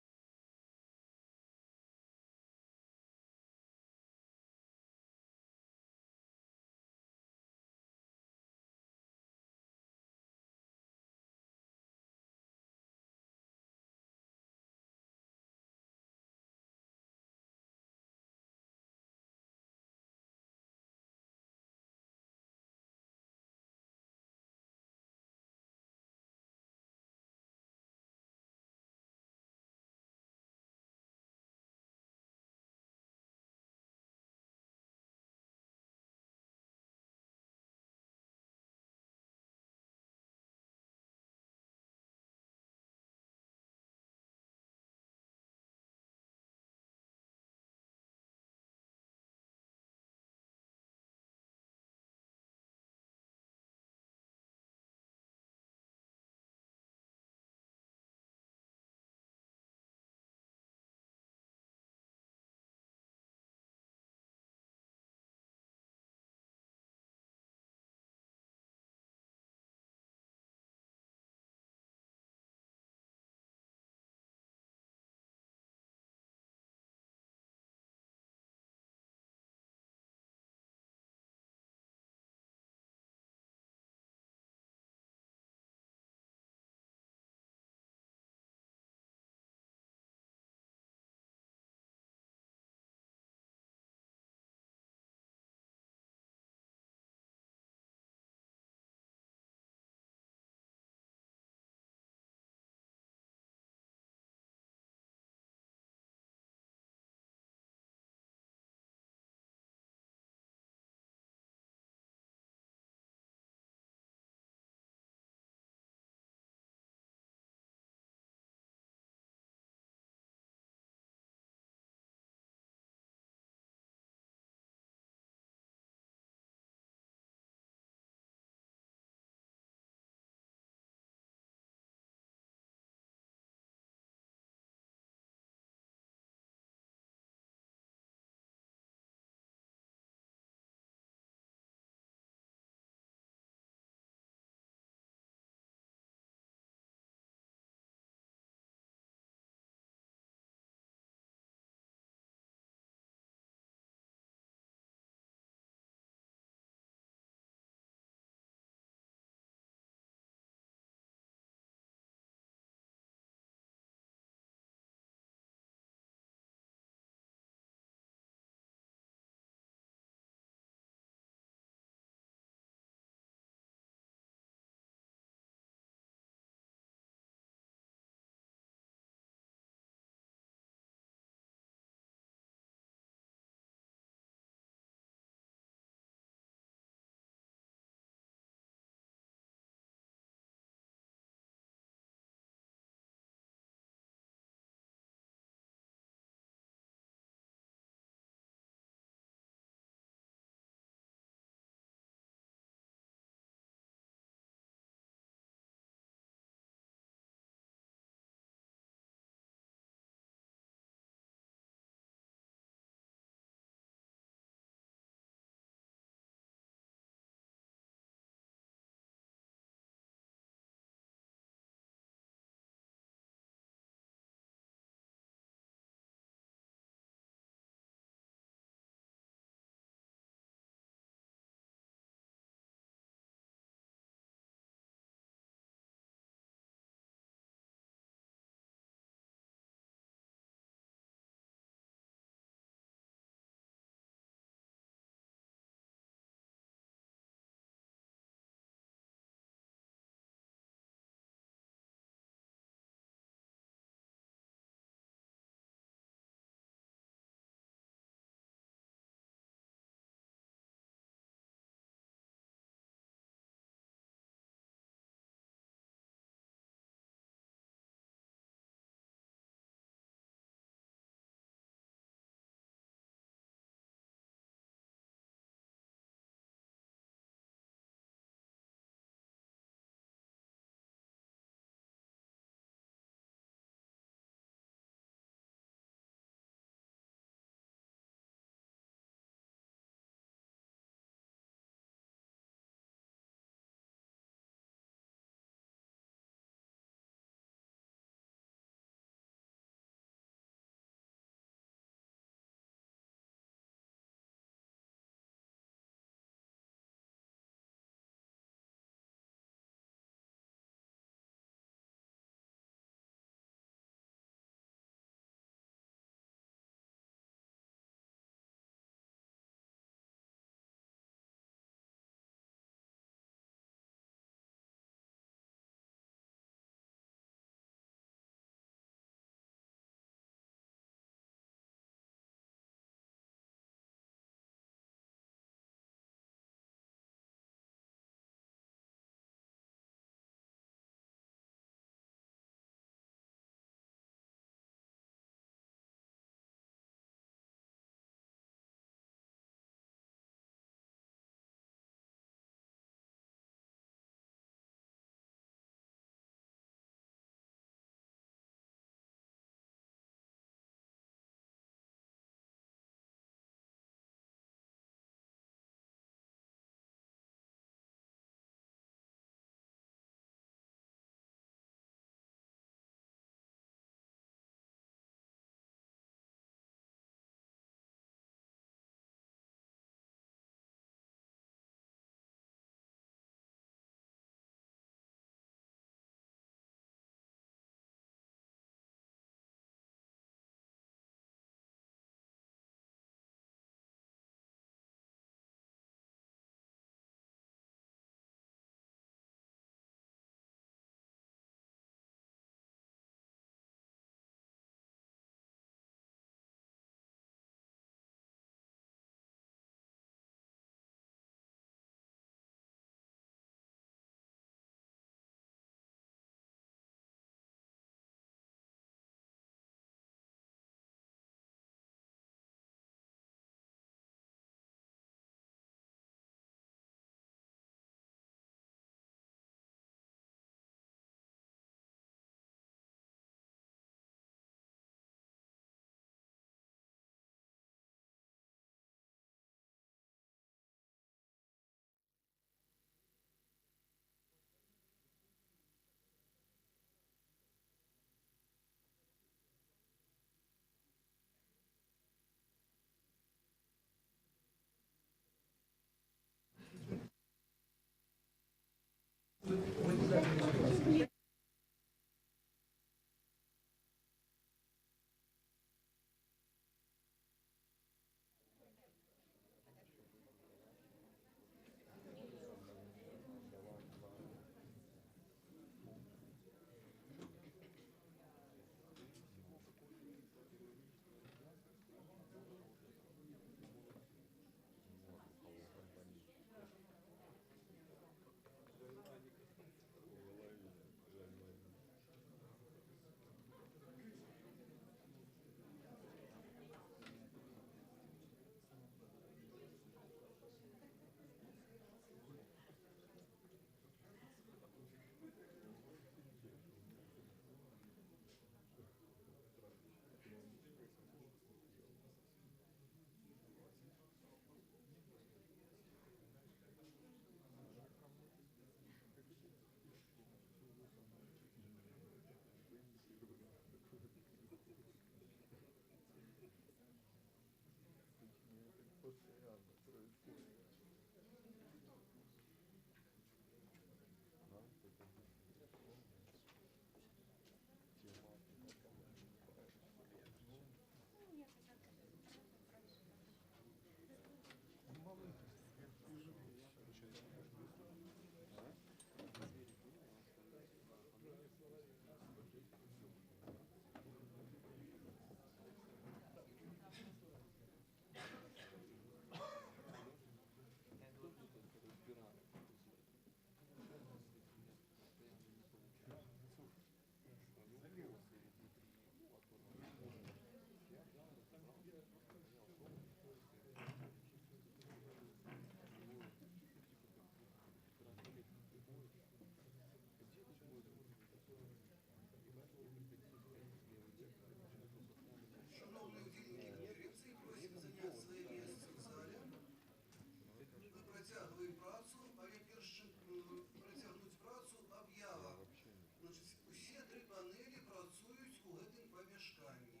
памяшканні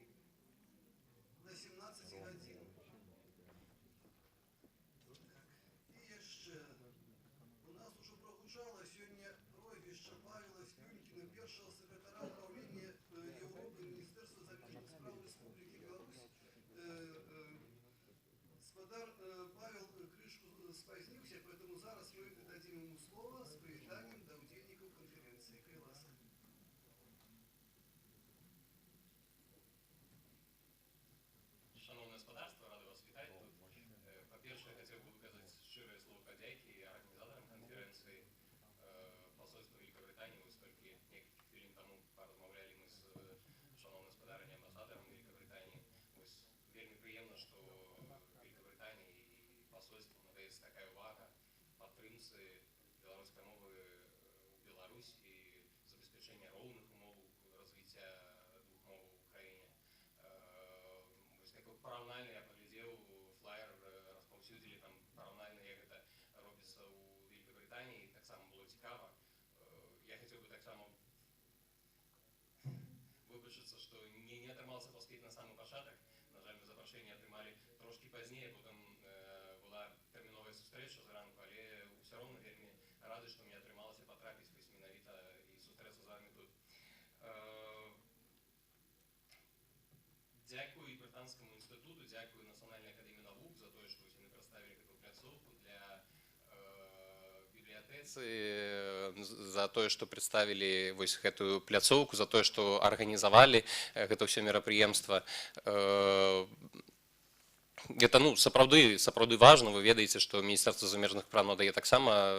на 17 гадзін. І яшчэ у нас уже прогучала сёння прозвішча Павела Слюнькіна, першага сакратара ўпраўлення Еўропы Міністэрства замежных спраў Рэспублікі Беларусь. Спадар Павел крышку спазніўся, поэтому зараз мы дадзім ему слово с прывітаннем да ўдзельнікаў канферэнцыі. Калі ласка. Шановне господарство, рады вас вітати тут. По-перше, я хотів би виказати щире слово подяки організаторам конференції, посольству Великобританії. Ось тільки некілька хвилин тому порозмовляли ми з шановним господарем, амбасадором Великобританії. Ось вельми приємно, що Великобританії і посольству надається така увага підтримці білоруської мови у Білорусі і забезпечення рівних умов розвиття двох мов в Україні. Параўнальна я паглядзеў флаер распаўсюдзілі там параўнальна, як гэта робіцца ў Великобритании, таксама было цікава. Я хацеў бы таксама выбачыцца, што не атрымалася паспець на самы пачатак. На жаль, мы запрашэнне атрымалі трошкі пазней, потым была тэрміновая сустрэча зранку, але ўсё роўна вельмі рады, што мне атрымалася патрапіць вось менавіта і сустрэцца з вамі тут. Дзякую Брытанскому інстытуту, дзякую Нацыянальнай акадэміі навук за тое, што яны прадставілі гэтую пляцоўку для бібліятэцы, за тое, што прадставілі вось гэтую пляцоўку, за тое, што арганізавалі гэта ўсё мерапрыемства. Это сапраўды важна. Вы ведаеце, што Міністэрства замежных спраў надае таксама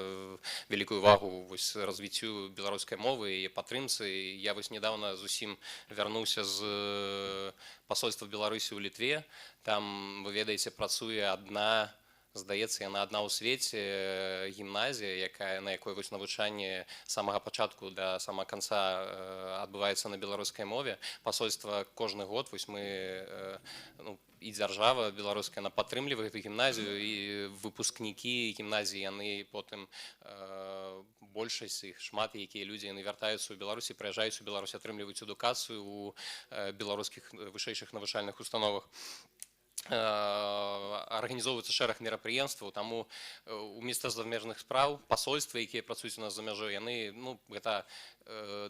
вялікую увагу развіццю беларускай мовы і падтрымцы. Я вось недавно зусім вярнуўся з пасольства Беларусі ў Літве. Там, вы ведаеце, працуе адна, здаецца, яна адна ў свеце гімназія, на якой вось навучанне з самага пачатку да самага канца адбываецца на беларускай мове. Пасольства кожны год вось мы і дзяржава беларуская, яна падтрымлівае гэту гімназію, і выпускнікі гімназіі, яны потым, большасць іх, шмат якія людзі, яны вяртаюцца ў Беларусі, прыязджаюць у Беларусь, атрымліваюць адукацыю ў беларускіх вышэйшых навучальных установах. Арганізоўваецца шэраг мерапрыемстваў, таму у Міністэрства замежных спраў пасольствы, якія працуюць у нас за мяжой, яны, гэта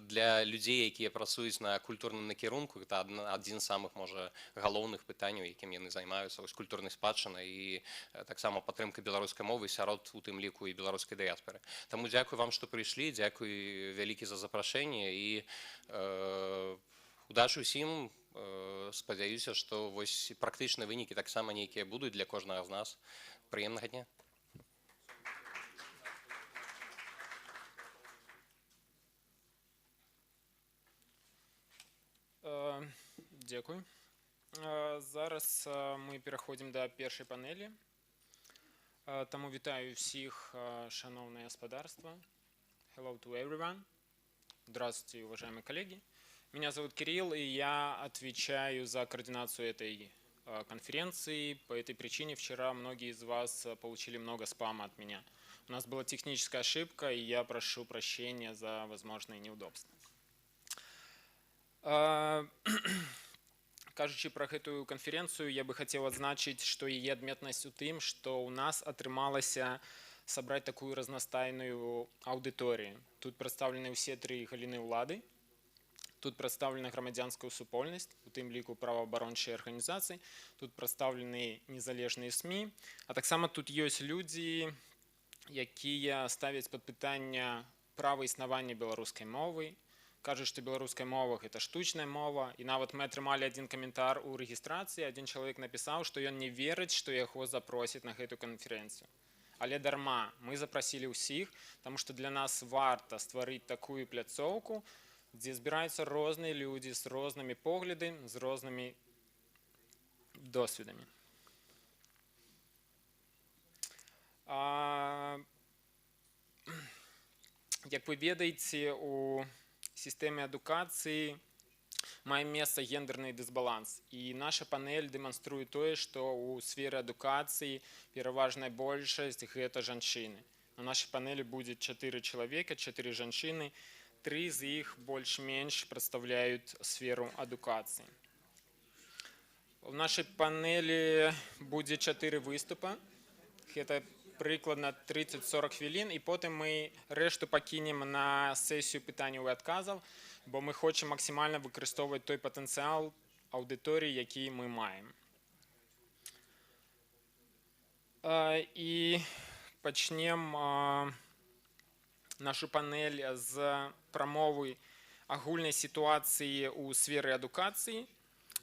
для людзей, якія працуюць на культурным накірунку, гэта адзін з самых, можа, галоўных пытанняў, якім яны займаюцца, вось культурнай спадчынай і таксама падтрымка беларускай мовы сярод, у тым ліку, і беларускай дыяспоры. Таму дзякую вам, што прыйшлі, дзякуй вялікі за запрашэнне і удачы ўсім. Спадзяюся, што вось практычныя вынікі таксама нейкія будуць для кожнага з нас. Прыемнага дня. Дзякуй. Зараз мы пераходзім да першай панелі. Таму вітаю ўсіх, шановное господарство. Hello to everyone. Здравствуйте, уважаемые коллеги. Меня зовут Кирилл, и я отвечаю за координацию этой конференции. По этой причине вчера многие из вас получили много спама от меня. У нас была техническая ошибка, и я прошу прощения за возможные неудобства. Кажучи про эту конференцию, я бы хотел адзначыць, што яе адметнасць у тым, што у нас атрымалася сабраць такую разнастайную аўдыторыю. Тут прадстаўлены ўсе тры галіны ўлады. Тут прадстаўлена грамадзянская супольнасць, у тым ліку праваабарончыя арганізацыі, тут прадстаўлены незалежныя СМІ, а таксама тут ёсць людзі, якія ставяць пад пытанне права існавання беларускай мовы, кажуць, што беларуская мова гэта штучная мова, і нават мы атрымалі адзін каментар у рэгістрацыі, адзін чалавек напісаў, што ён не верыць, што яго запросяць на гэту канферэнцыю. Але дарма, мы запрасілі ўсіх, таму што для нас варта стварыць такую пляцоўку, дзе збіраюцца розныя людзі з рознымі поглядамі, з рознымі досведамі. Як вы ведаеце, у сістэме адукацыі мае месца гендерны дысбаланс. І наша панель дэманструе тое, што ў сферы адукацыі пераважная большасць гэта жанчыны. На нашай панелі будзе 4 чалавека, 4 жанчыны, 3 з іх больш-менш прадстаўляюць сферу адукацыі. У нашай панелі будзе 4 выступа. Гэта прыкладна 30-40 хвілін, і потым мы рэшту пакінем на сесію пытанняў і адказаў, бо мы хочам максімальна выкарыстоўваць той патэнцыял аўдыторыі, які мы маем. І пачнем нашу панель з прамовы агульнай сітуацыі ў сферы адукацыі,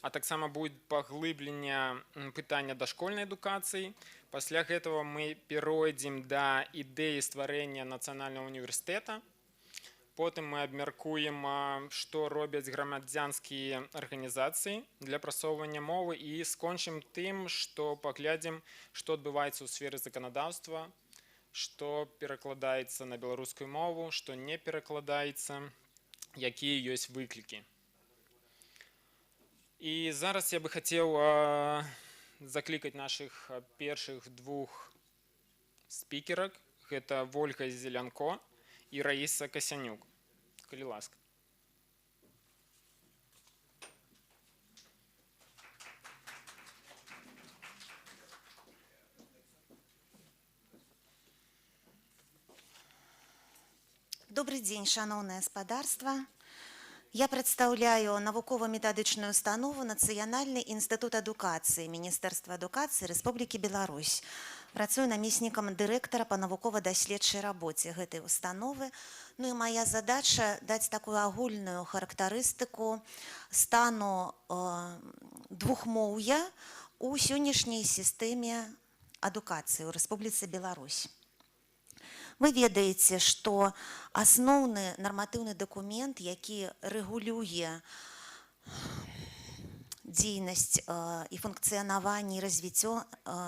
а таксама будет паглыбленне пытання дашкольнай адукацыі. Пасля гэтага мы перайдзем да ідэі стварэння нацыянальнага універсітэта. Потым мы абмяркуем, што робяць грамадзянскія арганізацыі для прасоўвання мовы, і скончым тым, што паглядзім, што адбываецца ў сферы заканадаўства, што перакладаецца на беларускую мову, што не перакладаецца, якія ёсць выклікі. І зараз я бы хацеў заклікаць нашых першых 2 спікерак. Гэта Вольга Зелянко і Раіса Касянюк. Калі ласка. Добрый день, шановное господарство. Я представляю навукова-методычную установу Национальный институт адукации Министерства адукации Республики Беларусь. Працую намеснікам дырэктара па навукова-даследчай рабоце гэтай установы. Ну і моя задача даць такую агульную характарыстыку стану двухмоўя у сённяшняй сістэме адукацыі ў Рэспубліцы Беларусь. Вы ведаеце, што асноўны нарматыўны дакумент, які рэгулюе дзейнасць і функцыянаванне і развіццё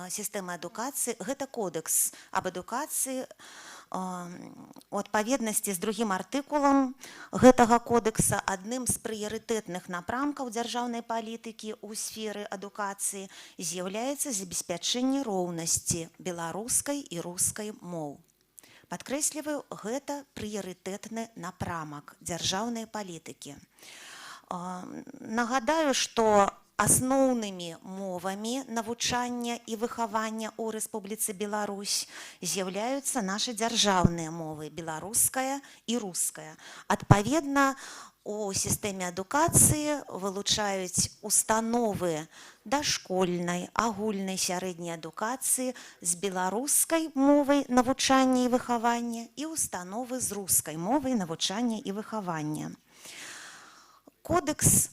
сістэмы адукацыі, гэта кодэкс аб адукацыі. У адпаведнасці з другім артыкулам гэтага кодекса адным з прыярытэтных напрамкаў дзяржаўнай палітыкі ў сферы адукацыі з'яўляецца забеспячэнне роўнасці беларускай і рускай моў. Падкрэсліваю, гэта прыярытэтны напрамак дзяржаўнай палітыкі. Нагадаю, што асноўнымі мовамі навучання і выхавання ў Рэспубліцы Беларусь з'яўляюцца нашы дзяржаўныя мовы беларуская і руская. Адпаведна, у сістэме адукацыі вылучаюць установы дашкольнай, агульнай сярэдняй адукацыі з беларускай мовай навучання і выхавання і установы з рускай мовай навучання і выхавання. Кодекс,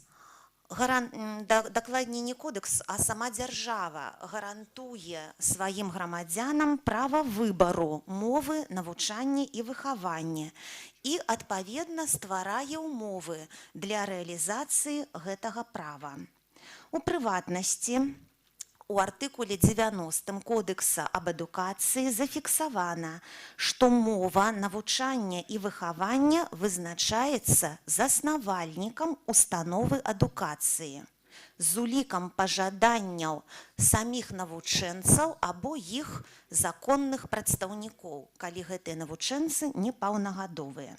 дакладней не кодекс, а сама дзяржава гарантуе сваім грамадзянам права выбару мовы навучання і выхавання і, адпаведна, стварае ўмовы для рэалізацыі гэтага права. У прыватнасці, у артыкуле 90 Кодекса аб адукацыі зафіксавана, што мова навучання і выхавання вызначаецца заснавальнікам установы адукацыі з улікам пажаданняў саміх навучэнцаў або іх законных прадстаўнікоў, калі гэтыя навучэнцы непаўнагадовыя.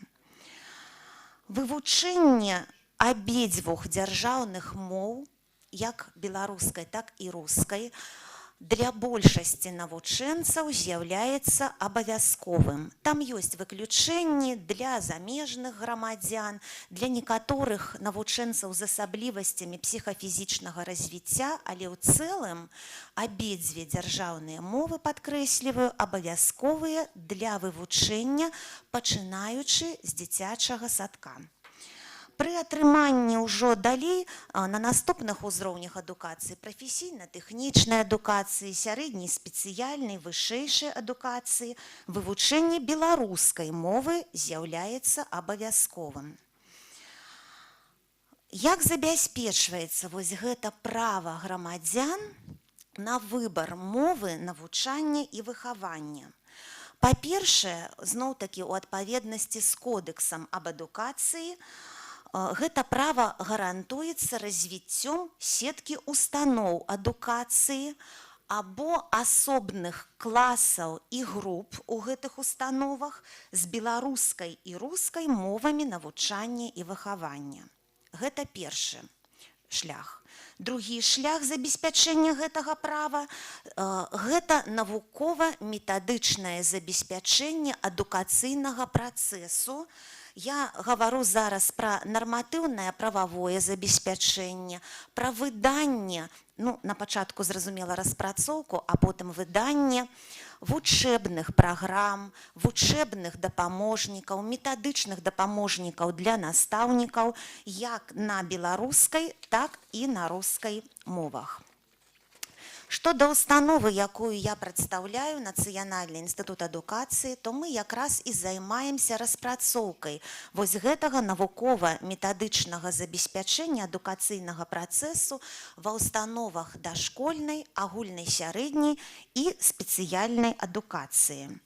Вывучэнне абедзвюх дзяржаўных моў, як беларускай, так і рускай, для большасці навучэнцаў з'яўляецца абавязковым. Там ёсць выключэнні для замежных грамадзян, для некаторых навучэнцаў з асаблівасцямі псіхафізічнага развіцця, але ў цэлым абедзве дзяржаўныя мовы, падкрэсліваю, абавязковыя для вывучэння, пачынаючы з дзіцячага садка. Пры атрыманні ўжо далей на наступных узроўнях адукацыі, прафесійна-тэхнічнай адукацыі, сярэдняй спецыяльнай, вышэйшай адукацыі, вывучэнне беларускай мовы з'яўляецца абавязковым. Як забяспечваецца вось гэта права грамадзян на выбар мовы навучання і выхавання? Па-першае, зноў-такі ў адпаведнасці з кодексам аб адукацыі, гэта права гарантуецца развіццём сеткі устаноў адукацыі або асобных класаў і груп у гэтых установах з беларускай і рускай мовамі навучання і выхавання. Гэта першы шлях. Другі шлях забеспячэння гэтага права гэта навукова-метадычнае забеспячэнне адукацыйнага працэсу. Я гавару зараз пра нарматыўнае прававое забеспячэнне, пра выданне, на пачатку зразумела распрацоўку, а потым выданне вучэбных праграм, вучэбных дапаможнікаў, метадычных дапаможнікаў для настаўнікаў як на беларускай, так і на рускай мовах. Што да установы, якую я прадстаўляю, Нацыянальны інстытут адукацыі, то мы якраз і займаемся распрацоўкай вось гэтага навукова-метадычнага забеспячэння адукацыйнага працэсу ва ўстановах дашкольнай, агульнай сярэдняй і спецыяльнай адукацыі.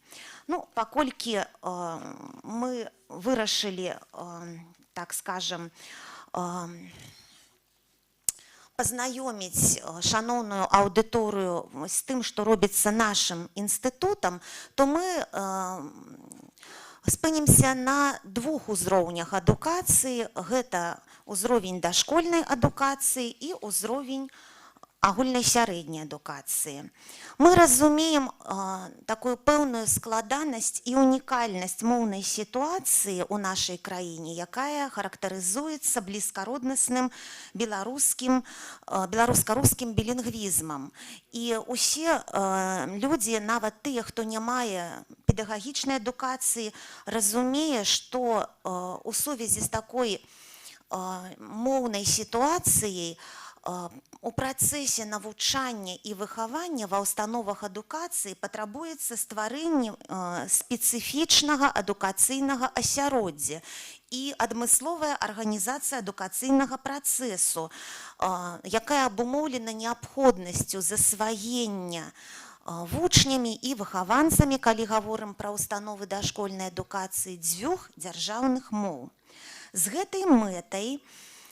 Паколькі мы вырашылі, так скажем, пазнаёміць шаноўную аўдыторыю з тым, што робіцца нашым інстытутам, то мы спынімся на двух узроўнях адукацыі. Гэта ўзровень дашкольнай адукацыі і ўзровень агульнай сярэдняй адукацыі. Мы разумеем такую пэўную складанасць і унікальнасць моўнай сітуацыі ў нашай краіне, якая характарызуецца блізкароднасным беларуска-рускім білінгвізмам. І усе людзі, нават тыя, хто не мае педагагічнай адукацыі, разумее, што у сувязі з такой моўнай сітуацыяй у працэсе навучання і выхавання ва ўстановах адукацыі патрабуецца стварэнне спецыфічнага адукацыйнага асяроддзя і адмысловая арганізацыя адукацыйнага працэсу, якая абумоўлена неабходнасцю засваення вучнямі і выхаванцамі, калі гаворым пра ўстановы дашкольнай адукацыі, дзвюх дзяржаўных моў. З гэтай мэтай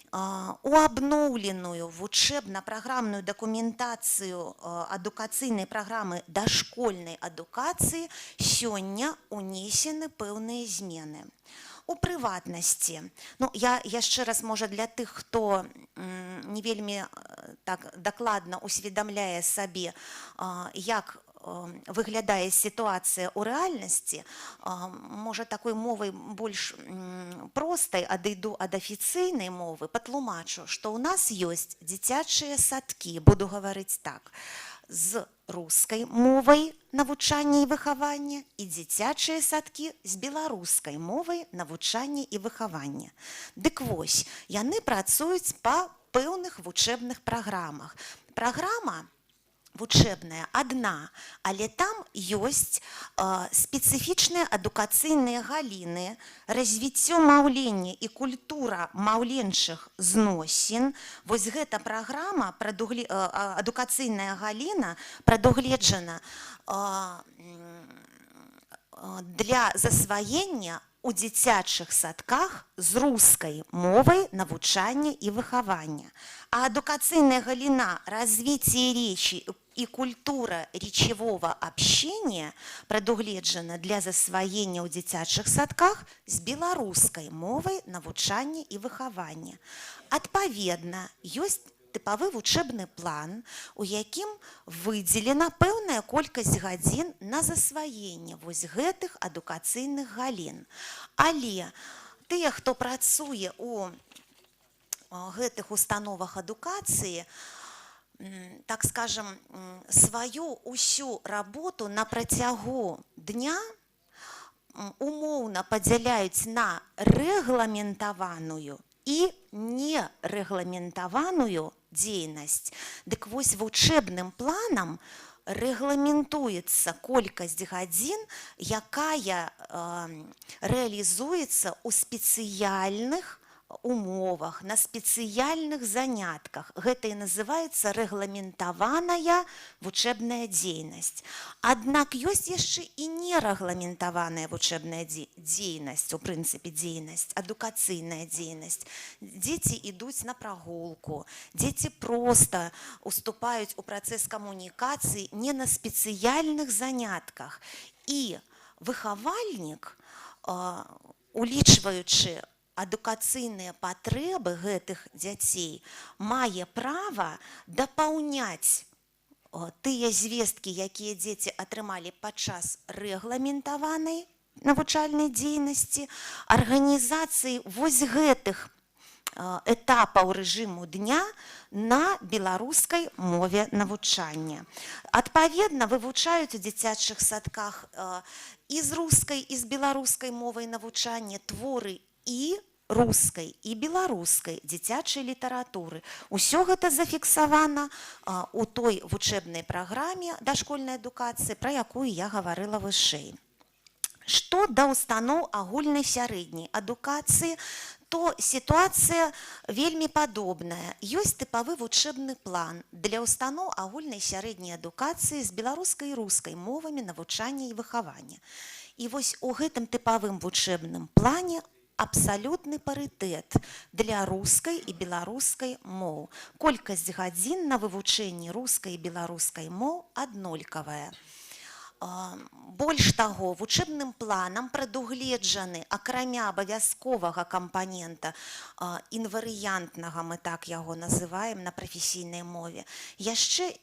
у абноўленую вучэбна-праграмную дакументацыю адукацыйнай праграмы дашкольнай адукацыі сёння унесены пэўныя змены. У прыватнасці, я яшчэ раз, можа, для тых, хто не вельмі так дакладна усведамляе сабе, як выглядае сітуацыя ў рэальнасці, можа, такой мовай больш простай адыду ад афіцыйнай мовы, патлумачу, што ў нас ёсць дзіцячыя садкі, буду гаварыць так, з рускай мовай навучання і выхавання і дзіцячыя садкі з беларускай мовай навучання і выхавання. Дык вось, яны працуюць па пэўных вучэбных праграмах. Праграма вучэбная адна, але там ёсць спецыфічныя адукацыйныя галіны, развіццё маўлення і культура маўленчых зносін. Вось гэта праграма, адукацыйная галіна прадугледжана для засваення у дзіцячых садках з рускай мовай навучання і выхавання. А адукацыйная галіна развіцця речи и культура речевого общения прадугледжана для засвоения ў дзіцячых садках з беларускай мовай навучання і выхавання. Адпаведна, ёсць тыпавы вучэбны план, у якім выдзелена пэўная колькасць гадзін на засваенне вось гэтых адукацыйных галін. Але тыя, хто працуе ў гэтых установах адукацыі, так скажем, сваю ўсю работу на працягу дня умоўна падзяляюць на рэгламентаваную і нерэгламентаваную дзейнасць. Дык вось вучэбным планам рэгламентуецца колькасць гадзін, якая рэалізуецца ў спецыяльных умовах, на спецыяльных занятках. Гэта і называецца рэгламентаваная вучэбная дзейнасць. Аднак ёсць яшчэ і нерэгламентаваная вучэбная дзейнасць, у прынцыпе дзейнасць, адукацыйная дзейнасць. Дзеці ідуць на прагулку, дзеці проста уступаюць у працэс камунікацыі не на спецыяльных занятках. І выхавальнік, улічваючы адукацыйныя патрэбы гэтых дзяцей мае права дапаўняць тыя звесткі, якія дзеці атрымалі падчас рэгламентаванай навучальнай дзейнасці, арганізацыі вось гэтых этапаў рэжыму дня на беларускай мове навучання. Адпаведна, вывучаюць у дзіцячых садках і з рускай, і з беларускай мовай навучання творы і рускай, і беларускай дзіцячай літаратуры. Усё гэта зафіксавана у той вучэбнай праграме дашкольнай адукацыі, пра якую я гаварыла вышэй. Што да устаноў агульнай сярэдняй адукацыі, то сітуацыя вельмі падобная. Ёсць тыпавы вучэбны план для устаноў агульнай сярэдняй адукацыі з беларускай і рускай мовамі навучання і выхавання. І вось у гэтым тыпавым вучэбным плане абсалютны парытэт для рускай і беларускай моў. Колькасць гадзін на вывучэнні рускай і беларускай моў аднолькавая. Больш таго, вучэбным планам прадугледжаны, акрамя абавязковага кампанента інварыянтнага, мы так яго называем на прафесійнай мове, яшчэ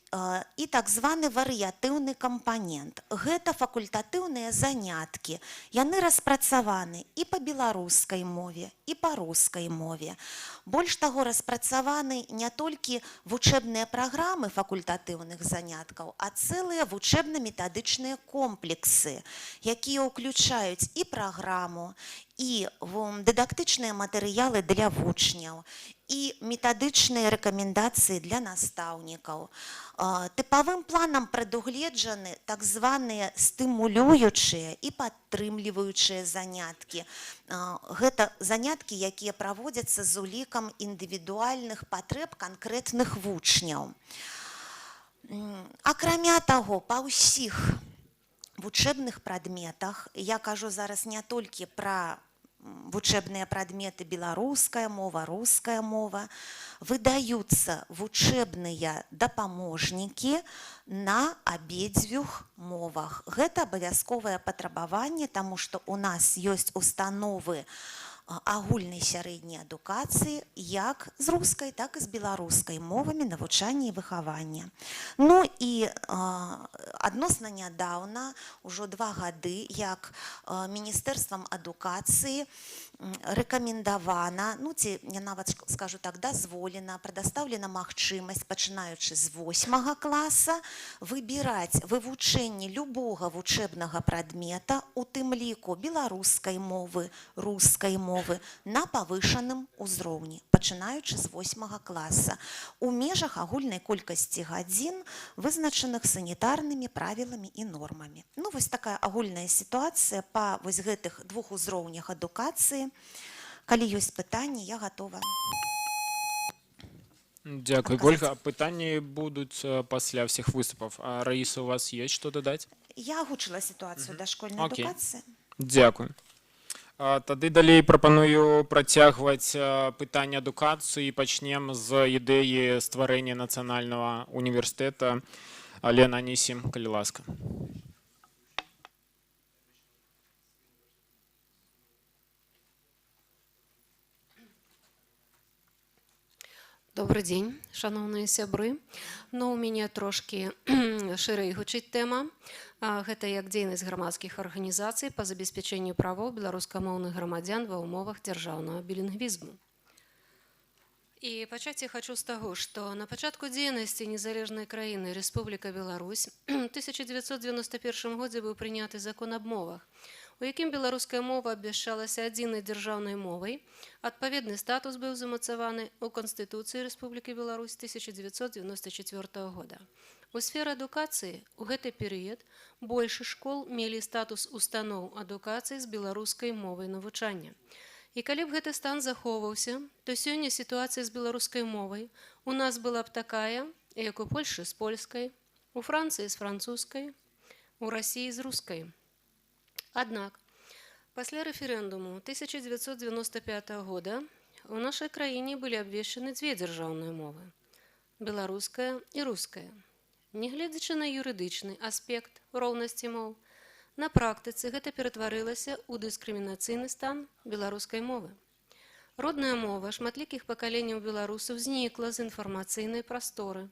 і так званы варыятыўны кампанент. Гэта факультатыўныя заняткі. Яны распрацаваны і па беларускай мове, і па рускай мове. Больш таго, распрацаваны не толькі вучэбныя праграмы факультатыўных заняткаў, а цэлыя вучэбна-метадычныя комплексы, якія ўключаюць і праграму, і дыдактычныя матэрыялы для вучняў, і метадычныя рэкамендацыі для настаўнікаў. Тыпавым планам прадугледжаны так званыя стымулюючыя і падтрымліваючыя заняткі. Гэта заняткі, якія праводзяцца з улікам індывідуальных патрэб канкрэтных вучняў. Акрамя таго, па ўсіх вучэбных прадметах, я кажу зараз не толькі пра вучэбныя прадметы беларуская мова, руская мова, выдаюцца вучэбныя дапаможнікі на абедзвюх мовах. Гэта абавязковае патрабаванне, таму што ў нас ёсць установы агульнай сярэдняй адукацыі як з рускай, так і з беларускай мовамі навучання і выхавання. Ну і адносна нядаўна, ужо 2 гады, як Міністэрствам адукацыі рэкамендавана, ну ці я нават скажу так, дазволена, прадастаўлена магчымасць, пачынаючы з 8 класа, выбіраць вывучэнне любога вучэбнага прадмета, у тым ліку беларускай мовы, рускай мовы, на павышаным узроўні, пачынаючы з 8 класа, у межах агульнай колькасці гадзін, вызначаных санітарнымі правіламі і нормамі. Ну, вось такая агульная сітуацыя па вось гэтых 2 узроўнях адукацыі. Калі ёсць пытанні, я гатова. Дякую, Ольга. Пытанні будуць пасля ўсіх выступаў. А Раіса, у вас есть што дадаць? Я агучыла сітуацыю дашкольнай адукацыі. Дзякуй. Тады далей прапаную працягваць пытанне адукацыі і пачнем з ідэі стварэння нацыянальнага універсітэта. Лена Анісім, калі ласка. Добрый дзень, шановныя сябры. Ну, у мяне трошкі шырэй гучыць тэма. Гэта як дзейнасць грамадскіх арганізацый па забеспячэнню правоў беларускамоўных грамадзян ва ўмовах дзяржаўнага білінгвізму. І пачаць я хочу з таго, што на пачатку дзейнасці незалежнай краіны Рэспубліка Беларусь у 1991 годзе быў прыняты закон аб мовах, у якім беларуская мова абвяшчалася адзінай дзяржаўнай мовай. Адпаведны статус быў замацаваны ў Канстытуцыі Рэспублікі Беларусь 1994 года. У сферы адукацыі ў гэты перыяд большы школ мелі статус устаноў адукацыі з беларускай мовай навучання. І калі б гэты стан захоўваўся, то сёння сітуацыя з беларускай мовай у нас была б такая, як у Польшы з польскай, у Францыі з французскай, у Расіі з рускай. Аднак, пасля рэферэндуму 1995 года у нашай краіне былі абвешчаны 2 дзяржаўныя мовы – беларуская і руская. Нягледзячы на юрыдычны аспект роўнасці моў, на практыцы гэта ператварылася ў дыскрымінацыйны стан беларускай мовы. Родная мова шматлікіх пакаленняў беларусаў знікла з інфармацыйнай прасторы.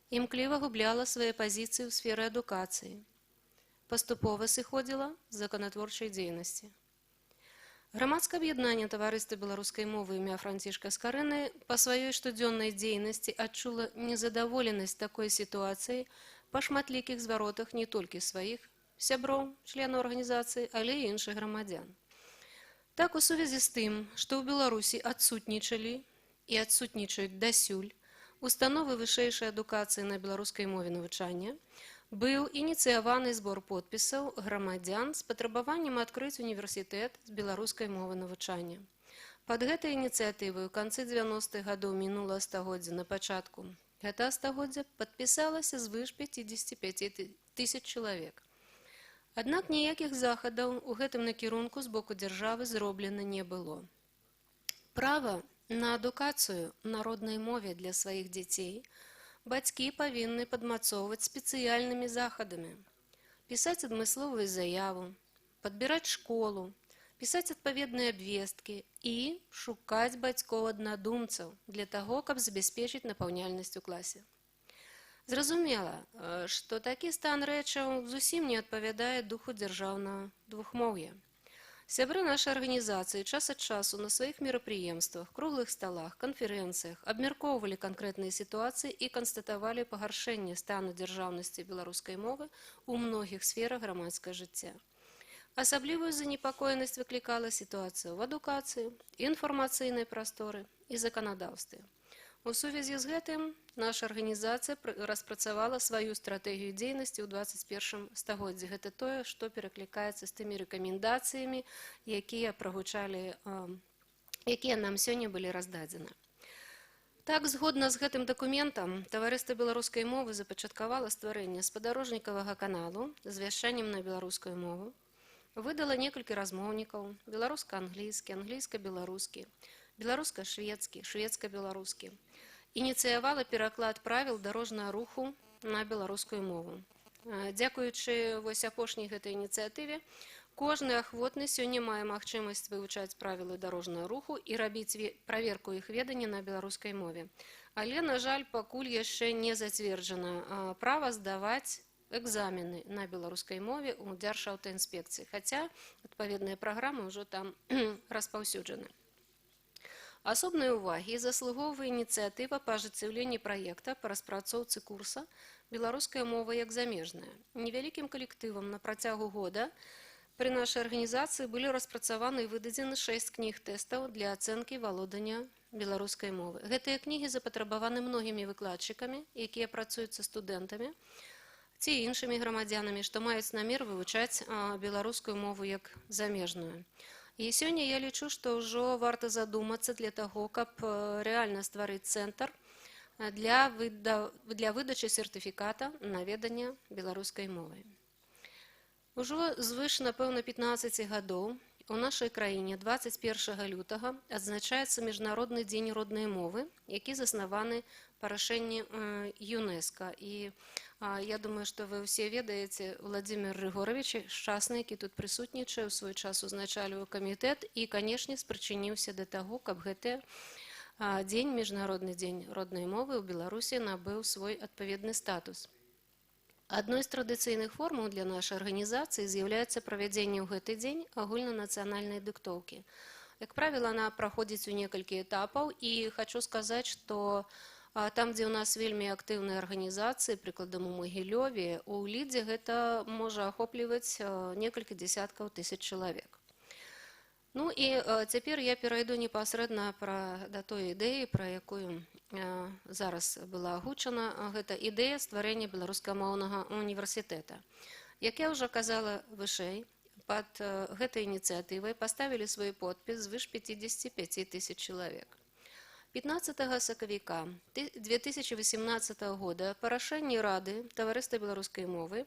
Імкліва губляла свае пазіцыі ў сферы адукацыі. Паступова сыходзіла з законатворчай дзейнасці. Грамадскае аб'яднанне таварыства беларускай мовы імя Францішка Скарыны па сваёй штодзённай дзейнасці адчула незадаволенасць такой сітуацыі па шматлікіх зваротах не толькі сваіх сяброў, членаў арганізацыі, але і іншых грамадзян. Так, у сувязі з тым, што ў Беларусі адсутнічалі і адсутнічаюць дасюль установы вышэйшай адукацыі на беларускай мове навучання, быў ініцыяваны збор подпісаў грамадзян з патрабаваннем адкрыць універсітэт з беларускай мовы навучання. Пад гэтай ініцыятывай у канцы 90-х гадоў мінулага стагоддзя на пачатку гэтага стагоддзя падпісалася звыш 55 тысяч чалавек. Аднак ніякіх захадаў у гэтым накірунку з боку дзяржавы зроблена не было. Права на адукацыю на роднай мове для сваіх дзяцей бацькі павінны падмацоўваць спецыяльнымі захадамі, пісаць адмысловую заяву, падбіраць школу, пісаць адпаведныя абвесткі і шукаць бацькоў-аднадумцаў для таго, каб забяспечыць напаўняльнасць у класе. Зразумела, што такі стан рэчаў зусім не адпавядае духу дзяржаўнага двухмоўя. Сябры нашай арганізацыі час ад часу на сваіх мерапрыемствах, круглых сталах, канферэнцыях абмяркоўвалі канкрэтныя сітуацыі і канстатавалі пагаршэнне стану дзяржаўнасці беларускай мовы ў многіх сферах грамадскага жыцця. Асаблівую занепакоенасць выклікала сітуацыя ў адукацыі, інфармацыйнай прасторы і заканадаўстве. У сувязі з гэтым наша арганізацыя распрацавала сваю стратэгію дзейнасці ў 21 стагоддзі. Гэта тое, што пераклікаецца з тымі рэкамендацыямі, якія нам сёння былі раздадзены. Так, згодна з гэтым дакументам, таварыства беларускай мовы запачаткавала стварэнне спадарожнікавага каналу з вяшчаннем на беларускую мову, выдала некалькі размоўнікаў: беларуска-англійскі, англійска-беларускі, беларуска-шведскі, шведска-беларускі. Ініцыявала пераклад правіл дарожнага руху на беларускую мову. Дзякуючы апошняй гэтай ініцыятыве, кожны ахвотны сёння мае магчымасць вывучаць правілы дарожнага руху і рабіць праверку іх ведання на беларускай мове. Але, на жаль, пакуль яшчэ не зацверджана права здаваць экзамены на беларускай мове ў Дзяржаўтаінспекцыі, хаця адпаведныя праграмы ўжо там распаўсюджаны. Асобнай увагі заслугоўвае ініцыятыва па ажыццяўленні праекта па распрацоўцы курса «Беларуская мова як замежная». Невялікім калектывам на працягу года пры нашай арганізацыі былі распрацаваны і выдадзены 6 кніг тэстаў для ацэнкі валодання беларускай мовы. Гэтыя кнігі запатрабаваны многімі выкладчыкамі, якія працуюць са студэнтамі ці іншымі грамадзянамі, што маюць намер вывучаць беларускую мову як замежную. І сёння я лічу, што ўжо варта задумацца для таго, каб рэальна стварыць цэнтр для выдачы сертыфіката на веданне беларускай мовы. Ужо звыш, напэўна, 15 гадоў у нашай краіне 21 лютага адзначаецца Міжнародны дзень роднай мовы, які заснаваны па рашэнні ЮНЕСКО. І я думаю, што вы ўсе ведаеце, Владзімір Рыгоравіч, шчасны, які тут прысутнічае, у свой час узначальваў камітэт і, канешне, спрычыніўся да таго, каб гэты дзень, Міжнародны дзень роднай мовы ў Беларусі набыў свой адпаведны статус. Адной з традыцыйных формаў для нашай арганізацыі з'яўляецца правядзенне ў гэты дзень агульнанацыянальнай дыктоўкі. Як правіла, она праходзіць у некалькі этапаў, і хочу сказаць, што там, дзе ў нас вельмі актыўныя арганізацыі, прыкладам у Магілёве, у лідзе гэта можа ахопліваць некалькі дзесяткаў тысяч чалавек. Ну і цяпер я перайду непасрэдна да той ідэі, пра якую зараз была агучана. Гэта ідэя стварэння беларускамоўнага універсітэта. Як я ўжо казала вышэй, пад гэтай ініцыятывай паставілі свой подпіс звыш 55 тысяч чалавек. 15 сакавіка 2018 года па рашэнні Рады таварыства беларускай мовы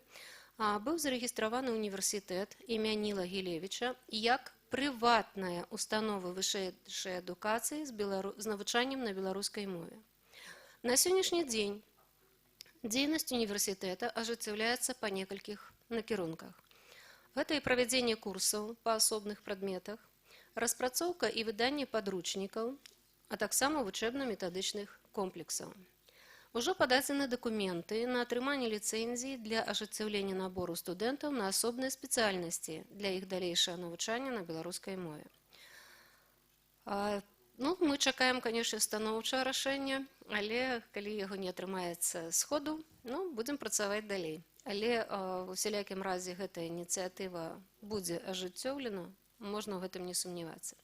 быў зарэгістраваны універсітэт імя Гілевіча як прыватная установа вышэйшай адукацыі з навучаннем на беларускай мове. На сённяшні дзень дзейнасць універсітэта ажыццяўляецца па некалькіх накірунках. Гэта і правядзенне курсаў па асобных прадметах, распрацоўка і выданне падручнікаў, а таксама вучэбна-метадычных комплексаў. Ужо пададзены дакументы на атрыманне ліцэнзій для ажыццяўлення набору студэнтаў на асобныя спецыяльнасці для іх далейшага навучання на беларускай мове. Мы чакаем, канешне, станоўчае рашэнне, але калі яго не атрымаецца сходу, будзем працаваць далей. Але ў усялякім разе гэтая ініцыятыва будзе ажыццёўлена, можна ў гэтым не сумнявацца.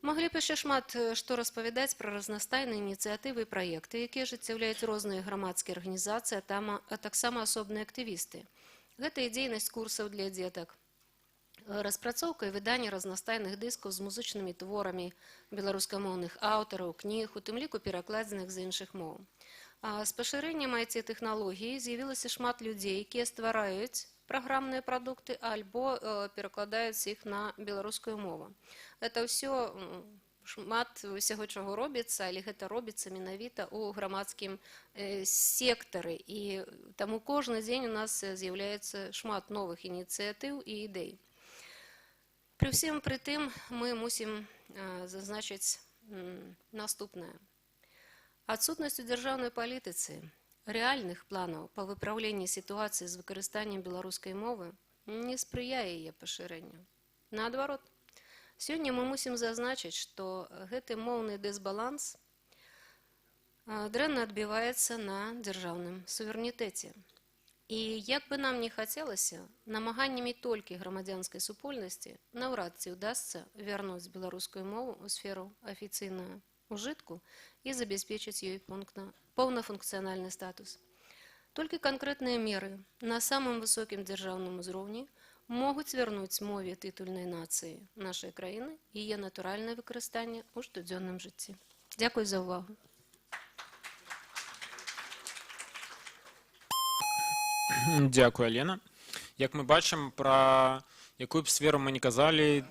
Маглі б яшчэ шмат што распавядаць пра разнастайныя ініцыятывы і праекты, якія ажыццяўляюць розныя грамадскія арганізацыі, а таксама асобныя актывісты. Гэта і дзейнасць курсаў для дзетак, распрацоўка і выданне разнастайных дыскаў з музычнымі творамі беларускамоўных аўтараў, кніг, у тым ліку перакладзеных з іншых моў. З пашырэннем IT-тэхналогій з'явілася шмат людзей, якія ствараюць праграмныя прадукты альбо перакладаюць іх на беларускую мову. Гэта ўсё шмат усяго чаго робіцца, але гэта робіцца менавіта ў грамадскім сектары. І таму кожны дзень у нас з'яўляецца шмат новых ініцыятыў і ідэй. Пры ўсім пры тым мы мусім зазначыць наступнае. Адсутнасць у дзяржаўнай палітыцы рэальных планаў па выпраўленні сітуацыі з выкарыстаннем беларускай мовы не спрыяе яе пашырэнню. Наадварот, сёння мы мусім зазначыць, што гэты моўны дысбаланс дрэнна адбіваецца на дзяржаўным суверэнітэце. І як бы нам не хацелася, намаганнямі толькі грамадзянскай супольнасці наўрад ці ўдасца вярнуць беларускую мову ў сферу афіцыйнага ўжытку і забяспечыць ёй паўнафункцыянальны статус. Толькі канкрэтныя меры на самым высокім дзяржаўным узроўні могуць вярнуць мове тытульнай нацыі нашай краіны і яе натуральнае выкарыстанне ў штодзённым жыцці. Дзякуй за ўвагу. Дякую, Алена. Як ми бачимо, про яку б сферу ми не казали,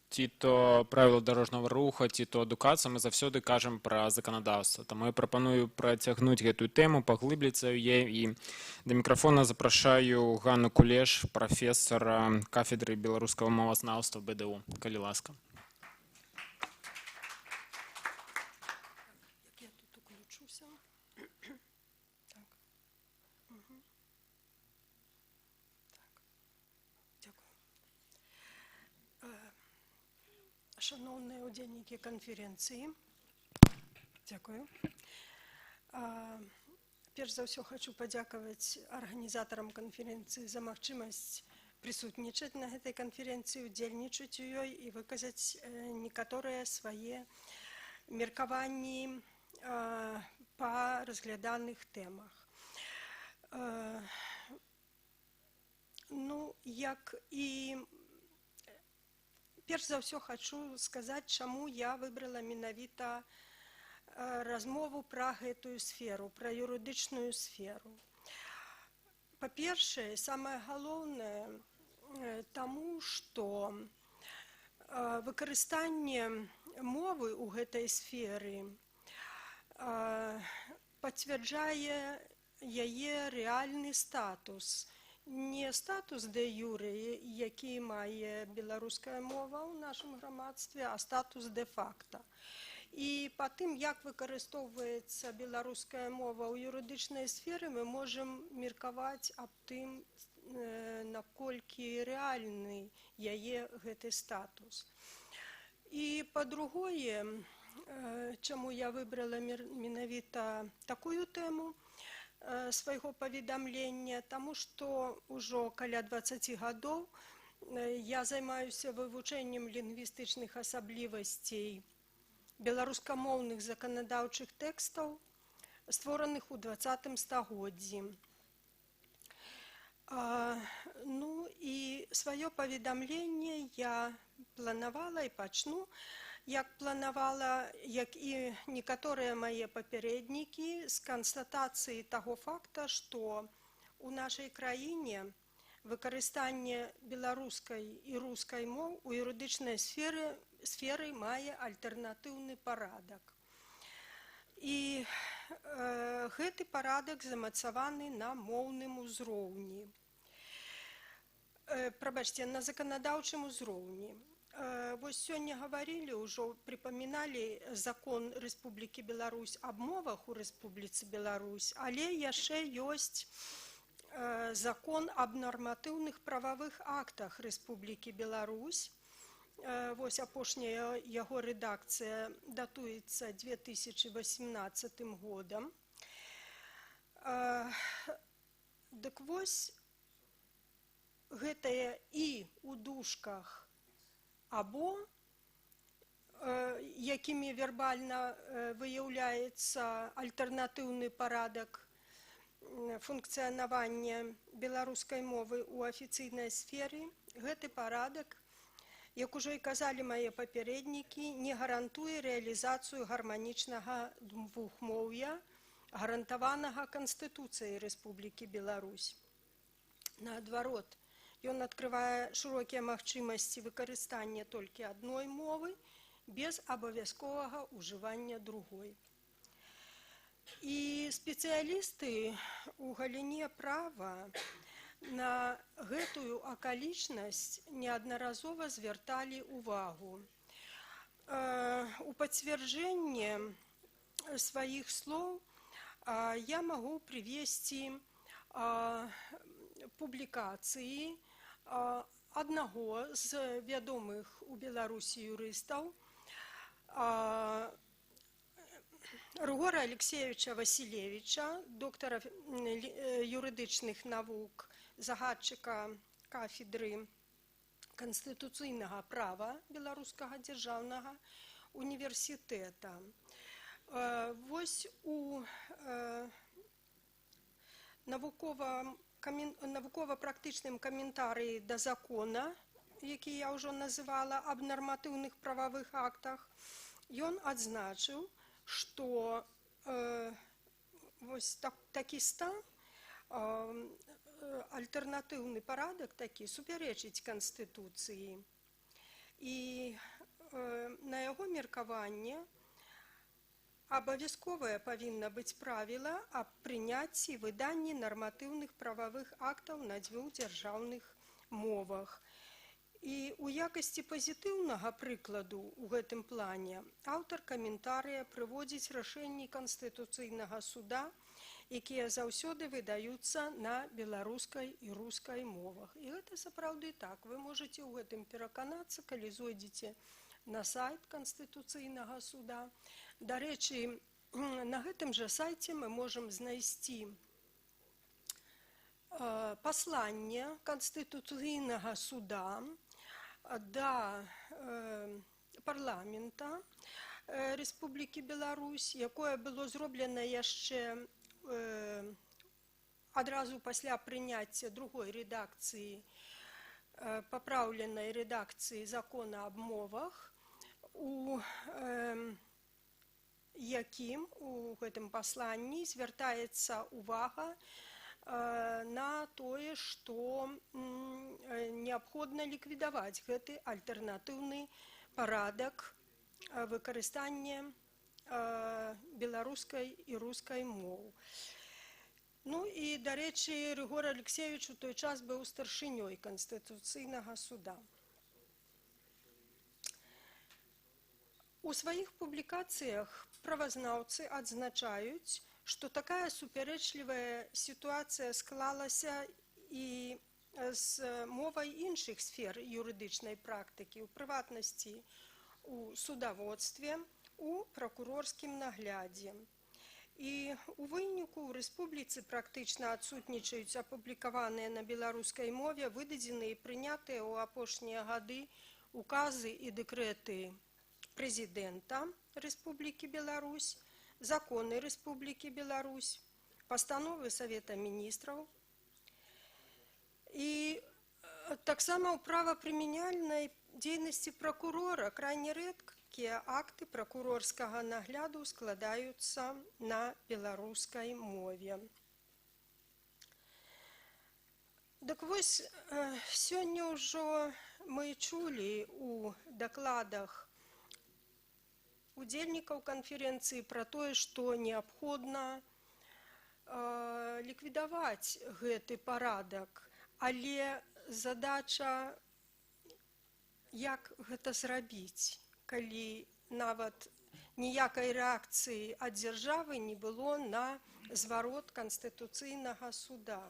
ці то правила дорожнього руху, ці то адукація, ми завсёды кажемо про законодавство. Тому я пропоную протягнути гэтую тему, поглиблитися в її. І до мікрофона запрошую Ганну Кулеш, професора кафедри білоруського мовознавства БДУ. Коли ласка. Я тут уключуся. Шановні удзельнікі канференції, дякую. Перш за ўсё хочу падзякаваць арганізатарам канференцыі за магчымасць прысутнічаць на гэтай канференцыі, удзельнічаць у ёй і выказаць некаторыя свае меркаванні па разгляданых тэмах. Як і перш за ўсё хочу сказаць, чаму я выбрала менавіта размову пра гэтую сферу, пра юрыдычную сферу. Па-першае, самае галоўнае, таму, што выкарыстанне мовы ў гэтай сферы пацвярджае яе рэальны статус. Не статус де юре, які мае беларуская мова ў нашым грамадстве, а статус де факта. І па тым, як выкарыстоўваецца беларуская мова ў юрыдычнай сферы, мы можам меркаваць аб тым, наколькі рэальны яе гэты статус. І па-другое, чаму я выбрала менавіта такую тэму свайго паведамлення, таму што ўжо каля 20 гадоў я займаюся вывучэннем лінгвістычных асаблівасцей беларускамоўных заканадаўчых тэкстаў, створаных у 20 стагоддзі. І сваё паведамленне я планавала і пачну, як планавала, як і некаторыя мае папярэднікі, з канстатацыі таго факта, што ў нашай краіне выкарыстанне беларускай і рускай моў у юрыдычнай сферы мае альтэрнатыўны парадак. І гэты парадак замацаваны на моўным узроўні. Прабачце, на заканадаўчым узроўні. вось сёння гаварылі, ўжо прыпаміналі закон Рэспублікі Беларусь аб мовах у Рэспубліцы Беларусь, але яшчэ ёсць закон аб нарматыўных прававых актах Рэспублікі Беларусь. Вось апошняя яго рэдакцыя датуецца 2018 годам. Дык вось гэтае і ў дужках або, якімі вербальна выяўляецца альтэрнатыўны парадак функцыянавання беларускай мовы ў афіцыйнай сферы, гэты парадак, як ужо і казалі мае папярэднікі, не гарантуе рэалізацыю гарманічнага двухмоўя, гарантаванага Канстытуцыяй Рэспублікі Беларусь. Наадварот, ён адкрывае шырокія магчымасці выкарыстання толькі адной мовы без абавязковага ўжывання другой. І спецыялісты ў галіне права на гэтую акалічнасць неаднаразова звярталі ўвагу. У пацвярджэнне сваіх слоў я магу прывесці публікацыі аднаго з вядомых у Беларусі юрыстаў, Рыгора Алексеевича Василевича, доктара юрыдычных навук, загадчыка кафедры канстытуцыйнага права Беларускага дзяржаўнага універсітэта. Вось у навукова-практычным каментарыі да закона, які я ўжо называла, аб нарматыўных прававых актах, ён адзначыў, што вось такі стан, альтэрнатыўны парадак такі супярэчыць Канстытуцыі. І на яго меркаванне абавязковае павінна быць правіла аб прыняцці і выданні нарматыўных прававых актаў на дзвюх дзяржаўных мовах. І ў якасці пазітыўнага прыкладу ў гэтым плане аўтар каментарыя прыводзіць рашэнні Канстытуцыйнага суда, якія заўсёды выдаюцца на беларускай і рускай мовах. І гэта сапраўды так. Вы можаце ў гэтым пераканацца, калі зойдзеце на сайт Канстытуцыйнага суда. Дарэчы, на гэтым жа сайце мы можам знайсці пасланне Канстытуцыйнага суда да парламента Рэспублікі Беларусь, якое было зроблена яшчэ адразу пасля прыняцця другой рэдакцыі, папраўленай рэдакцыі закона аб мовах, у якім у гэтым пасланні звяртаецца ўвага на тое, што неабходна ліквідаваць гэты альтэрнатыўны парадак выкарыстання беларускай і рускай моў. Ну і, дарэчы, Рыгор Алексеевич у той час быў старшынёй Канстытуцыйнага суда. У сваіх публікацыях правазнаўцы адзначаюць, што такая супярэчлівая сітуацыя склалася і з мовай іншых сфер юрыдычнай практыкі, у прыватнасці у судаводстве, у пракурорскім наглядзе. І у выніку ў рэспубліцы практычна адсутнічаюць апублікаваныя на беларускай мове выдадзеныя і прынятыя ў апошнія гады указы і дэкрэты прэзідэнта Рэспублікі Беларусь, законы Рэспублікі Беларусь, пастановы Савета Міністраў. І таксама ў правапрымяняльнай дзейнасці пракурора крайне рэдкія акты пракурорскага нагляду складаюцца на беларускай мове. Дык вось, сёння ўжо мы чулі ў дакладах удзельнікаў канферэнцыі пра тое, што неабходна ліквідаваць гэты парадак, але задача як гэта зрабіць, калі нават ніякай рэакцыі ад дзяржавы не было на зварот Канстытуцыйнага суда.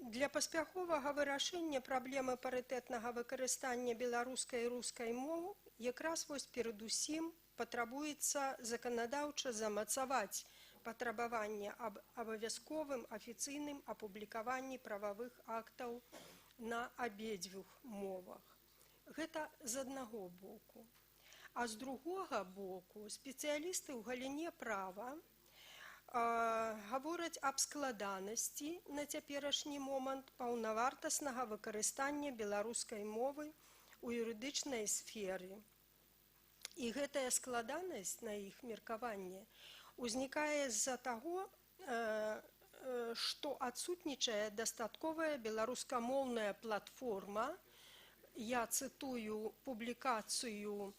Для паспяховага вырашэння праблемы парытэтнага выкарыстання беларускай і рускай моў якраз вось перадусім патрабуецца заканадаўча замацаваць патрабаванне аб абавязковым афіцыйным апублікаванні прававых актаў на абедзвюх мовах. Гэта з аднаго боку. А з другога боку спецыялісты ў галіне права гавораць аб складанасці на цяперашні момант паўнавартаснага выкарыстання беларускай мовы ў юрыдычнай сферы. І гэтая складанасць, на іх меркаванне, узнікае з-за таго, што адсутнічае дастатковая беларускамоўная платформа. Я цытую публікацыю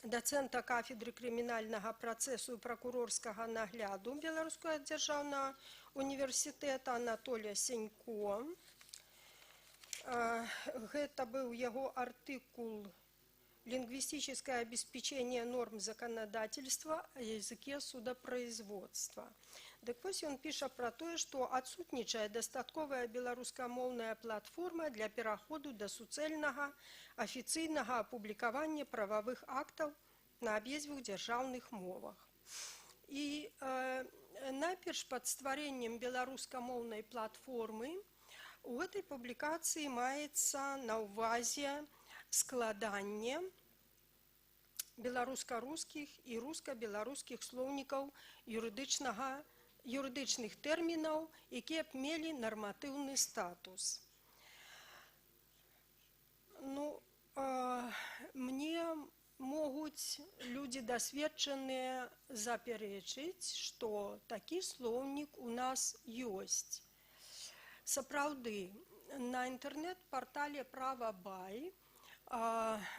дацэнта кафедры крымінальнага працэсу і пракурорскага нагляду Беларускага дзяржаўнага універсітэта Анатолія Сенько. Гэта быў яго артыкул «Лингвистическое обеспечение норм законодательства о языке судопроизводства». Так вось ён піша пра тое, што адсутнічае дастатковая беларускамоўная платформа для пераходу да суцэльнага афіцыйнага апублікавання прававых актаў на абедзвюх дзяржаўных мовах. І найперш пад стварэннем беларускамоўнай платформы у гэтай публікацыі маецца на ўвазе складанне беларуска-рускіх і руска-беларускіх слоўнікаў юрыдычных тэрмінаў, якія б мелі нарматыўны статус. Мне могуць людзі дасведчаныя запярэчыць, што такі слоўнік у нас ёсць. Сапраўды, на інтэрнэт-партале «Правабай»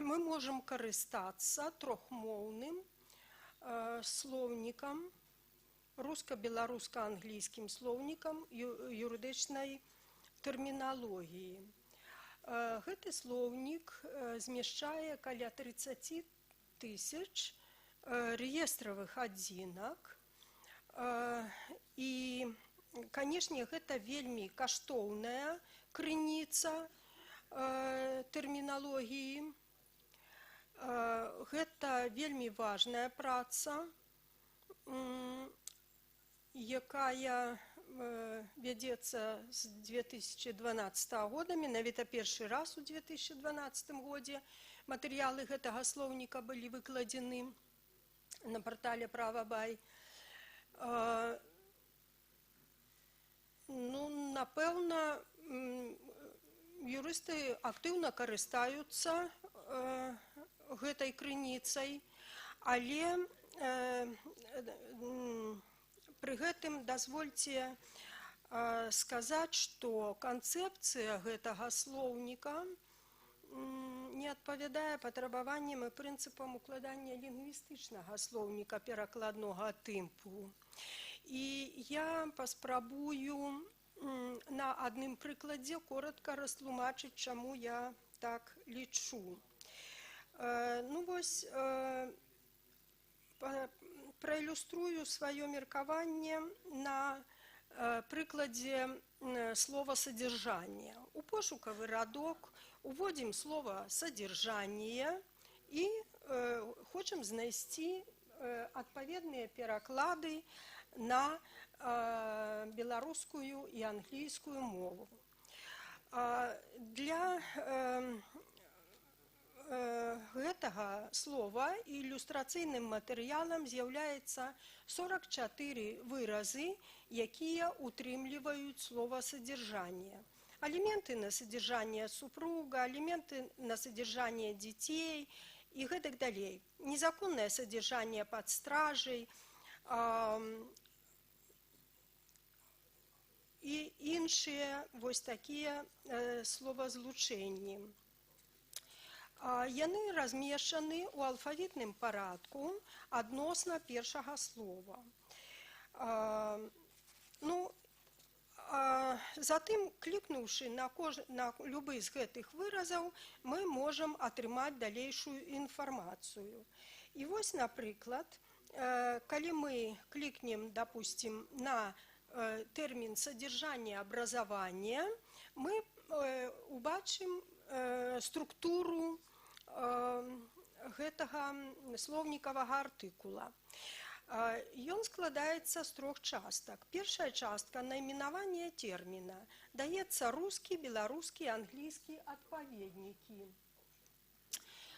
мы можам карыстацца трохмоўным слоўнікам, руска-беларуска-англійскім слоўнікам юрыдычнай тэрміналогіі. Гэты слоўнік змяшчае каля 30 000 рэестравых адзінак. І, канешне, гэта вельмі каштоўная крыніца тэрміналогіі. Гэта вельмі важная праца, якая вядзецца з 2012 года, менавіта першы раз у 2012 годзе матэрыялы гэтага слоўніка былі выкладзены на партале «Правабай». Напэўна, юрысты актыўна карыстаюцца гэтай крыніцай, але пры гэтым дазвольце сказаць, што канцэпцыя гэтага слоўніка не адпавядае патрабаванням і прынцыпам укладання лінгвістычнага слоўніка перакладнога тыпу. І я паспрабую на адным прыкладзе коротка растлумачыць, чаму я так лічу. Праілюструю сваё меркаванне на прыкладзе слова «содержание». У пошукавы радок уводзім слова «содержание» і хочам знайсці адпаведныя пераклады на беларускую і англійскую мову. Для гэтага слова ілюстрацыйным матэрыялам з'яўляецца 44 выразы, якія утрымліваюць слова «содержание». Аліменты на содержание супруга, аліменты на содержание дзяцей і гэтак далей. Незаконнае содержание пад стражай і іншыя вось такія словазлучэнні. Яны размешчаны ў алфавітным парадку адносна першага слова. Затым, клікнуўшы на любы з гэтых выразаў, мы можам атрымаць далейшую інфармацыю. І вось, напрыклад, калі мы клікнем, допустим, на тэрмін «содержание образования», мы убачым структуру гэтага слоўнікавага артыкула. Ён складаецца з трох частак. Першая частка – найменаванне тэрміна. Даецца рускі, беларускі, англійскі адпаведнікі.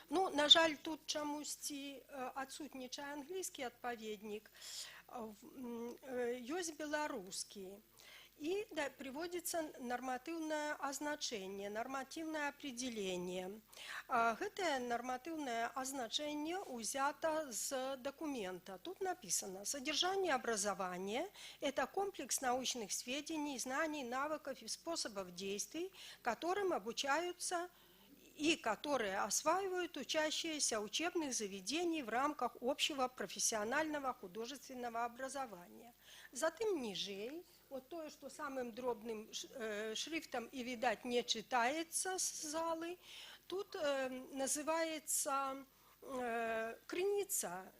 На жаль, тут чамусьці адсутнічае англійскі адпаведнік, ёсць беларускі. И приводится нормативное означение, нормативное определение. Это нормативное означение взято с документа. Тут написано: содержание образования – это комплекс научных сведений, знаний, навыков и способов действий, которым обучаются и которые осваивают учащиеся учебных заведений в рамках общего профессионального художественного образования. Затем ніжэй, вот то, что самым дробным шрифтом и, видать, не читается с залы, тут называется крыніца,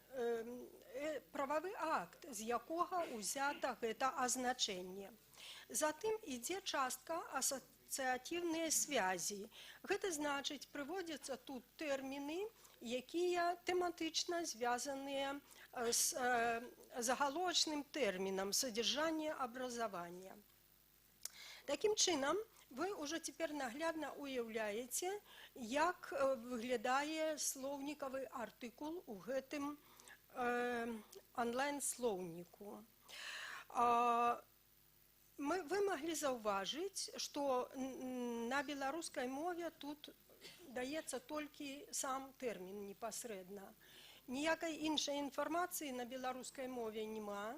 правовый акт, з якога узято гэта азначэнне. Затым ідзе частка асацыятыўныя связі. Гэта значыць, прыводзяцца тут тэрміны, якія тэматычна звязаныя с загаловачным тэрмінам «содержание образования». Таким чином, вы уже теперь наглядно уяўляеце, як выглядае слоўнікавы артыкул у гэтым онлайн-слоўніку. Вы могли заўважыць, што на беларускай мове тут даецца толькі сам тэрмін непасрэдна. Ніякай іншай інфармацыі на беларускай мове няма.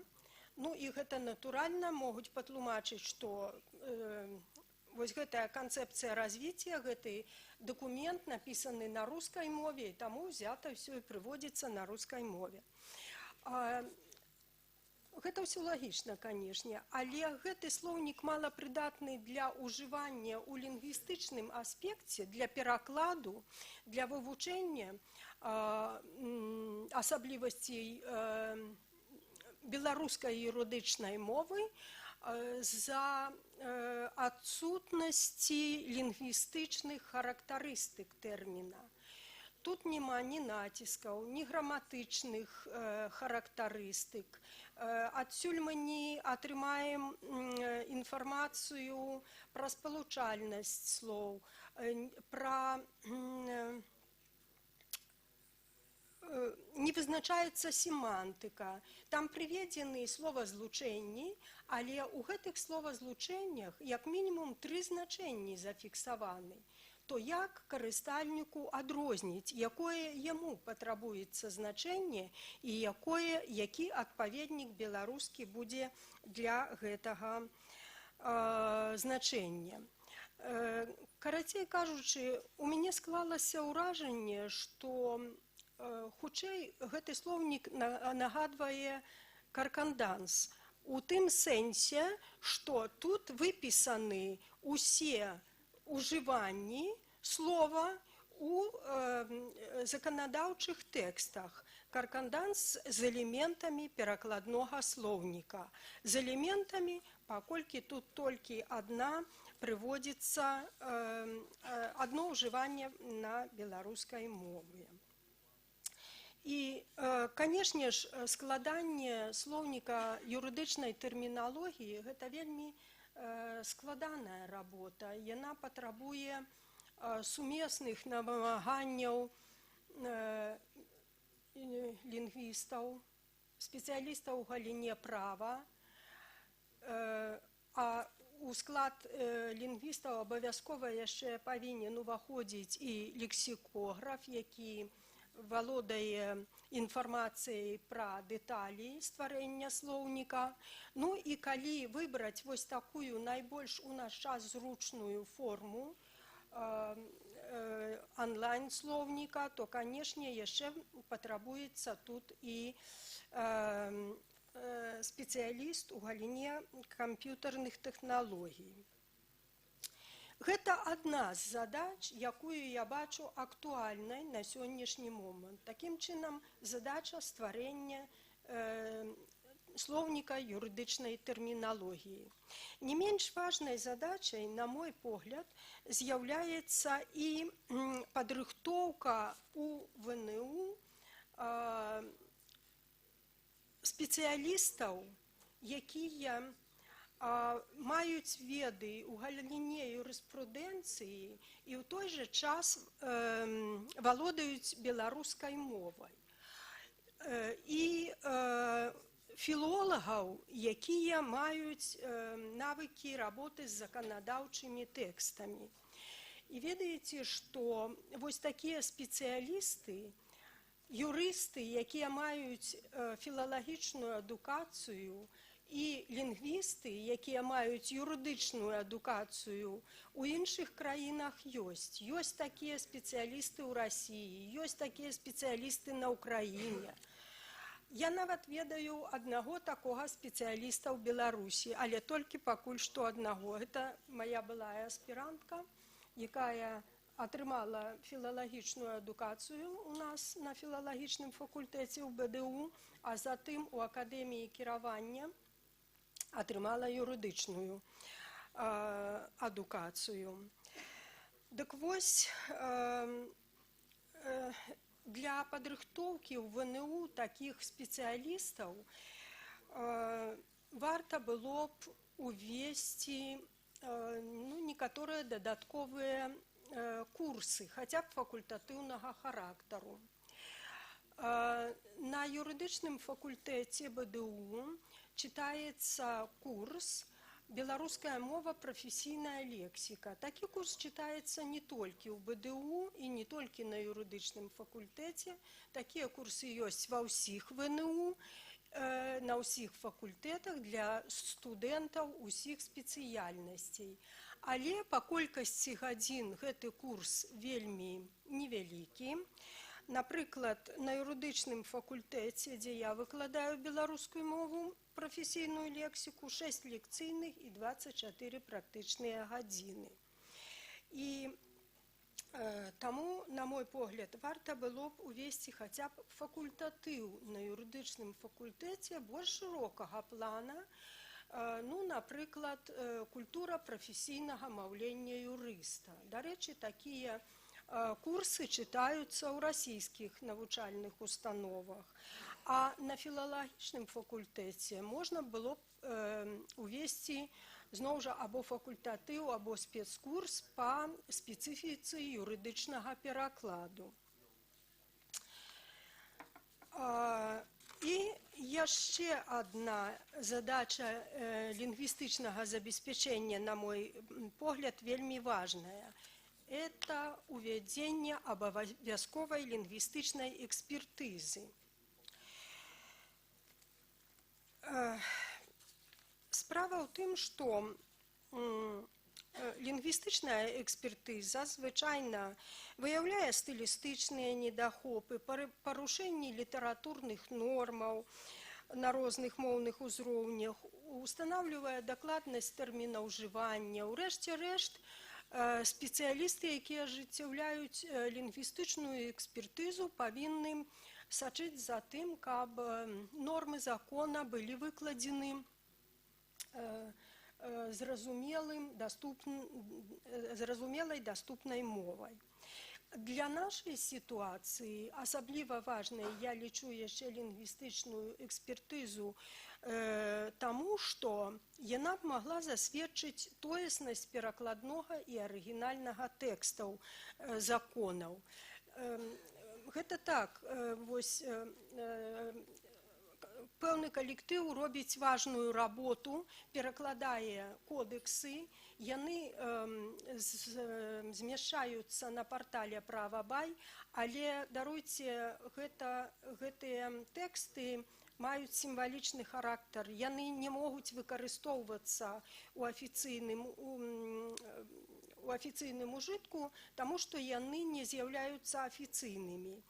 І гэта натуральна могуць патлумачыць, што вось гэтая канцэпцыя развіцця, гэты дакумент напісаны на рускай мове, і таму ўзята ўсё і прыводзіцца на рускай мове. Гэта ўсё лагічна, канешне, але гэты слоўнік малапрыдатны для ўжывання ў лінгвістычным аспекце, для перакладу, для вывучэння асаблівасцей беларускай юрыдычнай мовы з-за адсутнасці лінгвістычных характарыстык тэрміна. Тут няма ні націскаў, ні граматычных характарыстык. Адсюль мы не атрымаем інфармацыю пра спалучальнасць слоў, пра не вызначаецца семантыка. Там прыведзены словазлучэнні, але ў гэтых словазлучэннях як мінімум 3 значэнні зафіксаваны. То як карыстальніку адрозніць, якое яму патрабуецца значэнне і які адпаведнік беларускі будзе для гэтага значэння. Карацей кажучы, у мяне склалася ўражанне, што хутчэй гэты слоўнік нагадвае карканданс у тым сэнсе, што тут выпісаны усе ужыванні слова у заканадаўчых тэкстах. Карканданс з элементамі перакладнога слоўніка. З элементамі, паколькі тут толькі прыводзіцца адно ўжыванне на беларускай мове. І, канешне ж, складанне слоўніка юрыдычнай тэрміналогіі – гэта вельмі складаная работа. Яна патрабуе сумесных намаганняў лінгвістаў, спецыялістаў у галіне права, а у склад лінгвістаў абавязкова яшчэ павінен уваходзіць і лексікограф, які валодае інфармацыяй пра дэталі стварэння слоўніка. І калі выбраць вось такую найбольш у наш час зручную форму онлайн-слоўніка, то, канешне, яшчэ патрабуецца тут і спецыяліст у галіне камп'ютарных тэхналогій. Гэта адна з задач, якую я бачу актуальнай на сённяшні момант. Такім чынам, задача стварэння слоўніка юрыдычнай тэрміналогіі. Не менш важнай задачай, на мой погляд, з'яўляецца і падрыхтоўка у ВНУ спецыялістаў, якія маюць веды ў галіне юрыспрудэнцыі і ў той жа час валодаюць беларускай мовай. І філолагаў, якія маюць навыкі работы з заканадаўчымі тэкстамі. І ведаеце, што вось такія спецыялісты, юрысты, якія маюць філалагічную адукацыю, і лінгвісты, якія маюць юрыдычную адукацыю, у іншых краінах ёсць. Ёсць такія спецыялісты ў Расіі, ёсць такія спецыялісты на Ўкраіне. Я нават ведаю аднаго такога спецыяліста ў Беларусі, але толькі пакуль што аднаго. Гэта моя былая аспірантка, якая атрымала філалагічную адукацыю у нас на філалагічным факультэце ў БДУ, а затым у Акадэміі кіравання атрымала юрыдычную адукацыю. Дык вось, для падрыхтоўкі ў ВНУ такіх спецыялістаў варта было б увесці некаторыя дадатковыя курсы, хаця б факультатыўнага характару. На юрыдычным факультэце БДУ читаецца курс «Беларуская мова, прафесійная лексіка». Такі курс читаецца не толькі ў БДУ і не толькі на юрыдычным факультэце. Такія курсы ёсць ва ўсіх ВНУ, на ўсіх факультэтах для студэнтаў усіх спецыяльнасцей. Але па колькасці гадзін гэты курс вельмі невялікі. Напрыклад, на юрыдычным факультэце, дзе я выкладаю беларускую мову, прафесійную лексіку, 6 лекцыйных і 24 практычныя гадзіны. І таму, на мой погляд, варта было б увесці хаця б факультатыў на юрыдычным факультэце больш шырокага плана, напрыклад, культура прафесійнага маўлення юрыста. Дарэчы, такія курсы читаюцца ў расійскіх навучальных установах, а на філалагічным факультэце можна было б увесці зноў жа або факультатыў, або спецкурс па спецыфіцы юрыдычнага перакладу. І яшчэ адна задача лінгвістычнага забеспячэння, на мой погляд, вельмі важная. Это увядзенне абавязковай лінгвістычнай экспертызы. Справа ў тым, што лінгвістычная экспертыза звычайна выяўляе стылістычныя недахопы, парушэнні літаратурных нормаў на розных моўных узроўнях, устанаўлівае дакладнасць тэрмінаў ўжывання. Урэшце рэшт, спецыялісты, якія ажыццяўляюць лінгвістычную экспертызу, павінны сачыць за тым, каб нормы закона былі выкладзены зразумелай, даступнай мовай. Для нашай сітуацыі асабліва важнай, я лічу яшчэ лінгвістычную экспертызу, таму, што яна б магла засведчыць тоеснасць перакладнога і арыгінальнага тэкстаў законаў. Гэта так, вось, пэўны калектыў робіць важную работу, перакладае кодексы, яны змяшчаюцца на партале «Правабай», але, даруйце, гэтыя тэксты маюць сімвалічны характар, яны не могуць выкарыстоўвацца у афіцыйным ужытку, таму што яны не з'яўляюцца афіцыйнымі.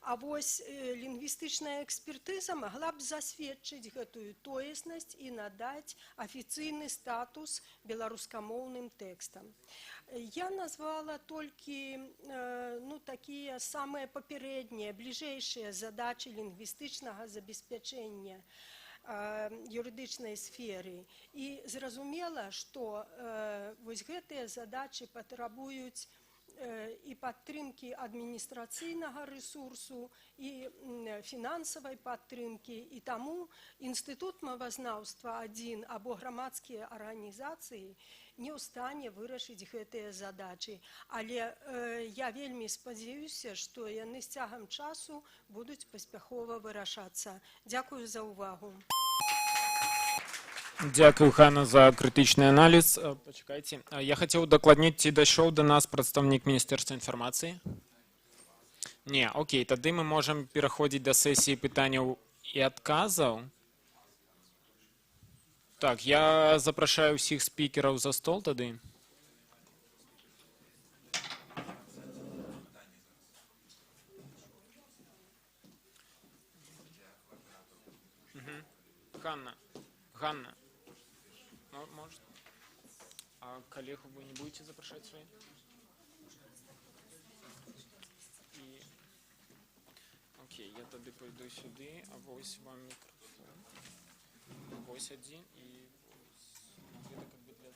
А вось лінгвістычная экспертыза магла б засведчыць гэтую тоеснасць і надаць афіцыйны статус беларускамоўным тэкстам. Я назвала толькі такія самыя папярэднія, бліжэйшыя задачы лінгвістычнага забеспячэння юрыдычнай сферы. І зразумела, што вось гэтыя задачы патрабуюць і падтрымкі адміністрацыйнага рэсурсу, і фінансавай падтрымкі. І таму Інстытут мовазнаўства-1 або грамадскія арганізацыі не ў стане вырашыць гэтыя задачы. Але я вельмі спадзяюся, што яны з цягам часу будуць паспяхова вырашацца. Дзякую за ўвагу. Дякую, Ханна, за крытычны аналіз. Пачакайце. Я хацеў удакладніць, ці дайшоў да нас прадстаўнік Міністэрства інфармацыі? Не, окей, тады мы можам пераходзіць да сесіі пытанняў і адказаў. Так, я запрашаю ўсіх спікераў за стол тады. Ганна. Может? А коллегу вы не будете запрашивать свои? Окей, я тогда пойду сюда, а вось вам микрофон. Вось один и это как бы для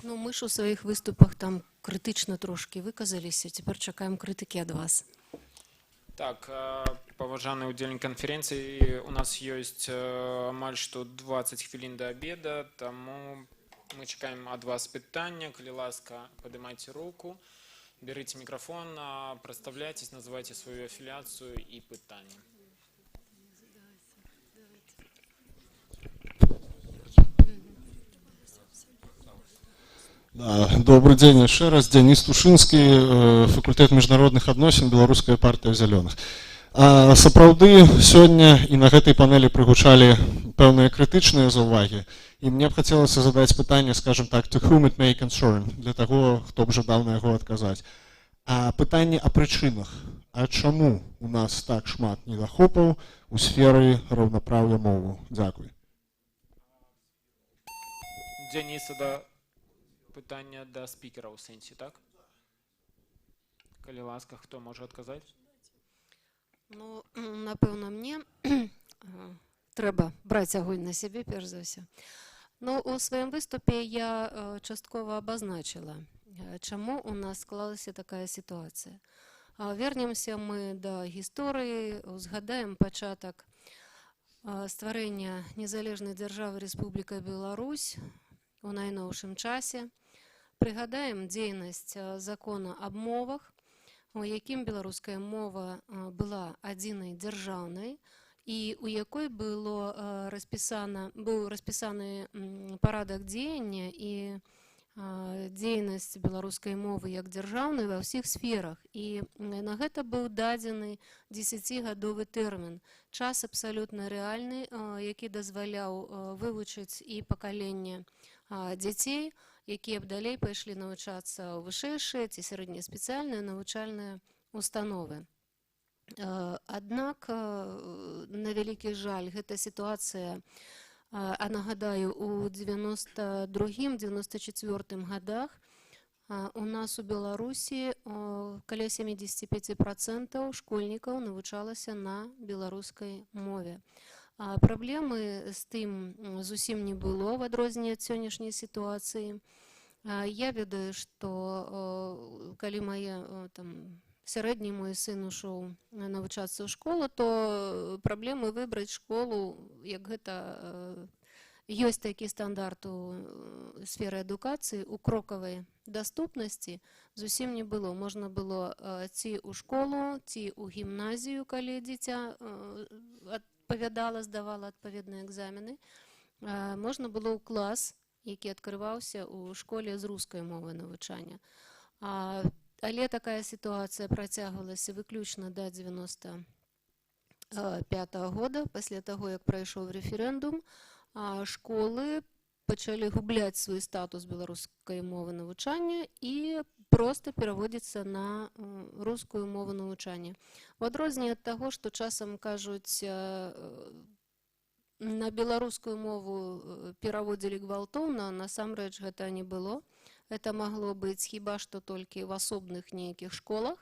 Ну, мы ж у своих выступах там критично трошки выказаліся, тепер чекаємо критики від вас. Так, поважанный удельник конференции, у нас есть амаль что 20 хвилин до обеда, тому мы чекаем от вас питання, коли ласка, поднимайте руку, берите микрофон, представляйтесь, называйте свою аффилиацию и питання. Добрый день еще раз. Денис Тушинский, факультет международных адносін, Беларуская партия зеленых. Сапраўды, сёння і на гэтай панелі прыгучалі пэўныя крытычныя заўвагі. І мне б хацелася задаць пытанне, скажем так, to whom it may concern, для таго, хто б жадаў на яго адказаць. Пытанне о прычынах. А чаму у нас так шмат недахопаў у сферы раўнапраўя мовы? Дзякуй. Дениса, да. Питання до спікера у сенсі, так? Калі ласка, хто може адказаць? Ну, напевно, мне треба брати огонь на себе, перш за все. Ну, у своєму виступі я частково обозначила, чому у нас склалася така ситуація. Вернемося ми до історії, згадаємо початок створення незалежної держави Республіка Білорусь у найновшому часі. Пригадаем дзейнасць закона аб мовах, у якім беларуская мова была адзінай дзяржаўнай і у якой быў распісаны парадак дзеяння і дзейнасць беларускай мовы як дзяржаўнай ва ўсіх сферах. І на гэта быў дадзены 10-гадовы тэрмін. Час абсалютна рэальны, які дазваляў вывучыць і пакаленне дзяцей, якія б далей пайшлі навучацца ў вышэйшыя ці сярэднеспецыяльныя навучальныя установы. Аднак, на вялікі жаль, гэта сітуацыя, нагадаю, у 92-94 годах у нас у Беларусі каля 75% школьнікаў навучалася на беларускай мове. Праблемы з тым зусім не было, в адрозненне ад сённяшняй сітуацыі. Я ведаю, што калі сярэдні мой сын ушоў навучацца ў школу, то праблемы выбраць школу, як гэта ёсць такі стандарт у сферы адукацыі, у крокавай даступнасці зусім не было. Можна было ці ў школу, ці ў гімназію, калі дзіця адпавядала, здавала адпаведныя экзамены. Можна было ў клас, які адкрываўся ў школе з рускай мовы навучання. Але такая сітуацыя працягвалася выключна да 95-го года, пасля таго, як прайшоў рэферэндум, школы пачалі губляць свой статус беларускай мовы навучання і проста пераводзіцца на рускую мову навучання. У адрозненне ад таго, што часам кажуць, на беларускую мову пераводзілі гвалтоўна, насамрэч гэта не было. Это магло быць хіба што толькі в асобных нейкіх школах.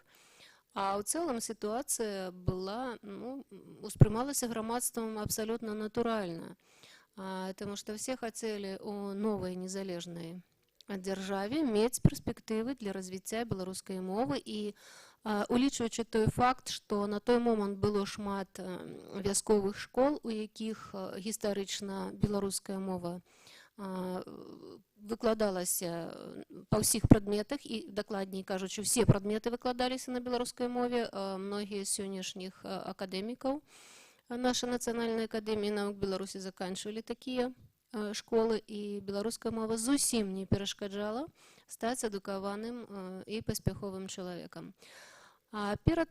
А ў цэлым сітуацыя была, успрымалася грамадствам абсалютна натуральна. Таму што все хацелі у новай незалежнай дзяржаве мець перспектывы для развіцця беларускай мовы і улічваючы той факт, што на той момант было шмат вясковых школ, у якіх гістарычна беларуская мова выкладалася па ўсіх прадметах і, дакладней кажучы, усе прадметы выкладаліся на беларускай мове. Многія з сённяшніх акадэмікаў нашай нацыянальнай акадэміі навук Беларусі заканчвалі такія школы, і беларуская мова зусім не перашкаджала стаць адукаваным і паспяховым чалавекам. Перад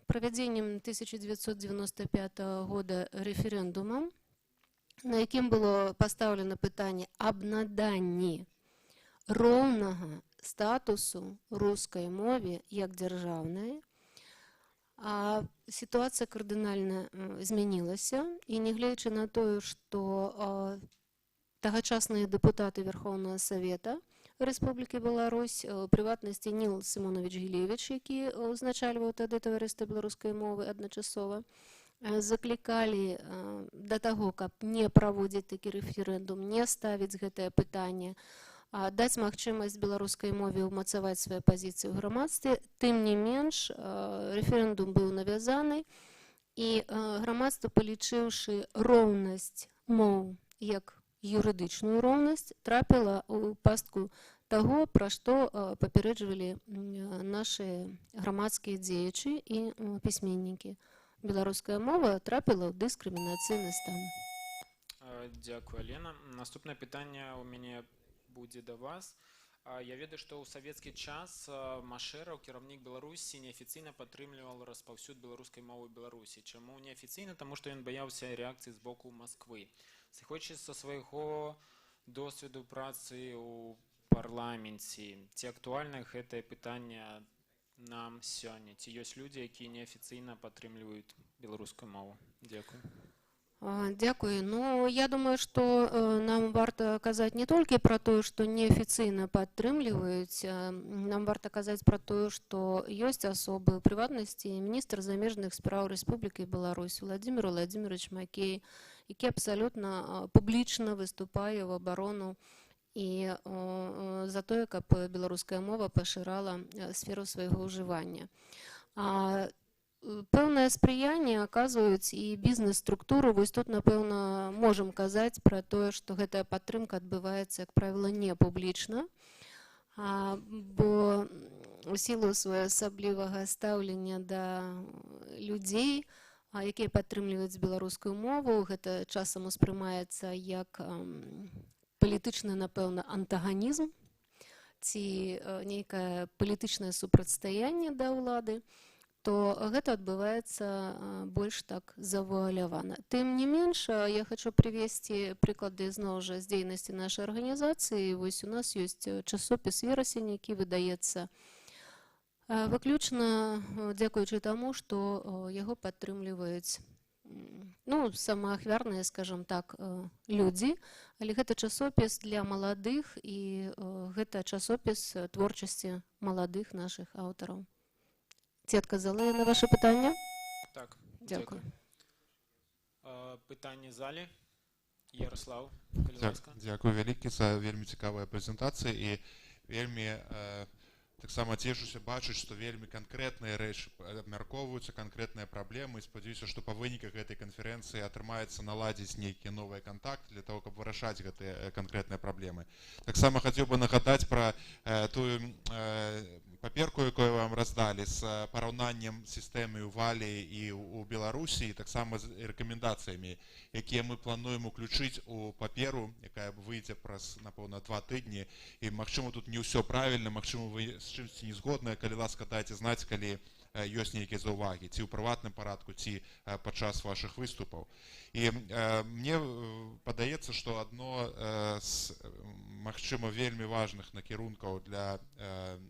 правядзеннем 1995 года рэферэндумам, на якім было пастаўлена пытанне аб наданні роўнага статусу рускай мове як дзяржаўнай, сітуацыя кардынальна змянілася, і нягледзячы на тое, што тагачасныя дэпутаты Верхоўнага Савета Рэспублікі Беларусь, у прыватнасці Ніл Сімонович Гілевіч, які узначальваў тады таварыства беларускай мовы адначасова, заклікалі да таго, каб не праводзіць такі рэферэндум, не ставіць гэтае пытанне, даць магчымасць беларускай мове ўмацаваць свае пазіцыі ў грамадстве. Тым не менш, рэферэндум быў навязаны, і грамадства, палічыўшы роўнасць моў як юрыдычную роўнасць, трапіла ў пастку таго, пра што папярэджвалі нашы грамадскія дзеячы і пісьменнікі. Беларуская мова трапіла ў дыскрымінацыйны стан. Дзякую, Алена. Наступнае пытанне у мяне будзе да вас. Я ведаю, што ў савецкі час Машэраў, кіраўнік Беларусі, неафіцыйна падтрымліваў распаўсюд беларускай мовы Беларусі. Чаму неафіцыйна? Таму што ён баяўся рэакцыі з боку Масквы. Сыходзячы са свайго досведу працы ў парламенце, ці актуальна гэтае пытанне нам сёння? Ці ёсць людзі, якія неафіцыйна падтрымліваюць беларускую мову? Дзякую. Дякую. Я думаю, што нам варта казаць не толькі пра тое, што неафіцыйна падтрымліваюць, нам варта казаць пра тое, што ёсць асобы, у прыватнасці міністр замежных спраў Рэспублікі Беларусь Владзімір Владзімірович Макей, які абсалютна публічна выступае ў абарону і за тое, каб беларуская мова пашырала сферу свайго ўжывання. Пэўнае спрыянне аказваюць і бізнес-структуры. Вось тут, напэўна, можам казаць пра тое, што гэтая падтрымка адбываецца, як правіла, не публічна, бо у сілу своеасаблівага стаўлення да людзей, якія падтрымліваюць беларускую мову, гэта часам успрымаецца як палітычны, напэўна, антаганізм ці нейкае палітычнае супрацьстаянне да ўлады, то гэта адбываецца больш так завуалявана. Тым не менш, я хочу прывесці прыклады зноў жа з дзейнасці нашай арганізацыі. Вось у нас ёсць часопіс «Верасень», які выдаецца выключна дзякуючы таму, што яго падтрымліваюць самаахвярныя, скажам так, людзі, але гэта часопіс для маладых і гэта часопіс творчасці маладых нашых аўтараў. Ці адказала я на ваше пытанне? Так, дзякую. Пытанне залі. Ярослав, калі ласка. Дзякую вялікі за вельмі цікавыя прэзентацыі і вельмі таксама цешуся бачыць, што вельмі канкрэтныя рэчы абмяркоўваюцца, канкрэтныя праблемы, і спадзяюся, што па выніках гэтай канферэнцыі атрымаецца наладзіць нейкія новыя кантакты для того, каб вырашаць гэтыя канкрэтныя праблемы. Таксама хацеў бы нагадаць пра тую паперку, якую вам раздалі з параўнаннем сістэмы ў Валіі і ў Беларусі, і таксама з рэкамендацыямі, якія мы плануем уключыць у паперу, якая выйдзе праз, напэўна, 2 тыдні. І, магчыма, тут не ўсё правільна, магчыма, вы з чымсьці не згодныя, калі ласка, дайце знаць, калі ёсць нейкія заўвагі, ці ў прыватным парадку, ці падчас вашых выступаў. І мне падаецца, што адно з, магчыма, вельмі важных накірункаў для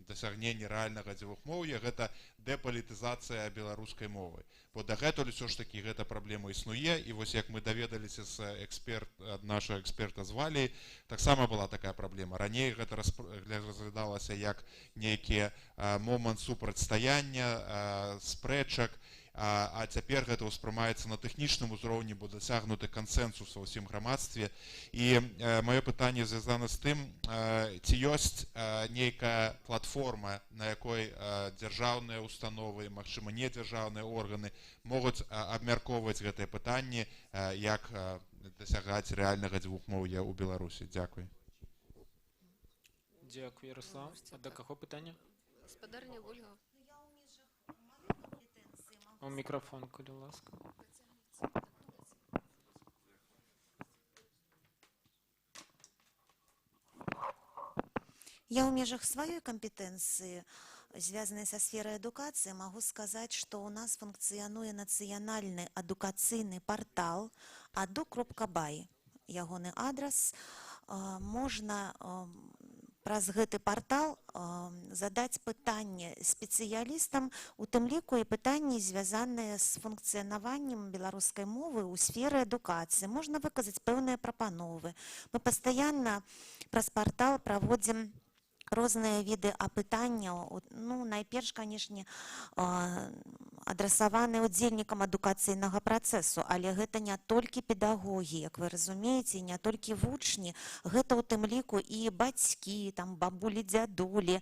дасягнення рэальнага дзвюхмоўя — гэта дэпалітызацыя беларускай мовы. Бо дагэтуль усё ж такі гэта праблема існуе, і вось як мы даведаліся ад нашага эксперта з Валіі, таксама была такая праблема. Раней гэта разглядалася як нейкі момант супрацьстаяння, спрэчак, а цяпер гэта ўспрымаецца на тэхнічным узроўні, бо дасягнуты кансэнсус ва ўсім грамадстве. І маё пытанне звязана з тым, ці ёсць нейкая платформа, на якой дзяржаўныя установы, магчыма, недзяржаўныя органы могуць абмяркоўваць гэтыя пытанні, як дасягаць рэальнага дзвюхмоўя ў Беларусі. Дзякуй. Дякую, Ярослав. А да каго пытанне? Гаспадарня Ольга. У мікрафон, калі ласка. Я в межах своей компетенции, связанной со сферой эдукации, могу сказать, что у нас функционует национальный адукацыйны портал adu.by. Ягоны адрес. Можно праз гэты портал задаць пытанне спецыялістам, у тым ліку і пытанні, звязаныя з функцыянаваннем беларускай мовы ў сферы адукацыі. Можна выказаць пэўныя прапановы. Мы пастаянна праз портал праводзім розныя віды апытанняў. Ну, найперш, канешне, адрасаваны удзельнікам адукацыйнага працэсу, але гэта не толькі педагогі, як вы разумееце, не толькі вучні, гэта ў тым ліку і бацькі, там бабулі, дзядулі.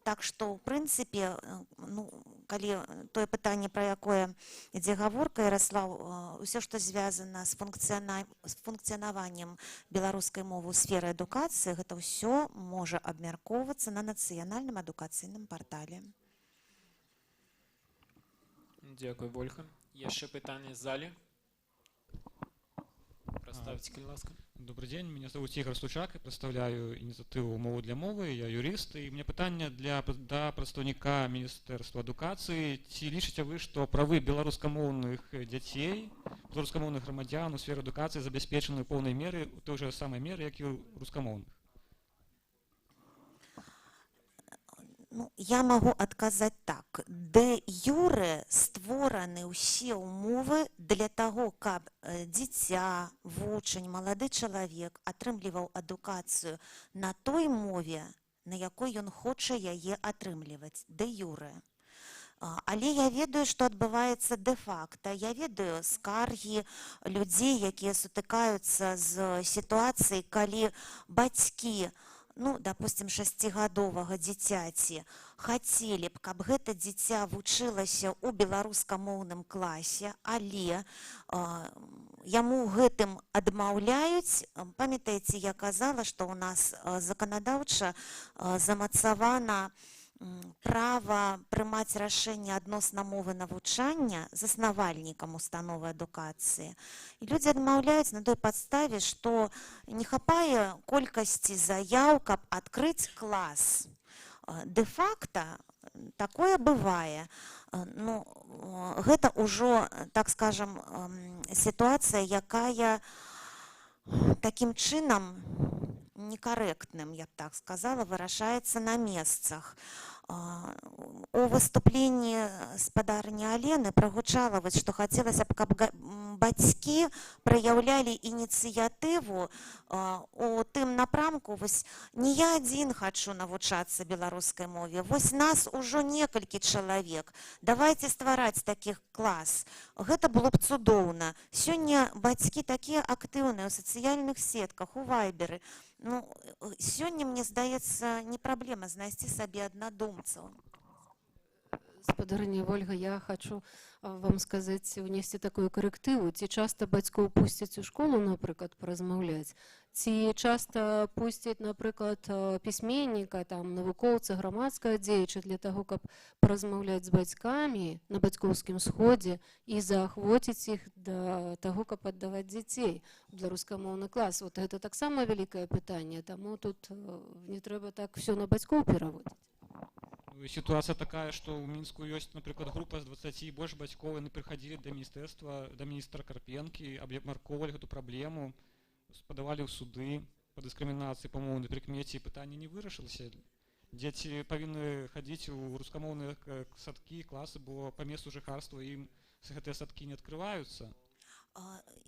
Так што, ў прынцыпе, ну, калі тое пытанне, пра якое ідзе гаворка, Ярослав, усё, што звязана з функцыянаваннем беларускай мовы ў сферы адукацыі, гэта ўсё можа абмяркоўвацца на нацыянальным адукацыйным партале. Дякую, Ольга. Яшчэ пытанне з залі? Представьте, калі ласка. Добрый день, меня зовут Игорь Стучак, я представляю инициативу «Мова для мовы», я юрист, и у меня питание до представника Министерства адукацыі. Ці лічыце вы, што правы беларускамоўных дзяцей, беларускамоўных грамадзян у сферы адукацыі забяспечаны ў поўнай меры, у той жа самай меры, як і ў рускамоўных? Ну, я могу адказаць так. Дэ юрэ створаны ўсе ўмовы для таго, каб дзіця, вучань, малады чалавек атрымліваў адукацыю на той мове, на якой ён хоча яе атрымліваць. Дэ юрэ. Але я ведаю, што адбываецца дэ-факта. Я ведаю скаргі людзей, якія сутыкаюцца з сітуацыяй, калі бацькі, ну, допустим, 6гадовага дзіцяці хацелі б, каб гэта дзіця вучылася ў беларускамоўным класе, але яму гэтым адмаўляюць. Памятаеце, я казала, што ў нас заканадаўча замацавана права прымаць рашэнне адносна мовы навучання заснавальнікам установы адукацыі. І людзі адмаўляюць на той падставе, што не хапае колькасці заяў, каб адкрыць клас. Дэ-факта такое бывае. Ну, гэта ўжо, так скажам, сітуацыя, якая такім чынам некорректным, я б так сказала, вырашаецца на месцах. У выступленні спадарні Алены прагучала, што хацелася б, каб бацькі праяўлялі ініцыятыву у тым напрамку, вось не я адзін хачу навучацца беларускай мове, вось нас ужо некалькі чалавек, давайте ствараць такіх клас. Гэта было б цудоўна. Сёння бацькі такія актыўныя ў сацыяльных сетках, у вайберы. Ну, сёння, мне здаецца, не праблема знайсці сабе аднадумцаў. Спадарыня Вольга, я хочу вам сказаць, внесці такую карэктыву. Ці часта бацькоў пусцяць у школу, напрыклад, паразмаўляць, ці часта пусцяць, напрыклад, пісьменніка, там, навукоўца, грамадскага дзеяча для таго, каб паразмаўляць з бацькамі на бацькоўскім сходзе і заахвоціць іх да таго, каб аддаваць дзяцей у беларускамоўны клас. Вот гэта таксама вялікае пытанне, таму тут не трэба так все на бацькоў пераводзіць. Ситуация такая, что у Мінску есть, например, группа с 20 и больше бацькоў, они приходили до министерства, до министра Карпенки, обмяркоўвалі эту проблему, подавали в суды по дискриминации по мовнай прыкмеце, и пытанне не вырашылася. Дети повинны ходить у рускамоўныя садкі, классы, бо по месту жыхарства им гэтыя садкі не открываются.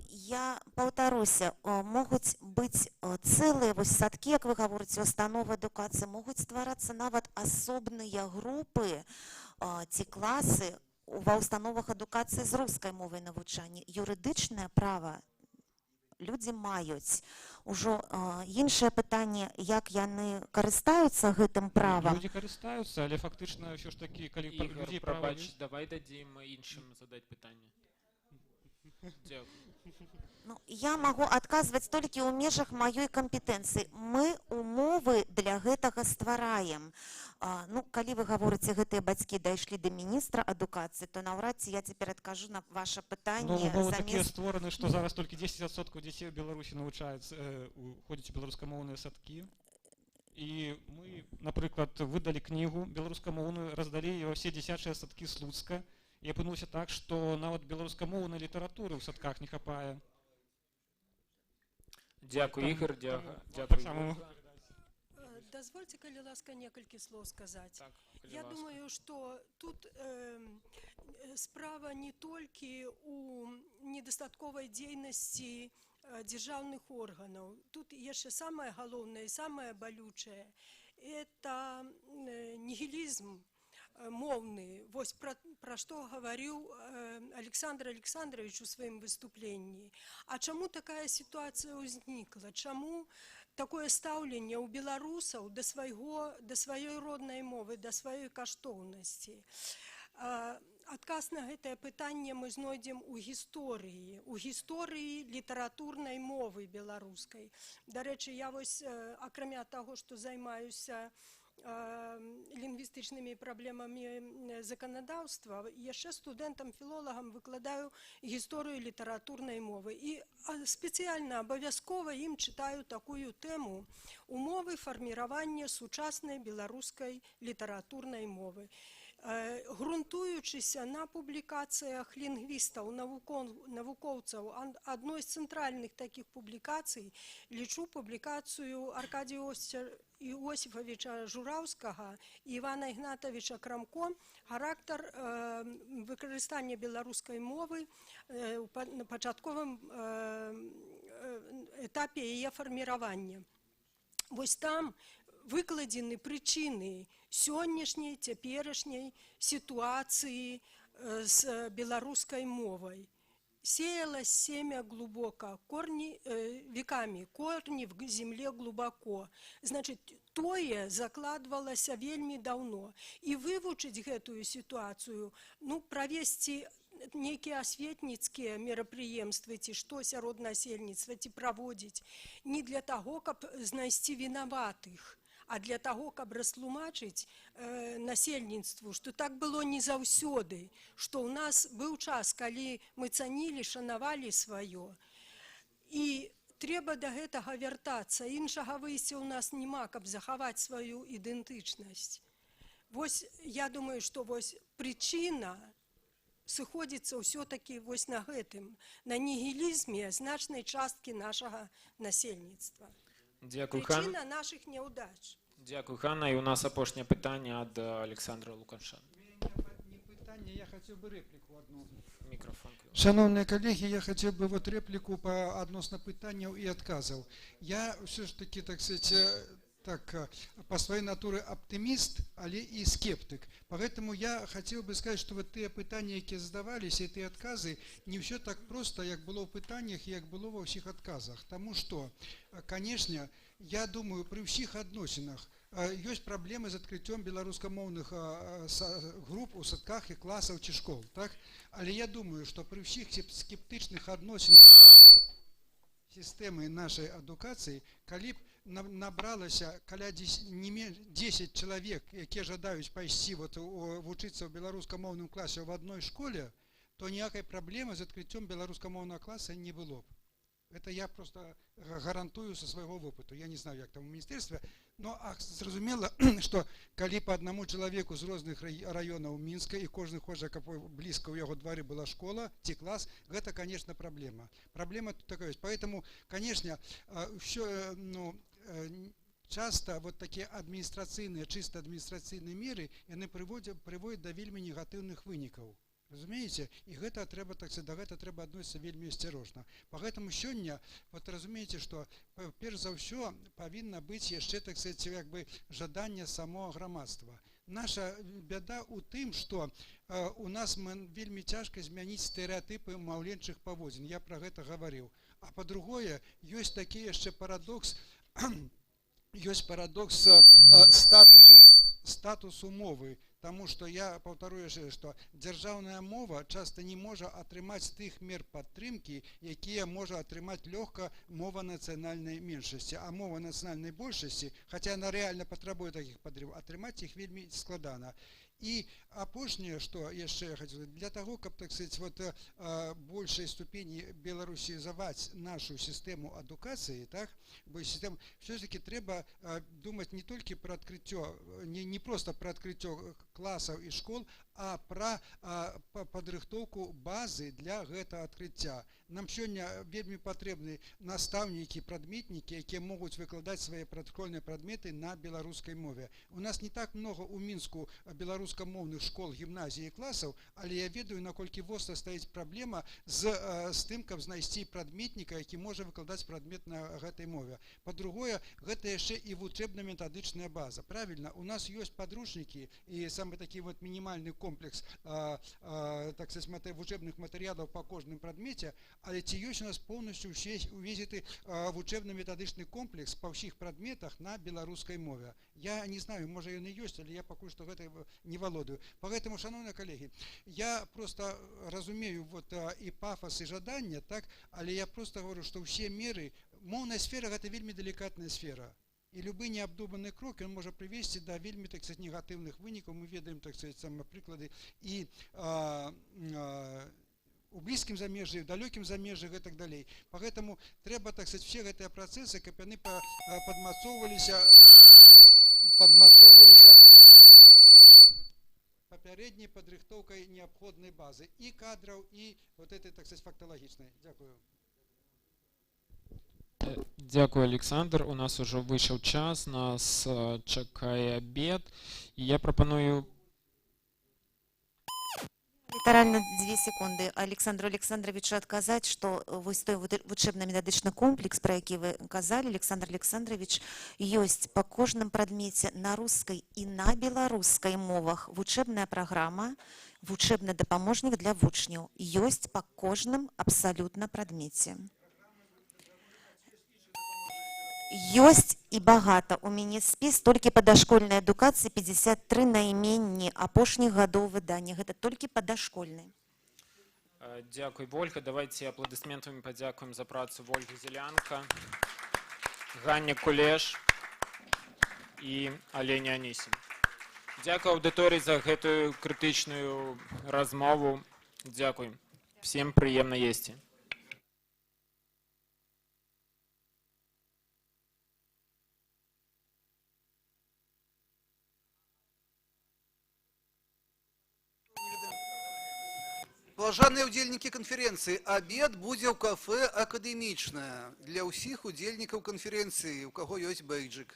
Я паўтаруся, могуць быць цэлыя вось садкі, як вы гаворыце, установы адукацыі, могуць стварацца нават асобныя групы ці класы ва ўстановах адукацыі з рускай мовай навучання. Юрыдычнае права людзі маюць. Ужо іншае пытанне, як яны карыстаюцца гэтым правам. Людзі карыстаюцца, але фактычна ўсё ж такі, калі людзей права ёсць. Давай дадзім іншым задаць пытанне. Ну, я могу адказваць толькі ў межах маёй кампетэнцыі. Мы умовы для гэтага ствараем. Ну, калі вы гаворыце, гэтыя бацькі дайшлі да міністра адукацыі, то наўрад ці я цяпер адкажу на ваша пытанне. Ну, умовы такія створаны, што зараз толькі 10% дзяцей у Беларусі навучаюцца, ходзяць у беларускамоўныя садкі. І мы, напрыклад, выдалі кнігу беларускамоўную, раздалі яе ва ўсе дзіцячыя садкі Слуцка. І апынулася так, што нават беларускамоўнай літаратуры ў садках не хапае. Дзякуй, Ігор, дзякуй. Дазвольце, калі ласка, некалькі слоў сказаць. Я думаю, што тут справа не толькі у недастатковай дзейнасці дзяржаўных органаў. Тут яшчэ самае галоўнае, самае балючае – это нігілізм моўны. Вось пра што гаварыў Александр Александрович у сваім выступленні. А чаму такая сітуацыя ўзнікла? Чаму такое стаўленне ў беларусаў да сваёй роднай мовы, да сваёй каштоўнасці? Адказ на гэтае пытанне мы знойдзем у гісторыі літаратурнай мовы беларускай. Дарэчы, я вось, акрамя таго, што займаюся лінгвістычнымі праблемамі заканадаўства, яшчэ студэнтам-філолагам выкладаю гісторыю літаратурнай мовы. І спецыяльна, абавязкова ім чытаю такую тэму «Умовы фарміравання сучаснай беларускай літаратурнай мовы». Грунтуючыся на публікацыях лінгвістаў, навукоўцаў, адной з цэнтральных такіх публікацый лічу публікацыю Аркадія Іосіфавіча Жураўскага і Івана Ігнатавіча Крамко «Характар выкарыстання беларускай мовы на пачатковым этапе яе фарміравання». Вось там выкладзены прычыны сённяшняй, цяперашняй сітуацыі з беларускай мовай. Сеялось семя глубоко, веками, корни в земле глубоко. Значит, тое закладвалася вельмі даўно. І вывучыць гэтую сітуацыю, ну, правесці нейкія асветніцкія мерапрыемствы ці што сярод насельніцтва, ці праводзіць не для таго, каб знайсці вінаватых, а для таго, каб растлумачыць насельніцтву, што так было не заўсёды, што ў нас быў час, калі мы цанілі, шанавалі сваё. І трэба да гэтага вяртацца, іншага выйсця ў нас няма, каб захаваць сваю ідэнтычнасць. Вось я думаю, што вось прычына сыходзіцца ўсё-такі вось на гэтым, на нігілізме значнай часткі нашага насельніцтва. Прычына нашых няўдач. Дякую, Ханна. І у нас апошняе пытанне ад Александра Лукашана. питання, я хотів би репліку одну. Мікрофон. Шановні колеги, я хотів би вот репліку по відносно питанню і відказів. Я все ж таки, так сказати, так, по своей натуре оптимист, але и скептик. Поэтому я хотел бы сказать, что вот те питания, які задавались, і ті отказы, не все так просто, як було в питаннях, як було во всіх отказах. Тому що, конечно, я думаю, при всіх відносинах есть проблемы з відкриттям білоруськомовних груп у садках і класів чи школ. Так? Але я думаю, що при всіх скептичних відносинах до системи нашої адукації, коли б набралося каля 10 чоловік, які жадають пайсці вчитися в білоруськомовному класі в одній школі, то ніякої проблеми з відкриттям білоруськомовного класу не було б. Это я просто гарантую со своего опыта. Я не знаю, як там у міністерстві, но зрозуміло, що коли по одному чоловіку з різних районів Мінська, і кожен хоче, щоб близько у його дворі була школа, ці клас, це, конечно, проблема. Проблема тут така є. Поэтому, конечно, все, ну, часто вот такие административные, чисто административные меры, они приводят до вельми негативних виників. Разумеете? І гэта трэба, так сказать, до гэта трэба адносіцца вельмі асцярожна. Поэтому сёння, вот разумееце, што перш за ўсё павінна быць яшчэ, так сказать, як бы жаданне самого грамадства. Наша бяда ў тым, што у нас вельмі цяжка змяніць стэрэатыпы маўленчых паводзін. Я пра гэта гаварыў. А па-другое, ёсць такі яшчэ парадокс, ёсць парадокс статусу мовы. Тому что я повторюю, что державная мова часто не может атрымаць тых мер падтрымки, якія можа атрымаць лёгка мова нацыянальнай меншасці. А мова нацыянальнай большасці, хотя она реально патрабуе таких падтрымак, атрымаць іх вельмі складана. И апошняе, что яшчэ я хотел, для того, каб, так сказать, вот большей ступени беларусізаваць нашу систему адукацыі, так, все-таки трэба думать не только про открытие, не просто про открытие классов и школ, а про падрыхтоўку базы для гэтага адкрыцця. Нам сёння вельмі патрэбны настаўнікі, прадметнікі, якія могуць выкладаць свае прадшкольныя прадметы на беларускай мове. У нас не так много у Мінску беларускамоўных школ, гімназій і класаў, але я ведаю, наколькі востра стаіць праблема з тым, каб знайсці прадметніка, які можа выкладаць прадмет на гэтай мове. Па-другое, гэта яшчэ і вучэбна-метадычная база. Правильно, у нас ёсць падручнікі і самы такі вот мінімальны комплекс, так сказать, вучэбных матэрыялаў па кожным прадмеце, але ці ёсць у нас полностью увезеты вучэбна-метадычны комплекс па ўсіх прадметах на беларускай мове. Я не знаю, можа ён і ёсць, але я пакуль што гэта не валодаю. Поэтому, шановныя калегі, я просто разумею вот і пафас, і жаданне, так, але я просто говорю, што ўсе меры, моўная сфера гэта вельмі делікатная сфера. И любые необдуманные кроки он может привести до вельми, так сказать, негативных выников. Мы ведаем, так сказать, самые приклады и у близкім замежжы, в далёкім замежжы и так далее. Поэтому треба, так сказать, все гэтыя процессы, каб яны падмацоўваліся папярэдняй падрыхтоўкай неабходнай базы и кадраў, и вот этой, так сказать, фактологічнай. Дякую. Дякую, Александр. У нас уже вышел час, нас чакае обед. И я пропоную... Літаральна 2 секунды Александру Александровичу адказаць, што вось той вучэбна-метадычны комплекс, пра які вы казалі, Александр Александрович, ёсць па кожным прадмеце на рускай і на беларускай мовах вучэбная праграма, вучэбны дапаможнік для вучняў. Ёсць па кожным абсалютна прадмеце. Ёсць і багата. У мяне спіс толькі па дашкольнай адукацыі 53 найменні апошніх гадоў выдання. Гэта толькі па дашкольнай. Дякую, Ольга. Давайте аплодисментами подякуем за працу Ольги Зелянко, Ганне Кулеш и Олене Анисим. Дякую аудитории за эту критичную размову. Дякую. Всем приємно єсти. Паважаныя ўдзельнікі канферэнцыі, абед будзе ў кафэ акадэмічнае для ўсіх удзельнікаў канферэнцыі, у каго ёсць бэйджык.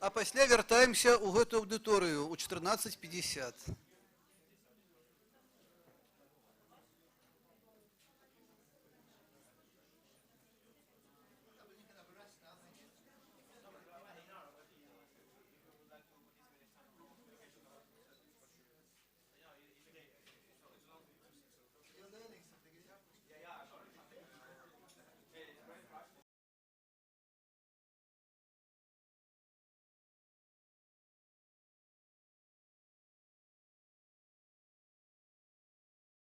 А пасля вяртаемся ў гэту аўдыторыю ў 14:50.